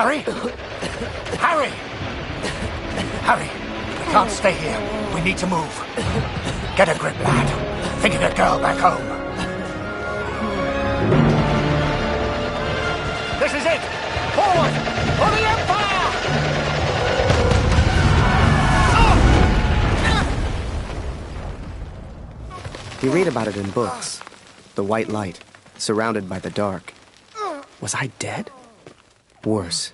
Speaker 3: Harry? Harry! Harry, we can't stay here. We need to move. Get a grip, lad. Think of the girl back home. This is it! Forward! For the Empire!
Speaker 1: You read about it in books. The white light, surrounded by the dark. Was I dead? Worse,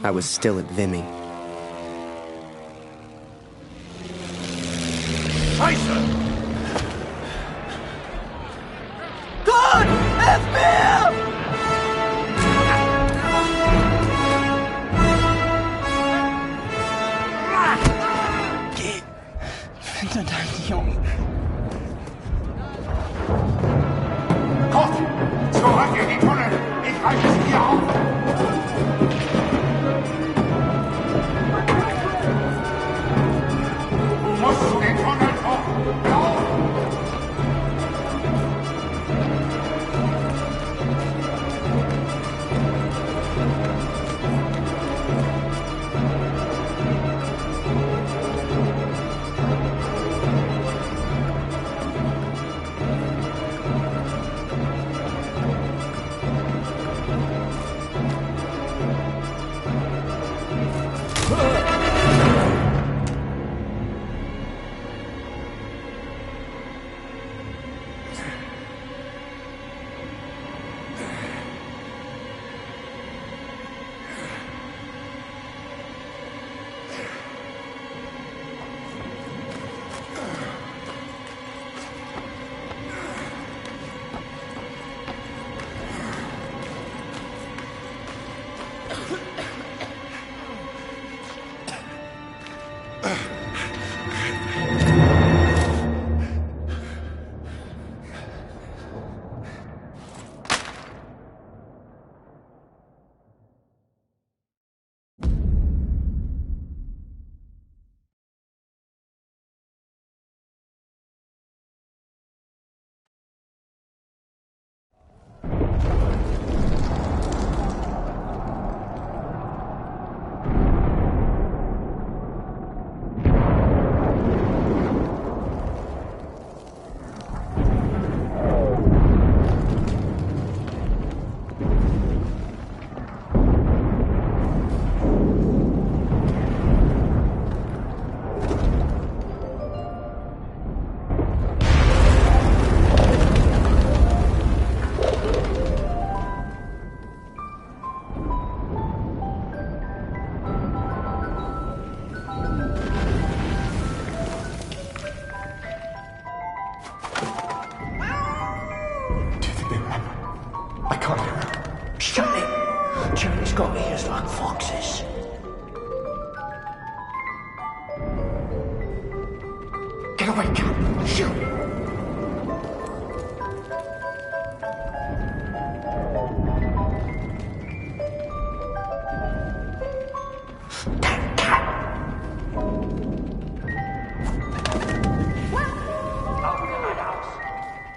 Speaker 1: I was still at Vimy.
Speaker 3: Tyson!
Speaker 6: God! FBI! Geh! Hinter deinen Jungen.
Speaker 8: Kurt! Zurück in die Tunnel! Ich halte sie hier auf! Du musst zu den Tunneln hoch! Lauf!
Speaker 6: Charlie's got ears like foxes. Get away, Cap! Shoot!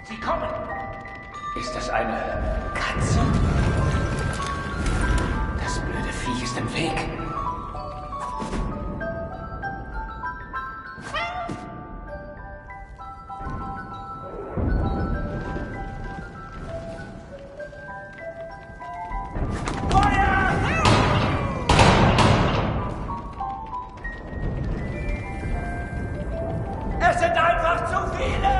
Speaker 4: Sie kommen! Ist das eine Katze? Das blöde Viech ist im Weg.
Speaker 6: Es sind einfach zu viele!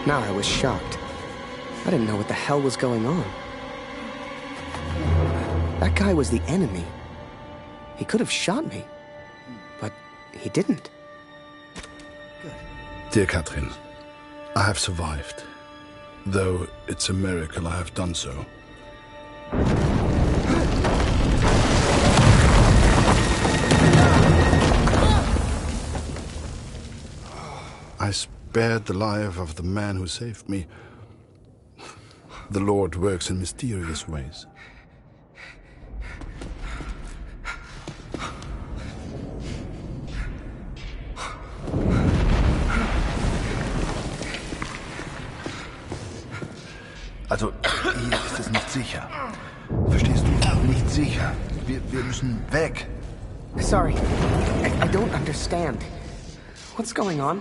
Speaker 1: Now I was shocked. I didn't know what the hell was going on. That guy was the enemy. He could have shot me. But he didn't.
Speaker 7: Dear Catherine, I have survived. Though it's a miracle I have done so. I spared the life of the man who saved me. The Lord works in mysterious ways.
Speaker 14: Also, hier ist es nicht sicher. Verstehst du? Nicht sicher. Wir müssen weg.
Speaker 1: Sorry, I don't understand. What's going on?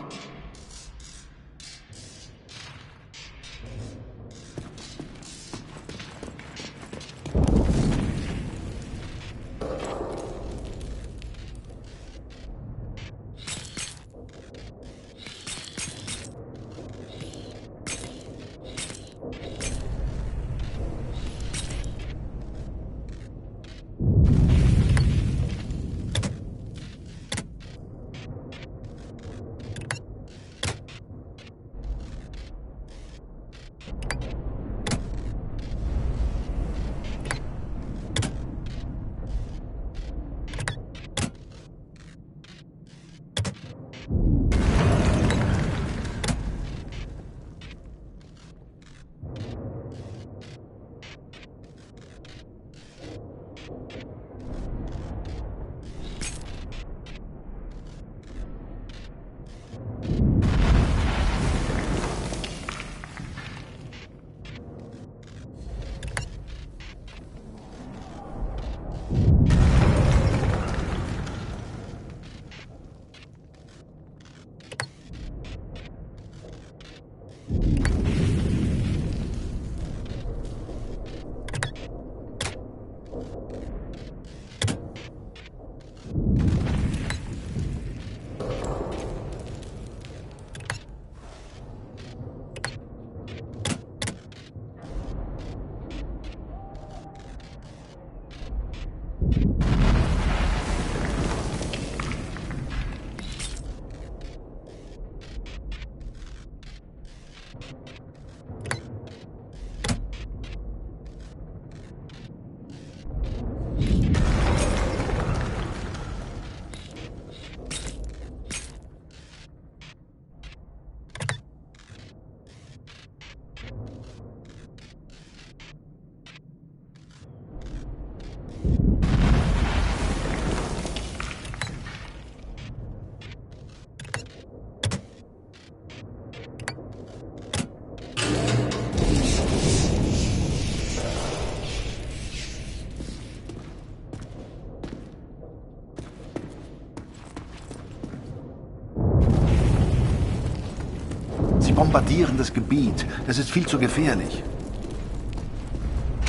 Speaker 14: Sie bombardieren das Gebiet. Das ist viel zu gefährlich.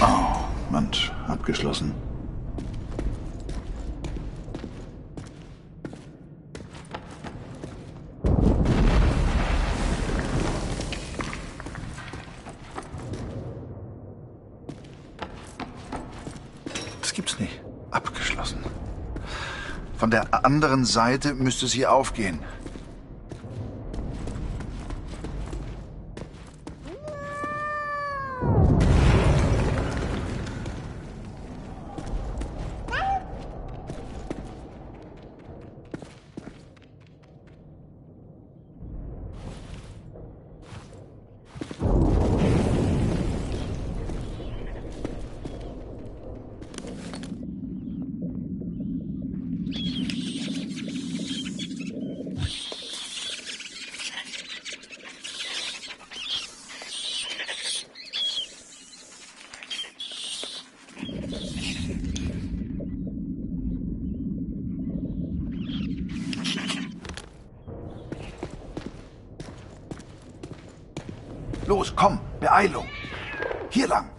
Speaker 7: Oh, Mensch, abgeschlossen.
Speaker 14: Das gibt's nicht. Abgeschlossen. Von der anderen Seite müsste sie aufgehen. Los, komm, Beeilung. Hier lang.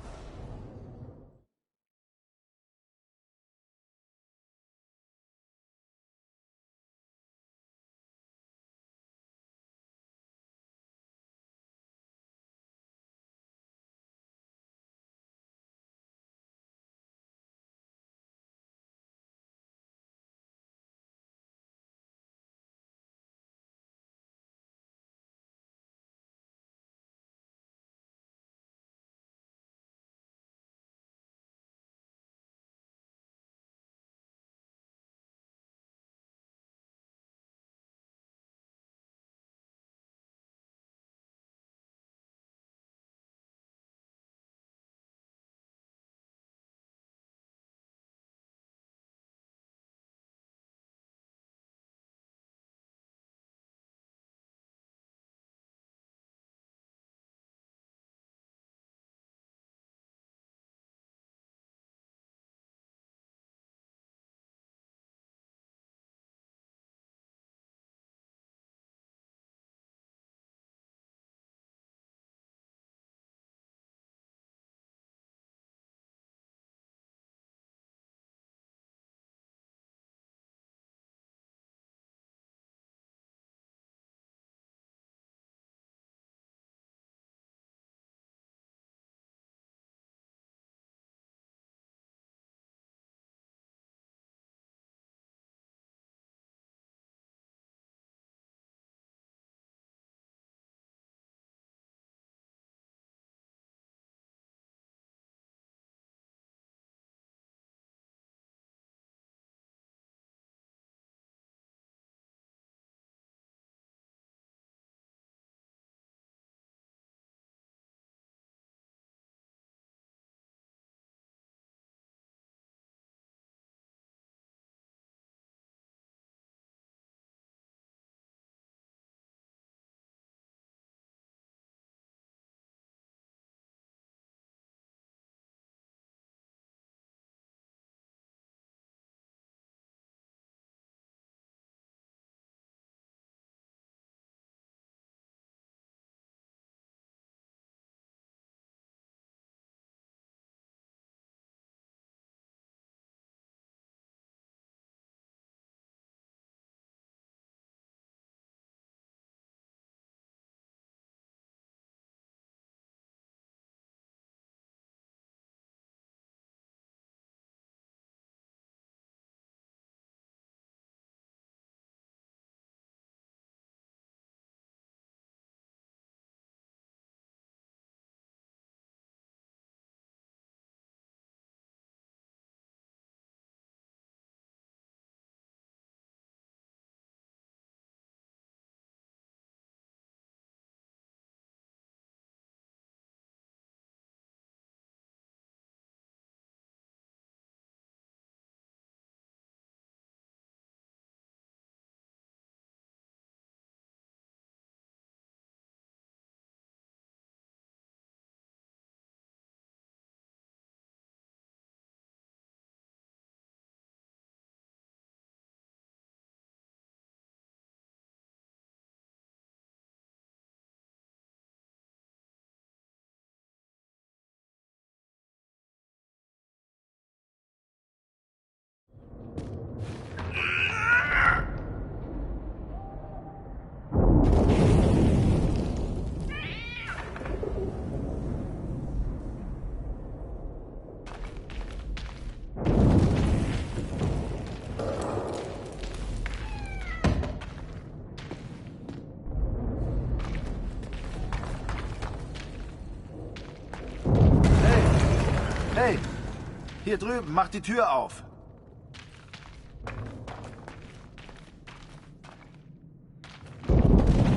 Speaker 14: Hier drüben, mach die Tür auf.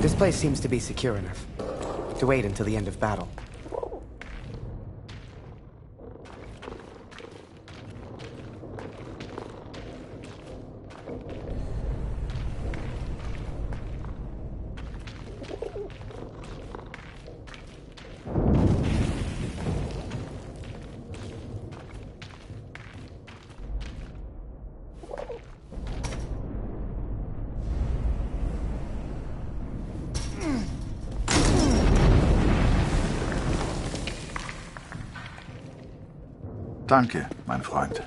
Speaker 1: This place seems to be secure enough to wait until the end of battle.
Speaker 14: Danke, mein Freund.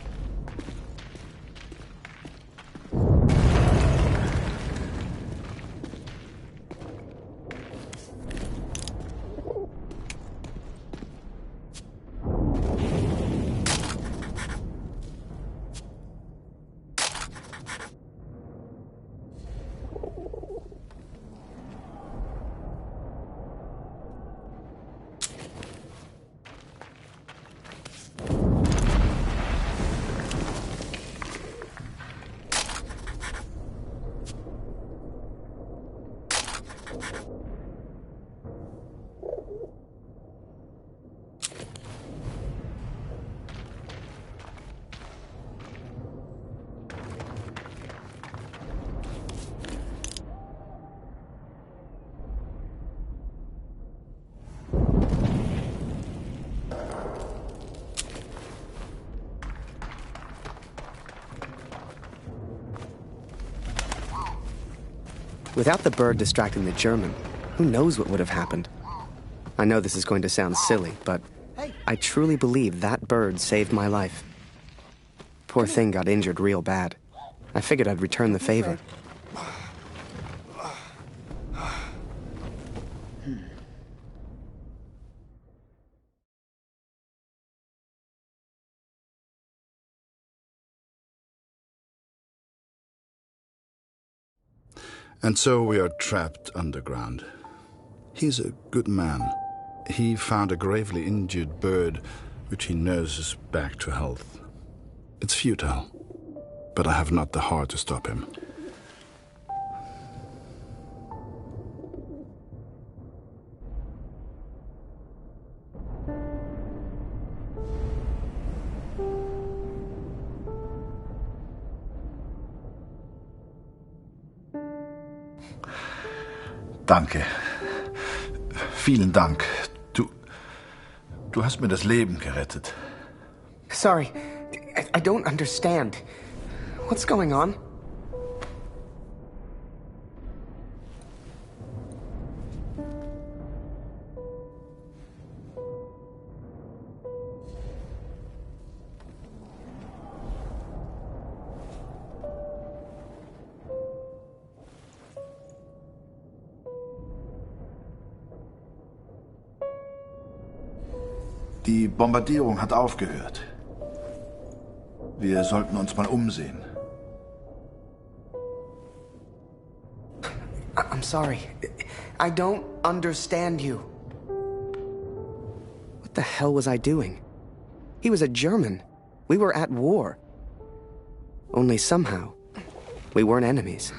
Speaker 14: Without the bird distracting the German, who knows what would have happened? I know this is going to sound silly, but I truly believe that bird saved my life. Poor thing got injured real bad. I figured I'd return the favor.
Speaker 7: And so we are trapped underground. He's a good man. He found a gravely injured bird, which he nurses back to health. It's futile, but I have not the heart to stop him.
Speaker 14: Danke. Vielen Dank. Du hast mir das Leben gerettet.
Speaker 1: Sorry, I don't understand. What's going on?
Speaker 14: Die Bombardierung hat aufgehört. Wir sollten uns mal umsehen.
Speaker 1: I'm sorry. I don't understand you. What the hell was I doing? He was a German. We were at war. Only somehow, we weren't enemies.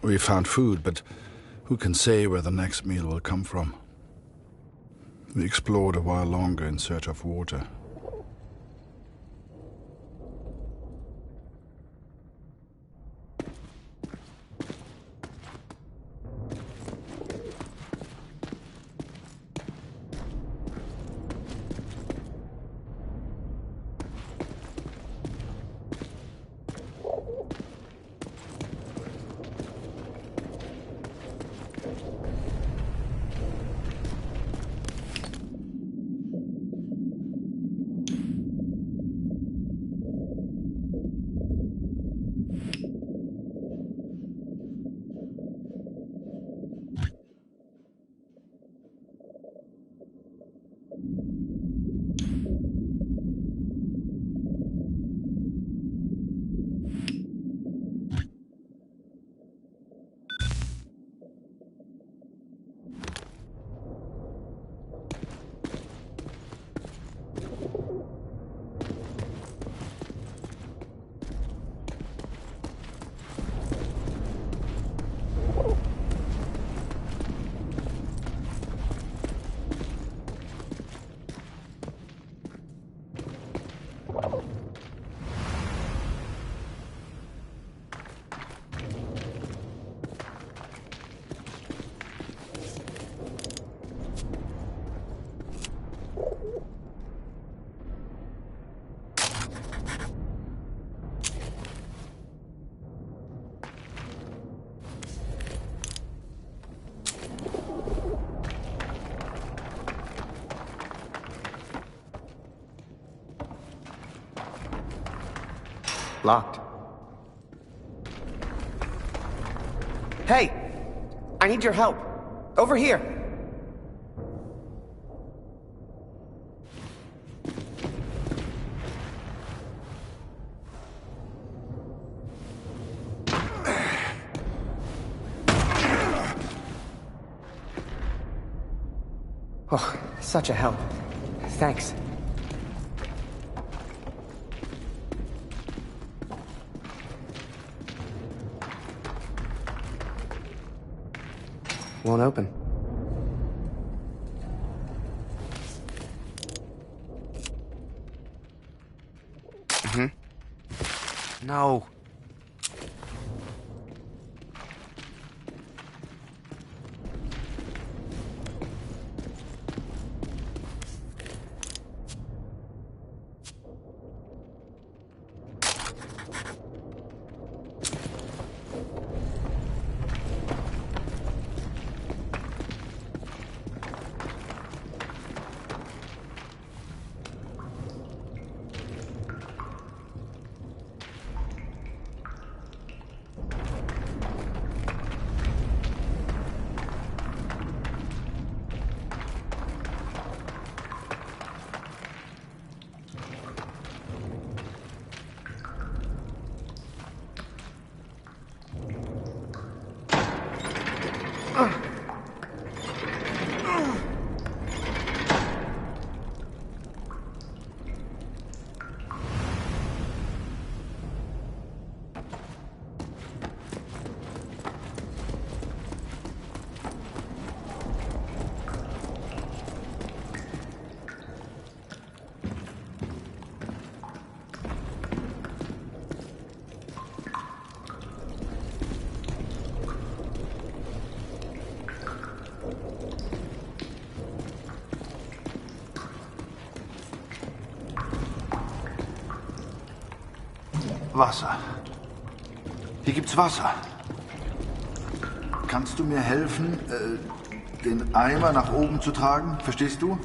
Speaker 7: We found food, but who can say where the next meal will come from? We explored a while longer in search of water.
Speaker 1: Locked. Hey! I need your help. Over here. Oh, such a help. Thanks. Won't open. No.
Speaker 7: Wasser. Hier gibt's Wasser. Kannst du mir helfen, den Eimer nach oben zu tragen? Verstehst du?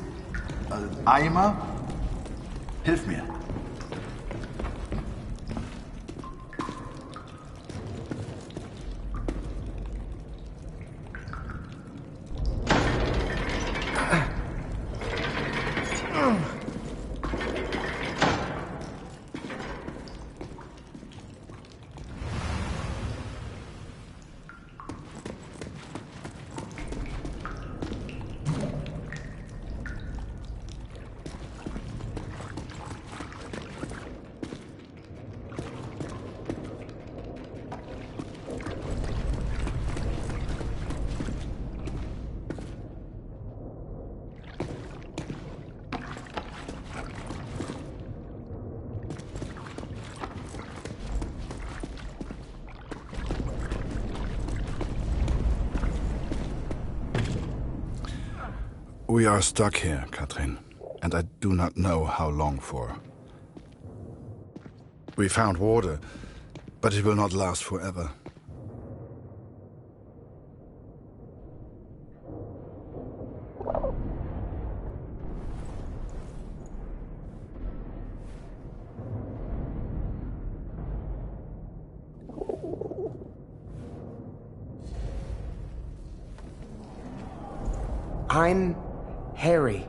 Speaker 7: Eimer? Hilf mir. We are stuck here, Katrin, and I do not know how long for. We found water, but it will not last forever.
Speaker 1: I'm Harry.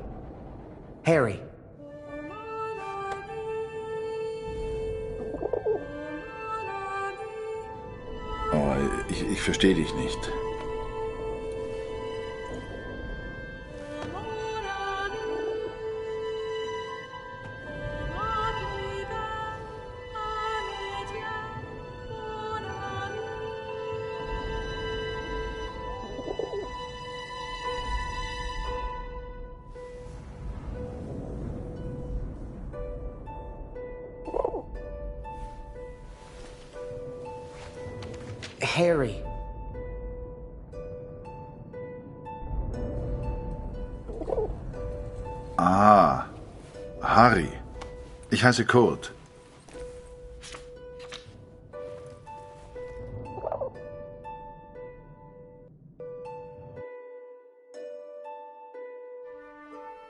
Speaker 1: Harry.
Speaker 7: Oh, ich verstehe dich nicht.
Speaker 1: Harry.
Speaker 7: Ah, Harry. Ich heiße Kurt.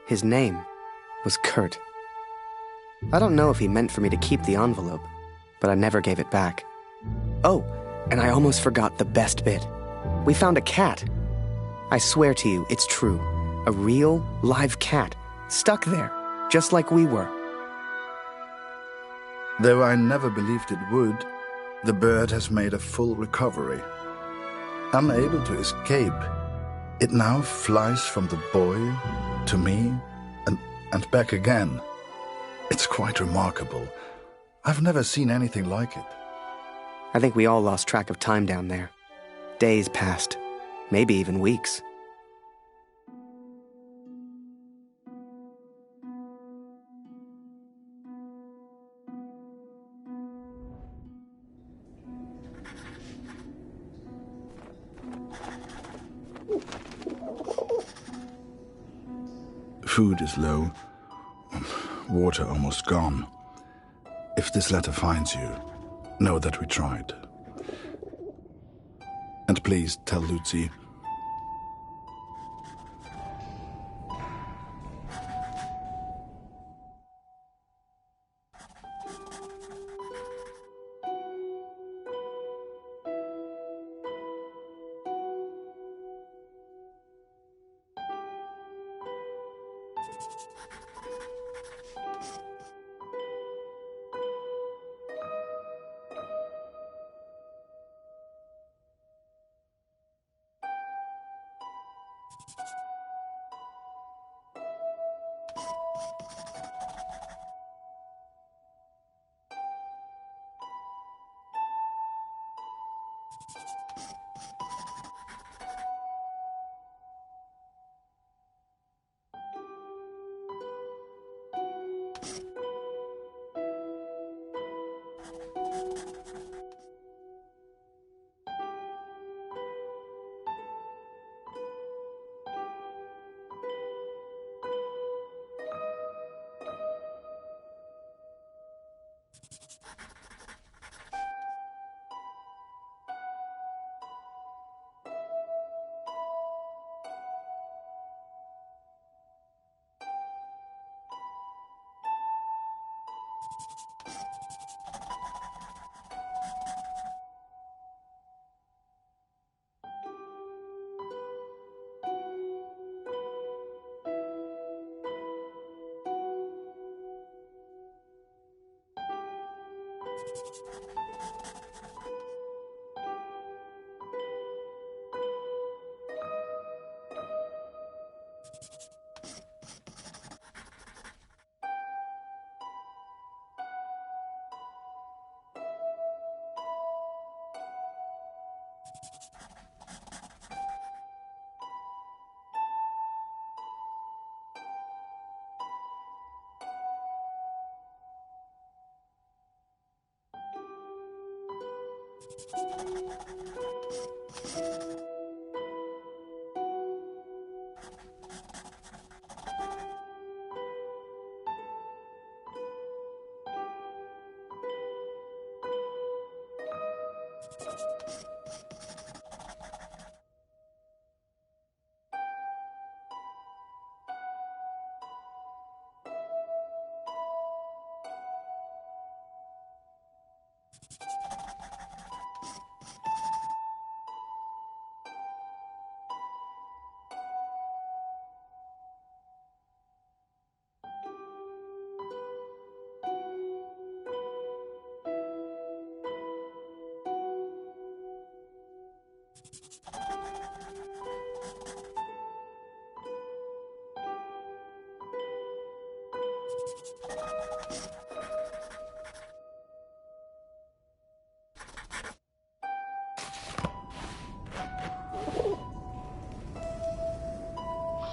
Speaker 1: His name was Kurt. I don't know if he meant for me to keep the envelope, but I never gave it back. Oh, and I almost forgot the best bit. We found a cat. I swear to you, it's true. A real, live cat, stuck there, just like we were.
Speaker 7: Though I never believed it would, the bird has made a full recovery. Unable to escape, it now flies from the boy to me and back again. It's quite remarkable. I've never seen anything like it.
Speaker 1: I think we all lost track of time down there. Days passed, maybe even weeks.
Speaker 7: Food is low, water almost gone. If this letter finds you, know that we tried. And please tell Lucy.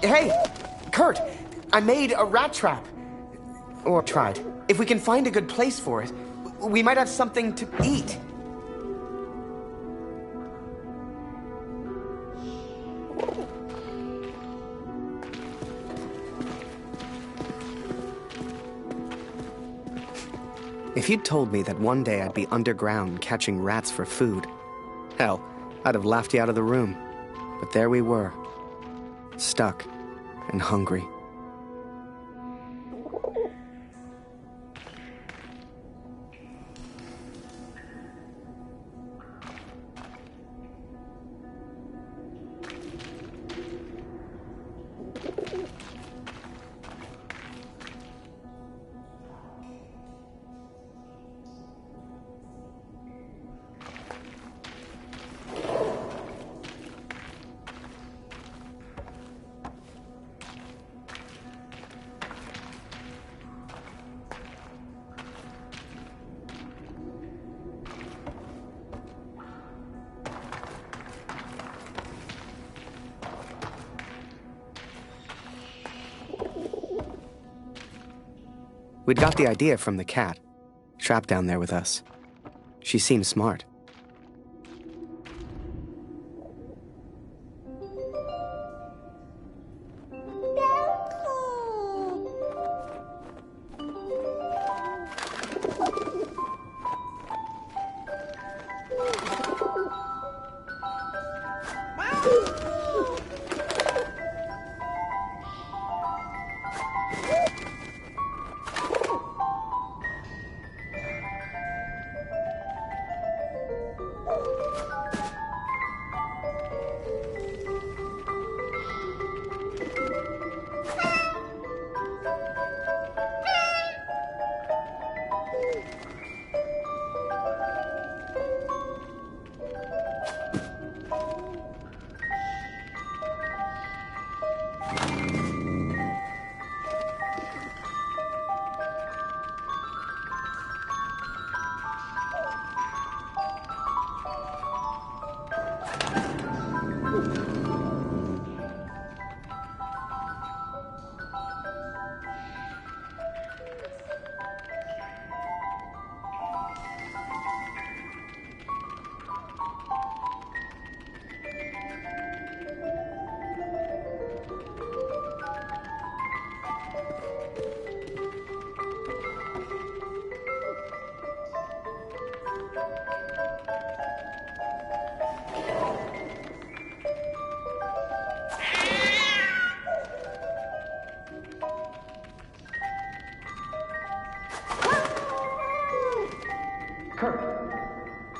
Speaker 1: Hey, Kurt, I made a rat trap. Or tried. If we can find a good place for it, we might have something to eat. If you'd told me that one day I'd be underground catching rats for food, hell, I'd have laughed you out of the room. But there we were, stuck and hungry. We'd got the idea from the cat, trapped down there with us. She seemed smart.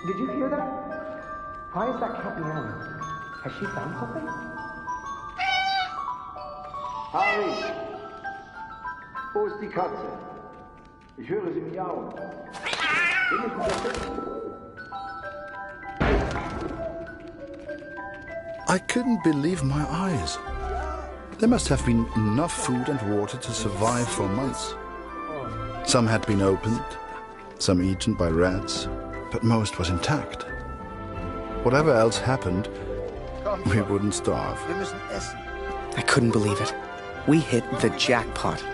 Speaker 2: Did you hear that? Why is that cat meowing? Has she found something?
Speaker 22: Harry! Wo ist die Katze? Ich höre sie miauen. Wir müssen unterstützen.
Speaker 7: I couldn't believe my eyes. There must have been enough food and water to survive for months. Some had been opened, some eaten by rats, but most was intact. Whatever else happened, we wouldn't starve.
Speaker 1: I couldn't believe it. We hit the jackpot.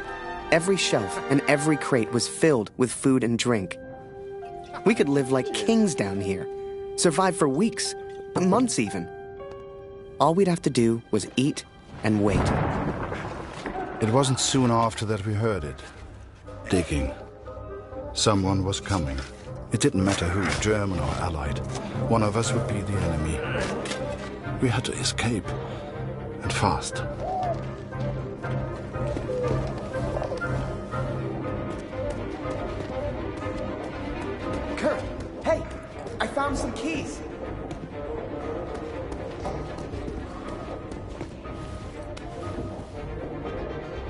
Speaker 1: Every shelf and every crate was filled with food and drink. We could live like kings down here, survive for weeks, months even. All we'd have to do was eat and wait.
Speaker 7: It wasn't soon after that we heard it. Digging. Someone was coming. It didn't matter who, German or Allied. One of us would be the enemy. We had to escape. And fast.
Speaker 2: Kurt, hey! I found some keys!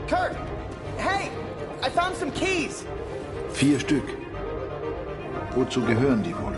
Speaker 2: Kurt! Hey! I found some keys!
Speaker 14: 4 Stück. Wozu gehören die wohl?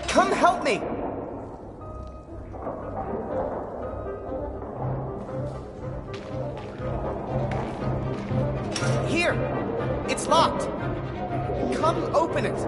Speaker 2: Come help me! Here! It's locked! Come open it!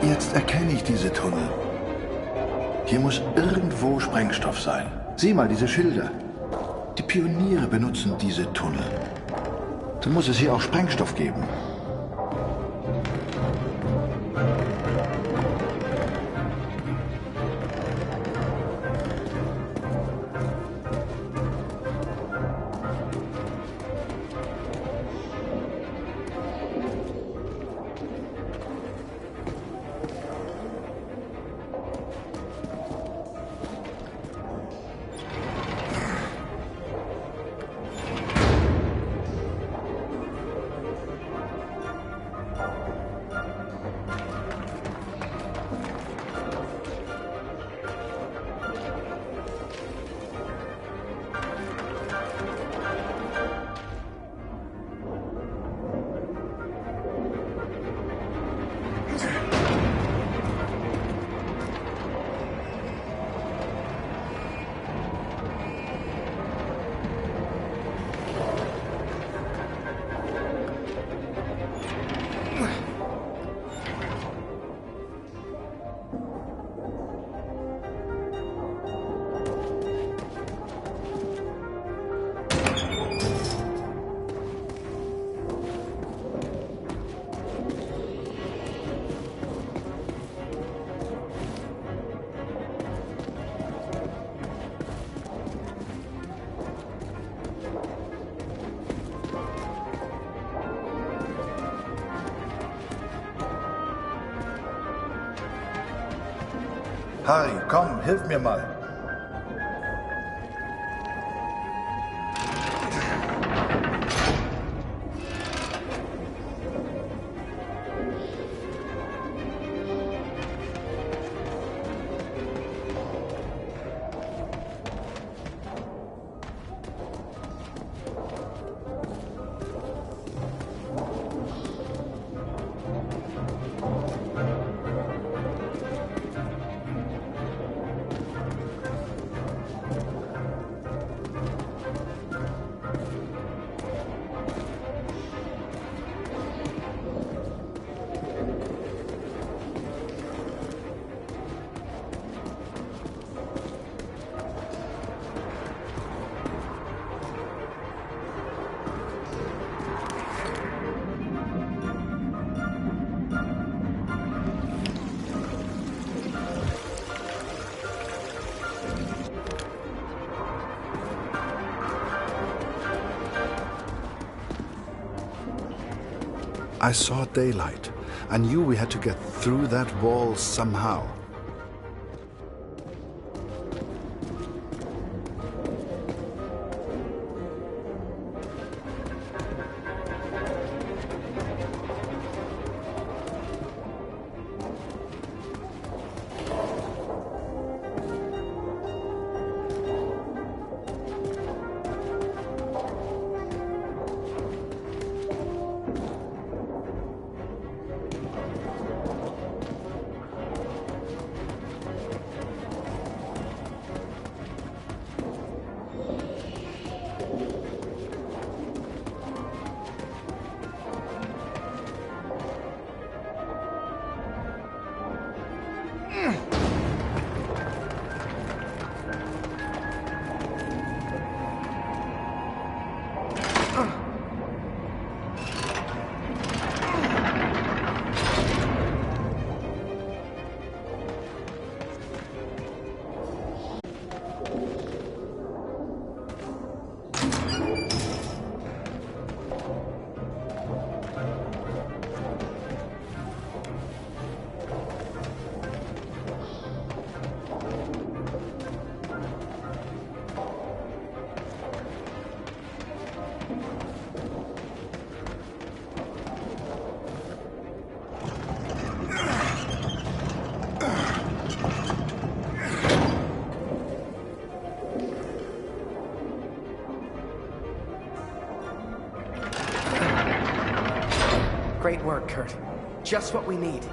Speaker 14: Jetzt erkenne ich diese Tunnel. Hier muss irgendwo Sprengstoff sein. Sieh mal diese Schilder. Die Pioniere benutzen diese Tunnel. Dann muss es hier auch Sprengstoff geben. Harry, komm, hilf mir mal.
Speaker 7: I saw daylight. I knew we had to get through that wall somehow.
Speaker 1: Great work, Kurt. Just what we need.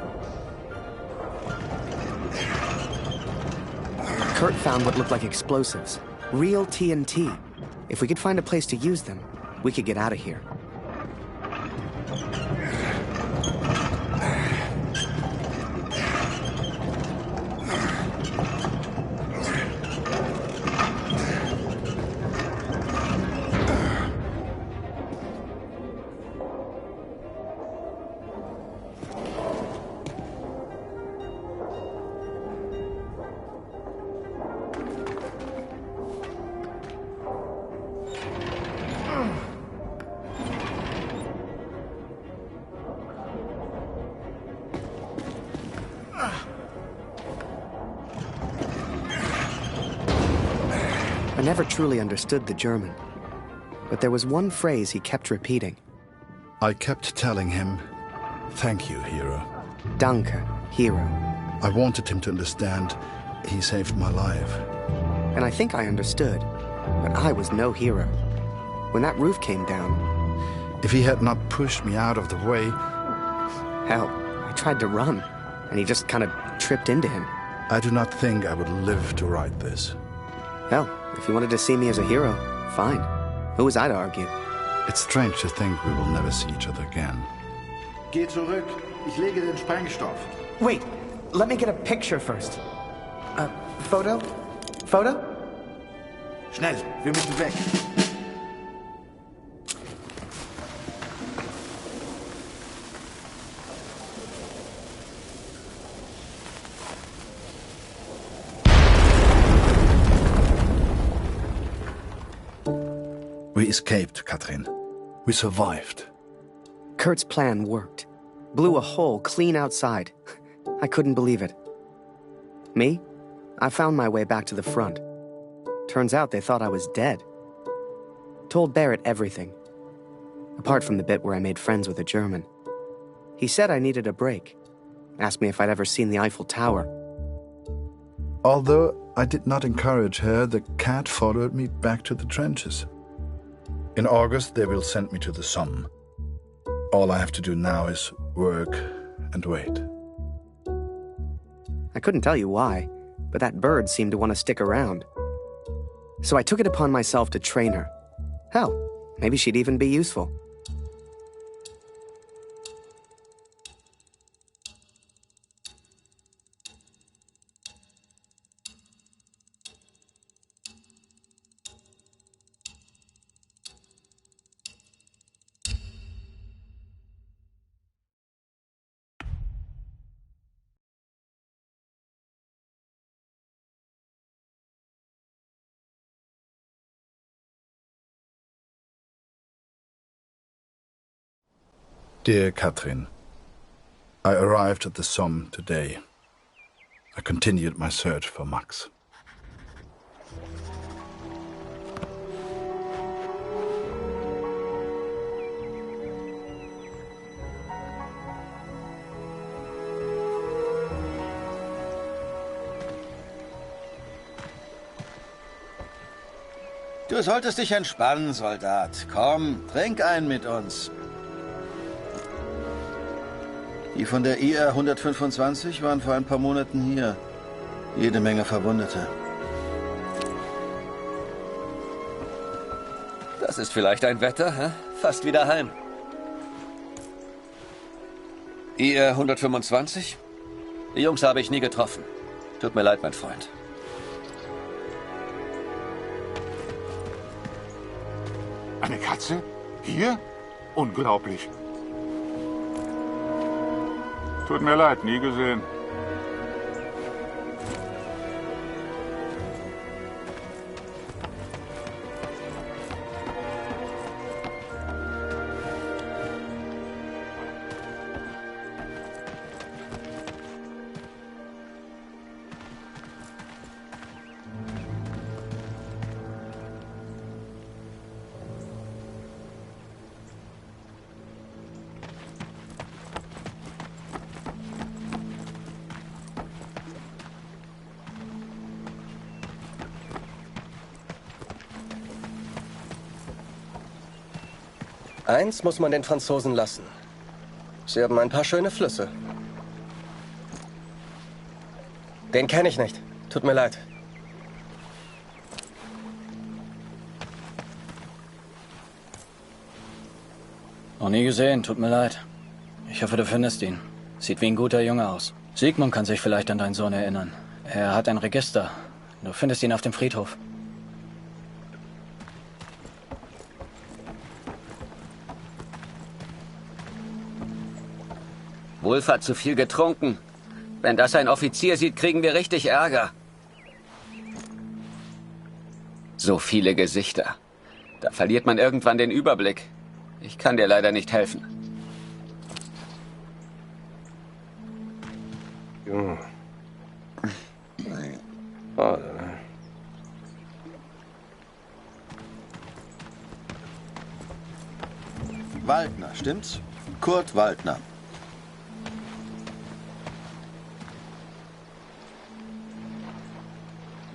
Speaker 1: Kurt found what looked like explosives. Real TNT. If we could find a place to use them, we could get out of here. I never truly understood the German, but there was one phrase he kept repeating.
Speaker 7: I kept telling him, "Thank you, hero."
Speaker 1: Danke, hero.
Speaker 7: I wanted him to understand he saved my life.
Speaker 1: And I think I understood, but I was no hero. When that roof came down...
Speaker 7: If he had not pushed me out of the way...
Speaker 1: Hell, I tried to run, and he just kind of tripped into him.
Speaker 7: I do not think I would live to write this.
Speaker 1: Hell, if you wanted to see me as a hero, fine. Who was I to argue?
Speaker 7: It's strange to think we will never see each other again.
Speaker 22: Geh zurück. Ich lege den Sprengstoff.
Speaker 2: Wait, let me get a picture first. Photo? Photo?
Speaker 22: Schnell, wir müssen weg.
Speaker 7: We escaped, Katrin. We survived.
Speaker 1: Kurt's plan worked. Blew a hole clean outside. I couldn't believe it. Me? I found my way back to the front. Turns out they thought I was dead. Told Barrett everything. Apart from the bit where I made friends with a German. He said I needed a break. Asked me if I'd ever seen the Eiffel Tower.
Speaker 7: Although I did not encourage her, the cat followed me back to the trenches. In August, they will send me to the Somme. All I have to do now is work and wait.
Speaker 1: I couldn't tell you why, but that bird seemed to want to stick around. So I took it upon myself to train her. Hell, maybe she'd even be useful.
Speaker 7: Dear Katrin, I arrived at the Somme today. I continued my search for Max.
Speaker 12: Du solltest dich entspannen, Soldat. Komm, trink einen mit uns. Die von der IR 125 waren vor ein paar Monaten hier. Jede Menge Verwundete.
Speaker 10: Das ist vielleicht ein Wetter, hä? Fast wieder heim. IR 125? Die Jungs habe ich nie getroffen. Tut mir leid, mein Freund.
Speaker 8: Eine Katze? Hier? Unglaublich. Tut mir leid, nie gesehen.
Speaker 9: Eins muss man den Franzosen lassen. Sie haben ein paar schöne Flüsse. Den kenne ich nicht. Tut mir leid.
Speaker 6: Noch nie gesehen, tut mir leid. Ich hoffe, du findest ihn. Sieht wie ein guter Junge aus. Sigmund kann sich vielleicht an deinen Sohn erinnern. Er hat ein Register. Du findest ihn auf dem Friedhof.
Speaker 10: Wolf hat zu viel getrunken. Wenn das ein Offizier sieht, kriegen wir richtig Ärger. So viele Gesichter. Da verliert man irgendwann den Überblick. Ich kann dir leider nicht helfen.
Speaker 12: Waldner, stimmt's? Kurt Waldner.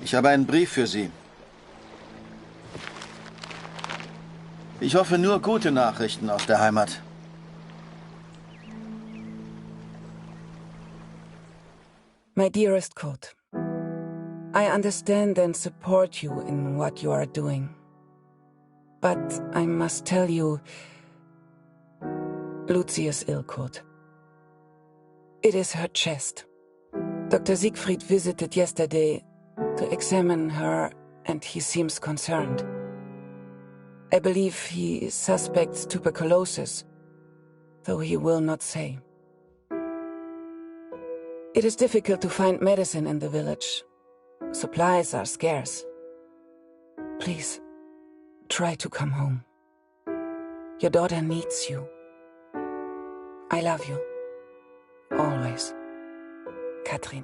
Speaker 12: Ich habe einen Brief für Sie. Ich hoffe nur gute Nachrichten aus der Heimat.
Speaker 11: My dearest Kurt, I understand and support you in what you are doing. But I must tell you, Lucy is ill, Kurt. It is her chest. Dr. Siegfried visited yesterday to examine her, and he seems concerned. I believe he suspects tuberculosis, though he will not say. It is difficult to find medicine in the village. Supplies are scarce. Please, try to come home. Your daughter needs you. I love you. Always. Katrin.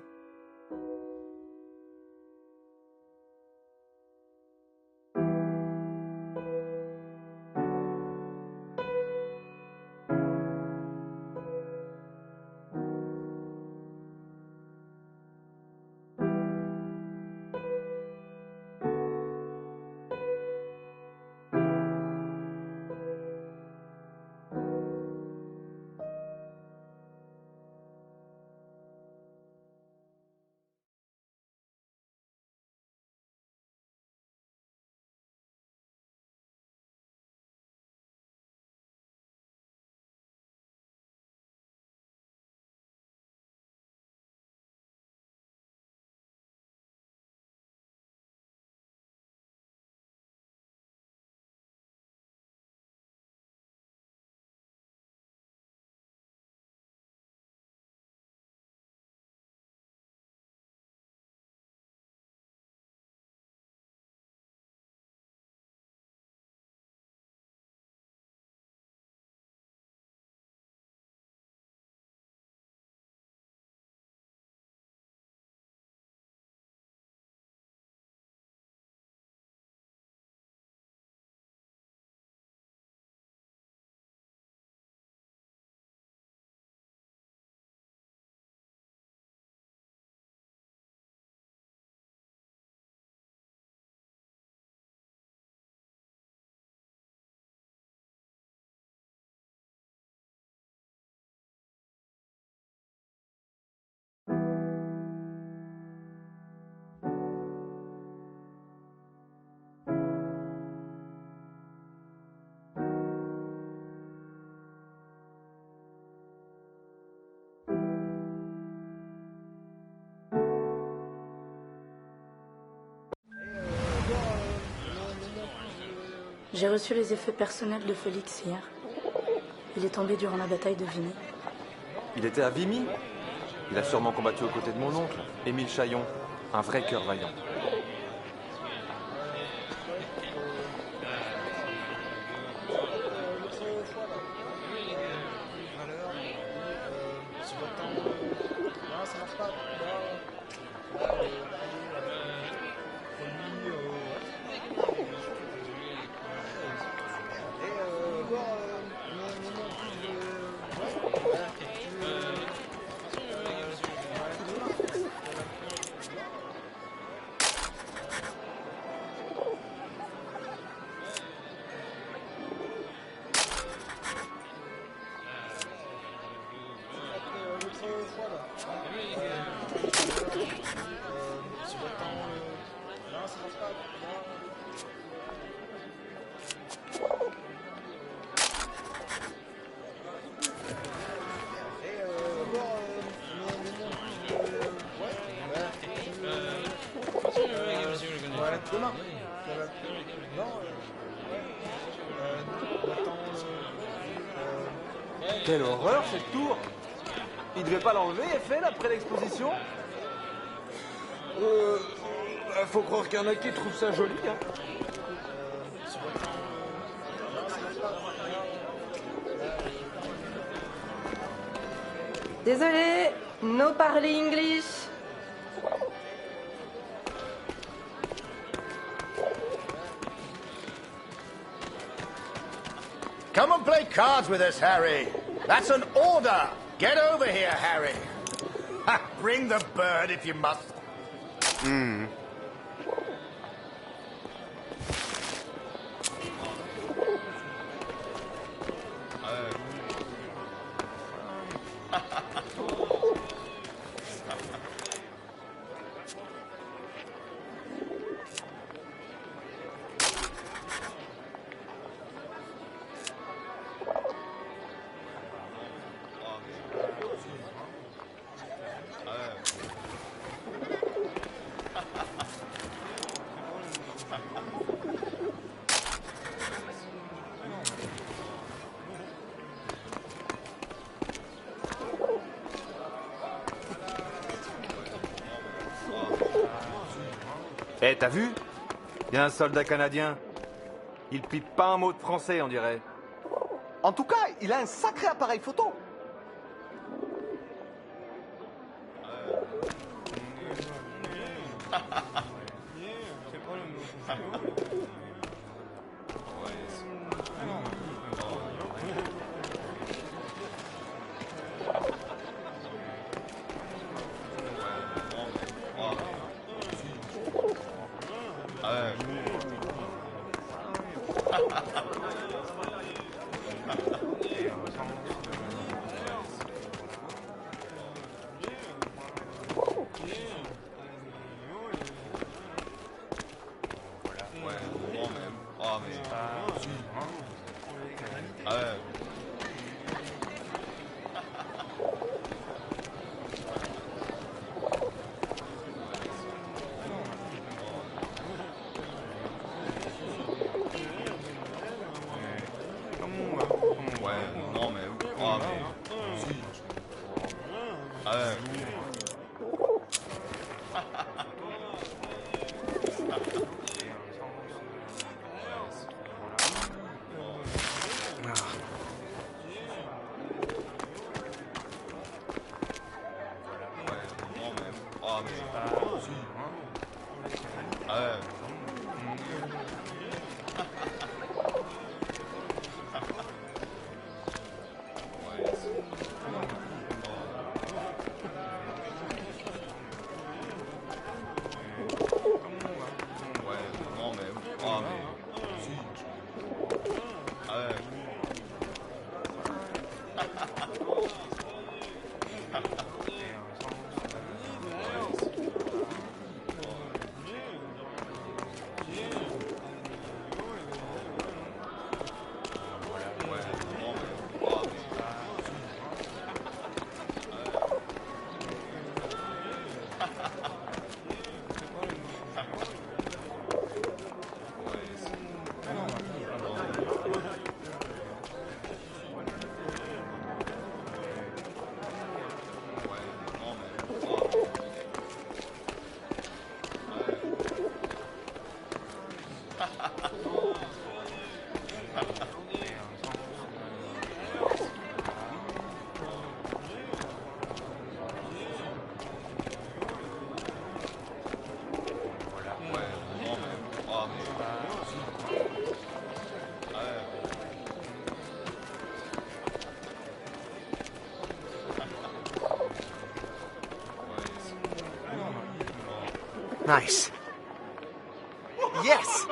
Speaker 19: J'ai reçu les effets personnels de Félix hier. Il est tombé durant la bataille de Vimy.
Speaker 23: Il était à Vimy? Il a sûrement combattu aux côtés de mon oncle, Émile Chaillon, un vrai cœur vaillant.
Speaker 24: Quelle horreur cette tour! Il devait pas l'enlever, Eiffel, après l'exposition? Faut croire qu'il y en a qui trouvent ça joli, hein.
Speaker 25: Désolé, no parler English.
Speaker 3: Come and play cards with us, Harry. That's an order. Get over here, Harry. Ha, bring the bird if you must.
Speaker 1: Hmm.
Speaker 23: Eh, t'as vu? Il y a un soldat canadien. Il pipe pas un mot de français, on dirait.
Speaker 12: En tout cas, il a un sacré appareil photo. Nice. Yes!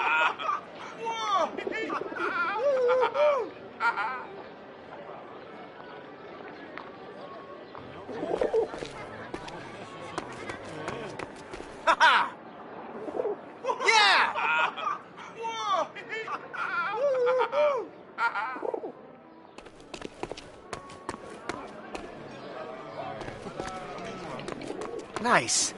Speaker 12: Yeah! Nice.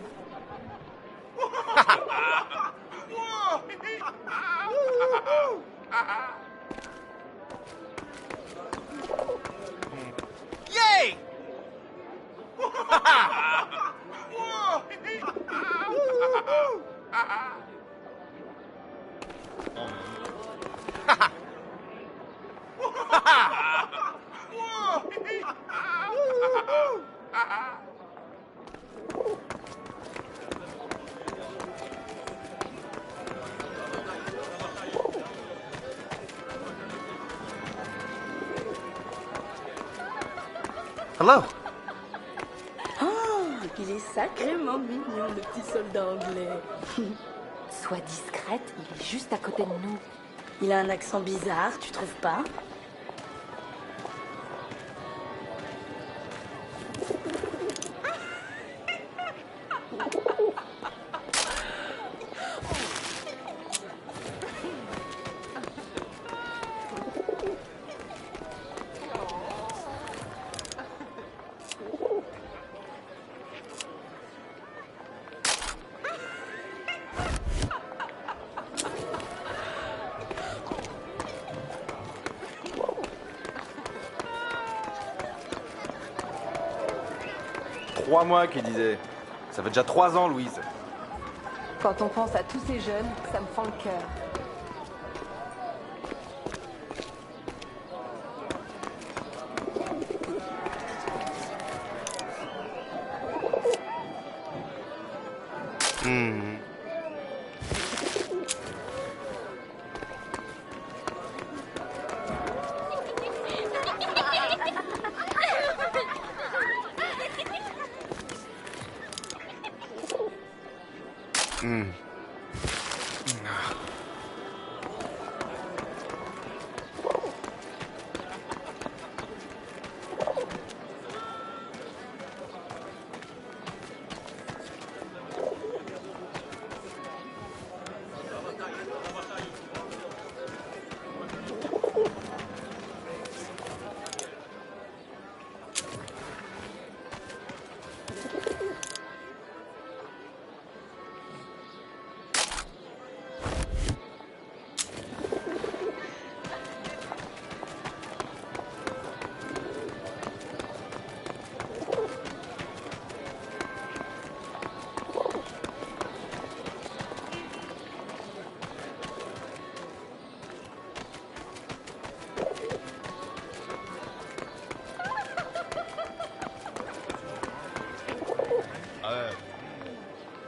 Speaker 12: Yay! Hello.
Speaker 19: Oh, il est sacrément mignon, le petit soldat anglais.
Speaker 5: Sois discrète, il est juste à côté de nous.
Speaker 19: Il a un accent bizarre, tu trouves pas?
Speaker 23: Trois mois qu'il disait. Ça fait déjà 3 ans, Louise.
Speaker 5: Quand on pense à tous ces jeunes, ça me fend le cœur.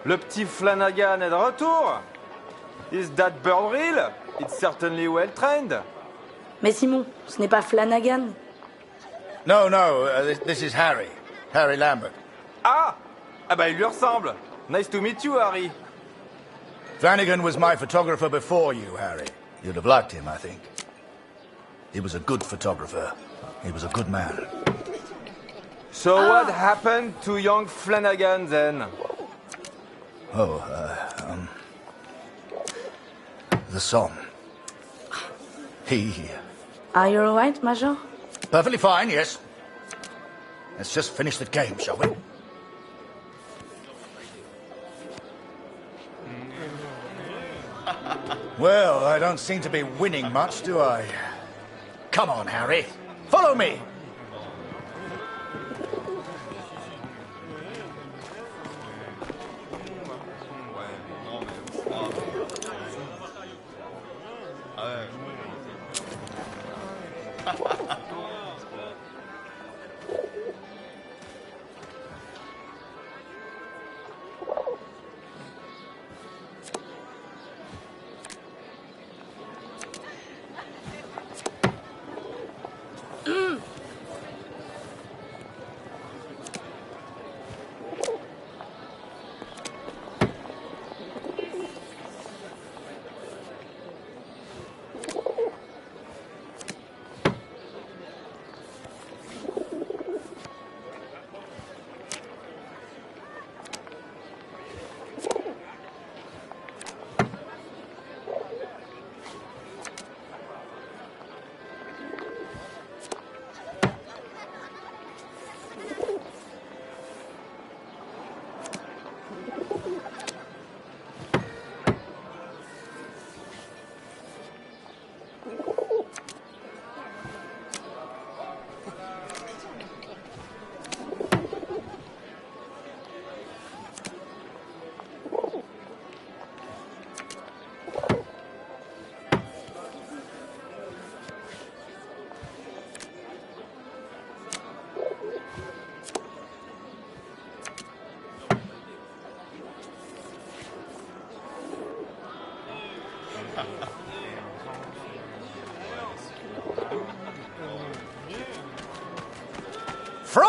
Speaker 23: Le petit Flanagan est de retour. Is that bird real? It's certainly well trained.
Speaker 19: Mais Simon, ce n'est pas Flanagan.
Speaker 3: No, this is Harry. Harry Lambert.
Speaker 23: Ah! Ah bah il lui ressemble. Nice to meet you, Harry.
Speaker 3: Flanagan was my photographer before you, Harry. You'd have liked him, I think. He was a good photographer. He was a good man.
Speaker 23: So what happened to young Flanagan then?
Speaker 3: Oh, the song. He...
Speaker 19: Are you alright, Major?
Speaker 3: Perfectly fine, yes. Let's just finish the game, shall we? Well, I don't seem to be winning much, do I? Come on, Harry. Follow me!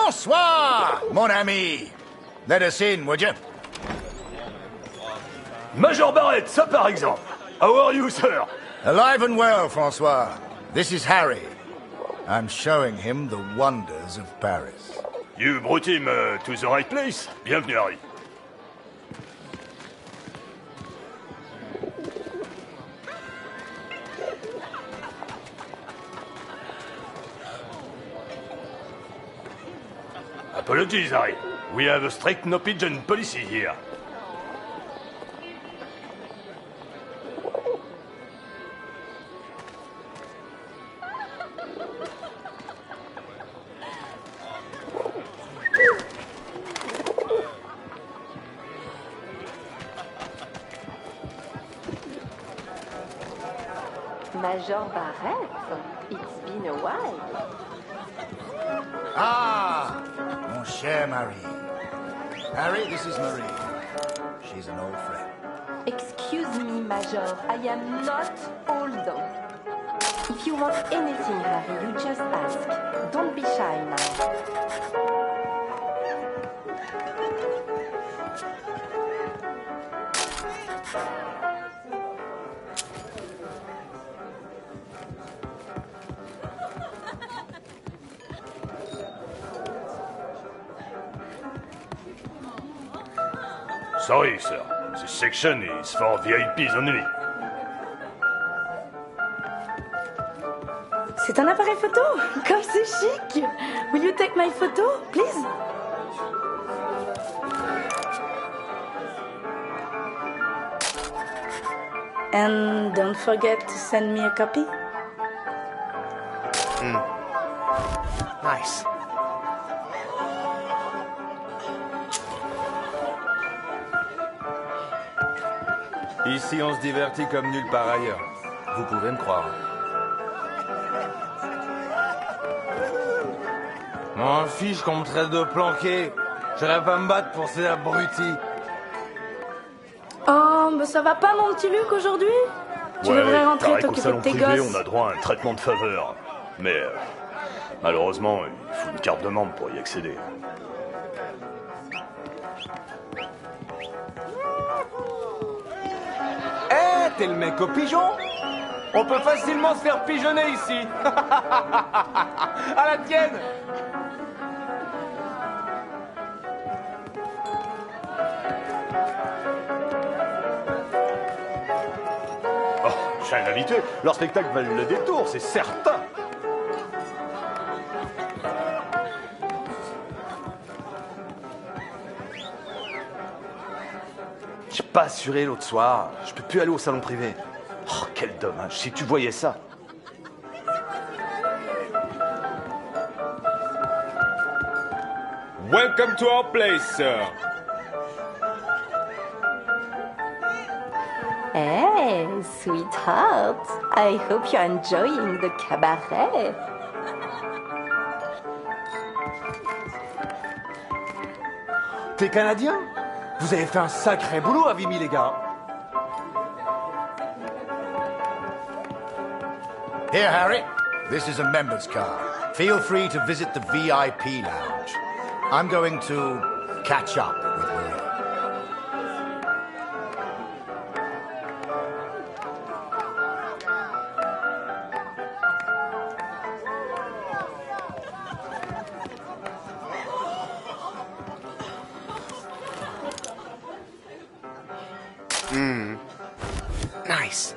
Speaker 3: Bonsoir, mon ami. Let us in, would you?
Speaker 13: Major Barrett, ça par exemple. How are you, sir?
Speaker 3: Alive and well, Francois. This is Harry. I'm showing him the wonders of Paris.
Speaker 13: You brought him to the right place. Bienvenue, Harry. Apologies, Harry. We have a strict no-pigeon policy here.
Speaker 5: Major Barrett, it's been a while.
Speaker 3: Ah, mon cher Marie. Harry, this is Marie. She's an old friend.
Speaker 5: Excuse me, Major, I am not old. If you want anything, Harry, you just ask. Don't be shy now.
Speaker 13: Sorry, sir. This section is for VIPs only.
Speaker 19: C'est un appareil photo. Comme c'est chic. Will you take my photo, please? And don't forget to send me a copy.
Speaker 1: Nice.
Speaker 23: Ici, on se divertit comme nulle part ailleurs. Vous pouvez me croire. M'en fiche qu'on me traite de planqué. J'irai pas me battre pour ces abrutis.
Speaker 19: Oh, mais ça va pas, mon petit Luc, aujourd'hui? Tu devrais rentrer t'occuper de tes
Speaker 13: privé,
Speaker 19: gosses.
Speaker 13: on a droit à un traitement de faveur. Mais malheureusement, il faut une carte de membre pour y accéder.
Speaker 24: Eh, t'es le mec au pigeon? On peut facilement se faire pigeonner ici. À la tienne.
Speaker 13: Oh, j'ai un invité. Leur spectacle valent le détour, c'est certain.
Speaker 24: J'ai pas assuré l'autre soir. Je peux plus aller au salon privé. Oh, quel dommage. Si tu voyais ça.
Speaker 15: Welcome to our place, sir.
Speaker 5: Hey, sweetheart. I hope you're enjoying the cabaret.
Speaker 24: T'es Canadien? Vous avez fait un sacré boulot à Vimy, les gars.
Speaker 3: Here, Harry. This is a member's card. Feel free to visit the VIP lounge. I'm going to catch up with Marie.
Speaker 1: Nice.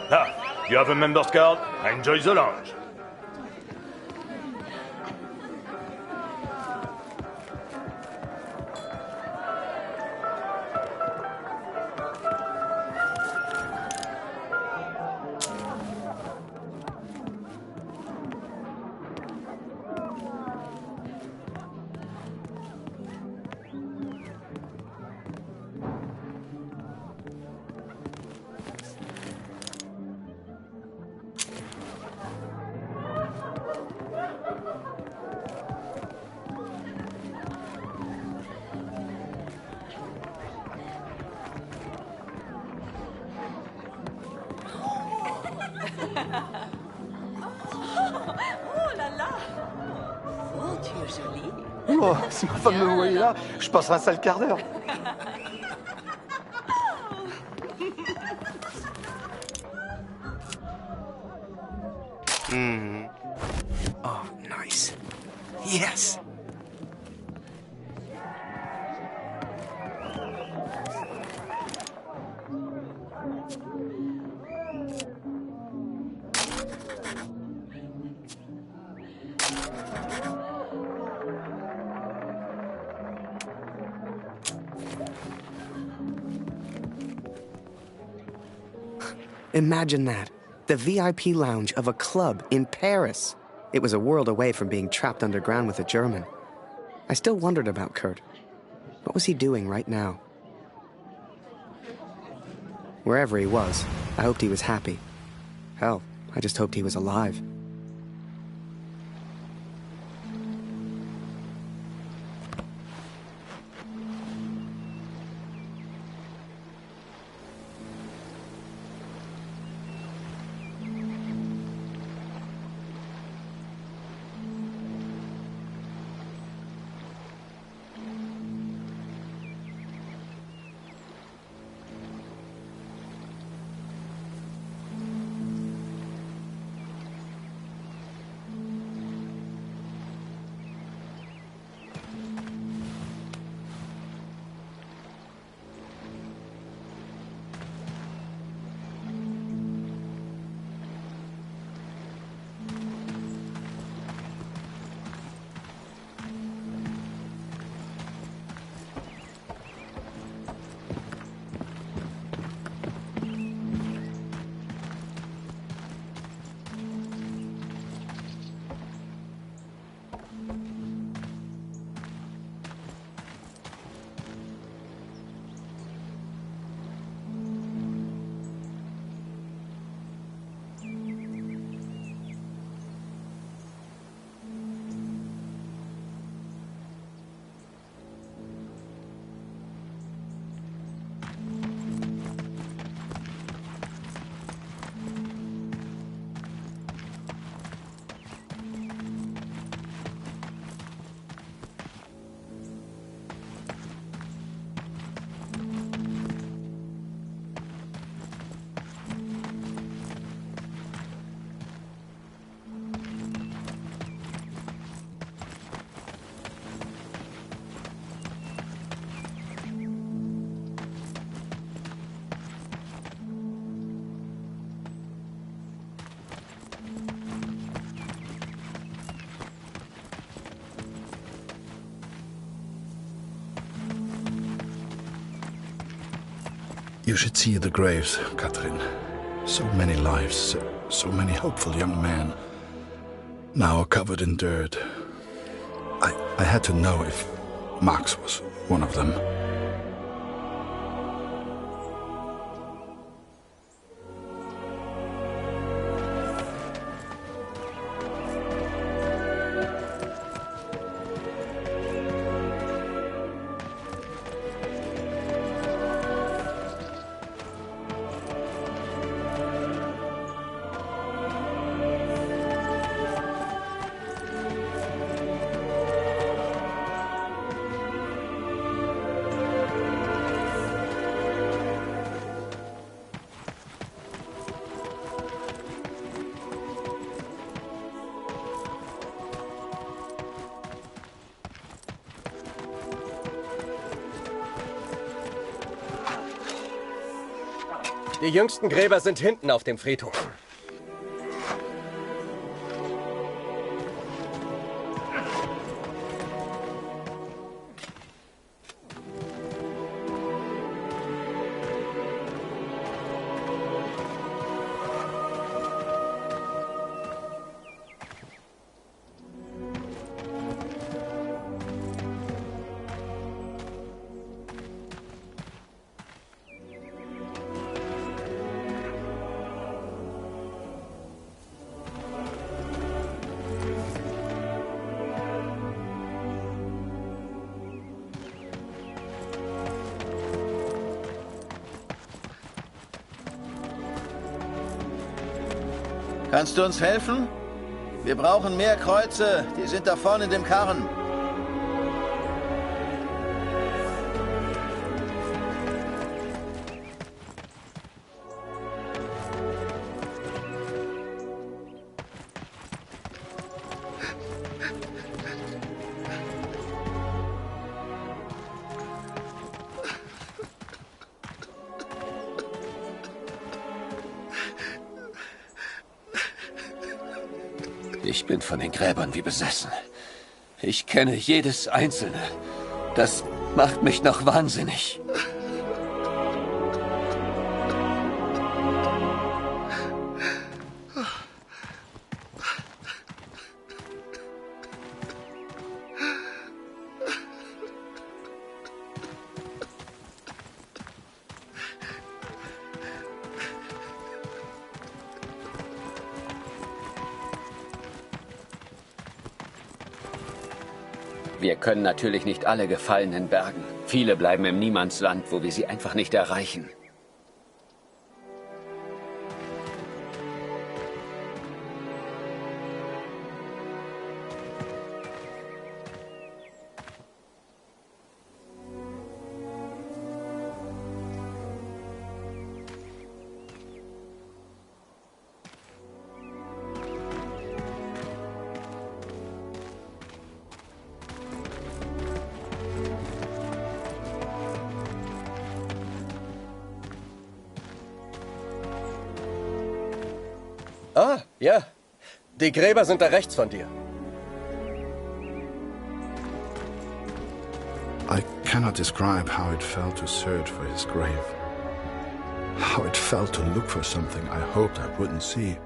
Speaker 13: Ah, you have a member's card? Enjoy the lounge.
Speaker 24: Oh, si ma femme me voyait là, je passerais un sale quart d'heure.
Speaker 1: Oh, nice. Yes. Imagine that. The VIP lounge of a club in Paris. It was a world away from being trapped underground with a German. I still wondered about Kurt. What was he doing right now? Wherever he was, I hoped he was happy. Hell, I just hoped he was alive.
Speaker 7: You should see the graves, Catherine. So many lives, so many hopeful young men, now covered in dirt. I had to know if Max was one of them.
Speaker 9: Die jüngsten Gräber sind hinten auf dem Friedhof.
Speaker 12: Kannst du uns helfen? Wir brauchen mehr Kreuze. Die sind da vorne in dem Karren.
Speaker 10: Ich bin von den Gräbern wie besessen. Ich kenne jedes einzelne. Das macht mich noch wahnsinnig. Wir können natürlich nicht alle Gefallenen bergen. Viele bleiben im Niemandsland, wo wir sie einfach nicht erreichen.
Speaker 9: Ah, ja. Die Gräber sind da rechts von dir.
Speaker 7: I cannot describe how it felt to search for his grave. How it felt to look for something I hoped I wouldn't see.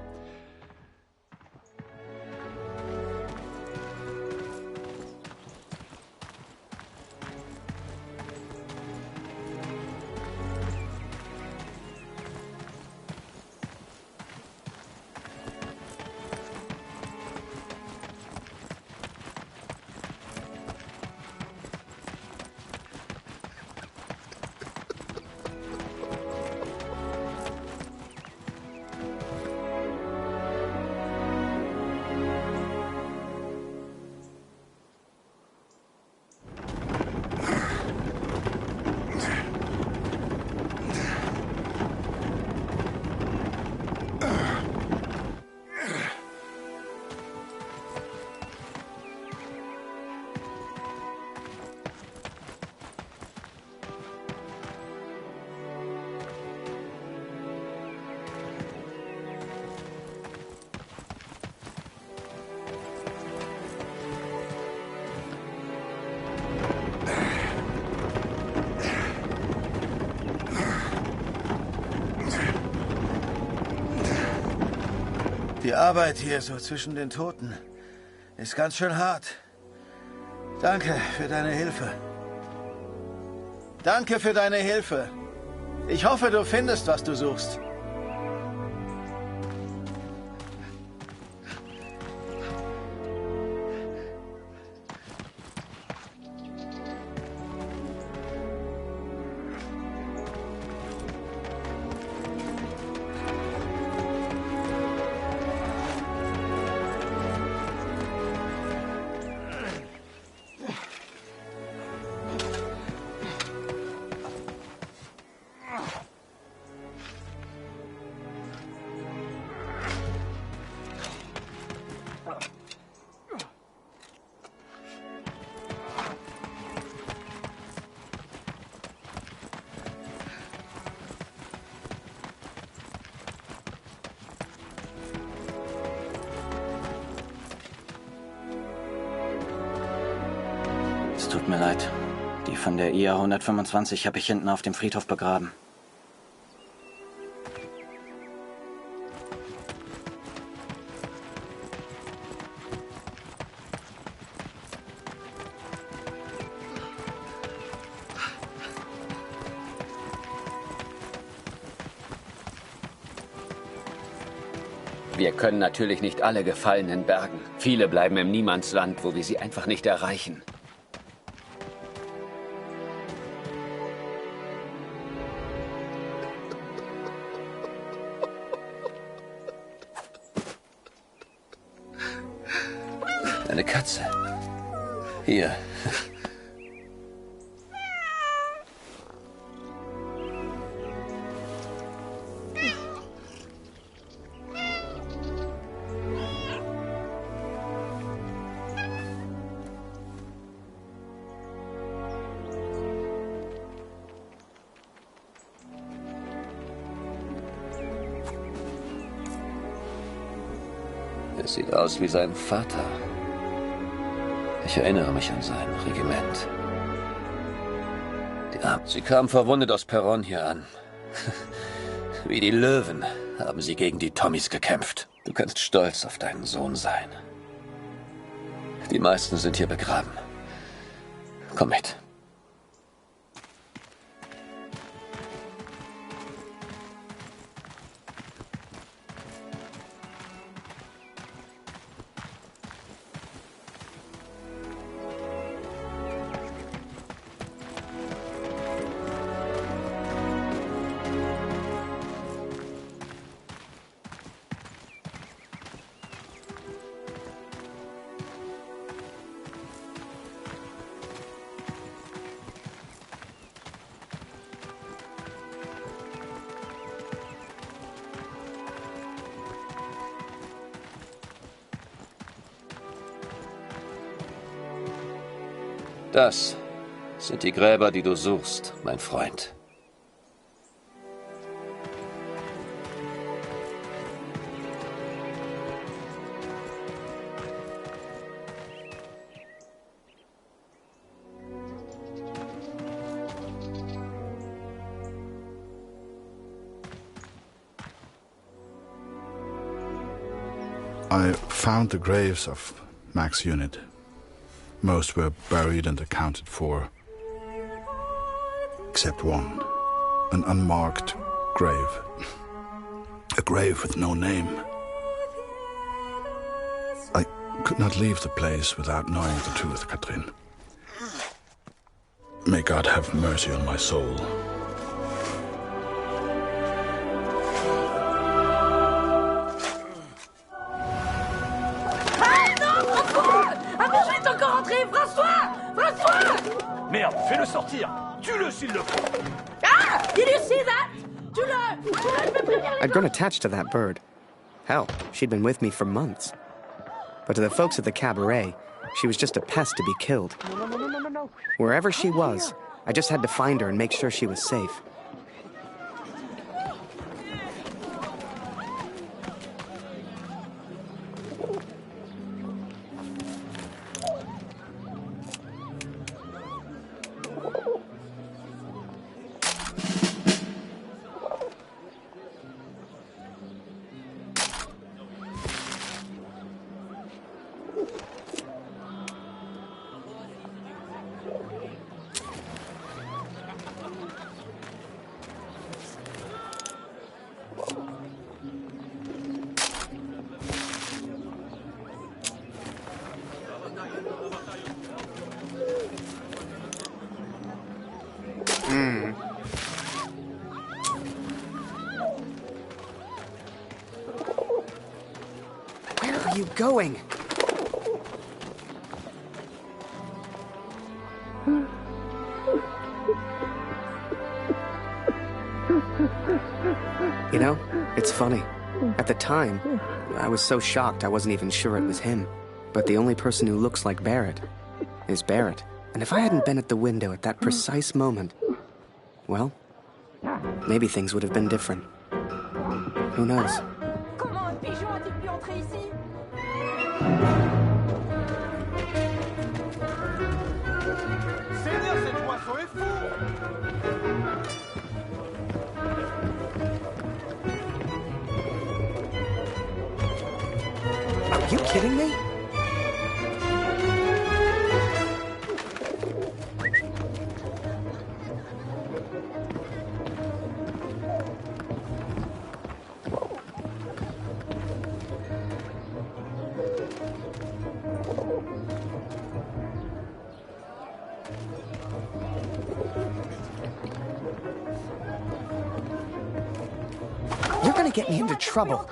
Speaker 12: Die Arbeit hier so zwischen den Toten ist ganz schön hart. Danke für deine Hilfe. Danke für deine Hilfe. Ich hoffe, du findest, was du suchst.
Speaker 6: Es tut mir leid. Die von der IA 125 habe ich hinten auf dem Friedhof begraben.
Speaker 10: Wir können natürlich nicht alle Gefallenen bergen. Viele bleiben im Niemandsland, wo wir sie einfach nicht erreichen. Eine Katze. Hier. Es sieht aus wie sein Vater. Ich erinnere mich an sein Regiment. Sie kamen verwundet aus Perron hier an. Wie die Löwen haben sie gegen die Tommies gekämpft. Du kannst stolz auf deinen Sohn sein. Die meisten sind hier begraben. Komm mit. Das sind die Gräber, die du suchst, mein Freund.
Speaker 7: I found the graves of Mac's unit. Most were buried and accounted for, except one, an unmarked grave. A grave with no name. I could not leave the place without knowing the truth, Katrin. May God have mercy on my soul.
Speaker 13: Merde, fais-le sortir. Tue-le s'il le faut.
Speaker 5: Ah! Did you see that? Tue-le! Je peux prévenir les...
Speaker 1: I'd grown attached to that bird. Hell, she'd been with me for months. But to the folks at the cabaret, she was just a pest to be killed.
Speaker 2: No.
Speaker 1: Wherever she was, I just had to find her and make sure she was safe. Where are you going? You know, it's funny. At the time, I was so shocked I wasn't even sure it was him. But the only person who looks like Barrett is Barrett. And if I hadn't been at the window at that precise moment, well, maybe things would have been different. Who knows?
Speaker 5: Comment un pigeon a-t-il pu entrer ici?
Speaker 12: Seigneur, cet oiseau est fou!
Speaker 1: Are you kidding me? You're gonna get me into trouble.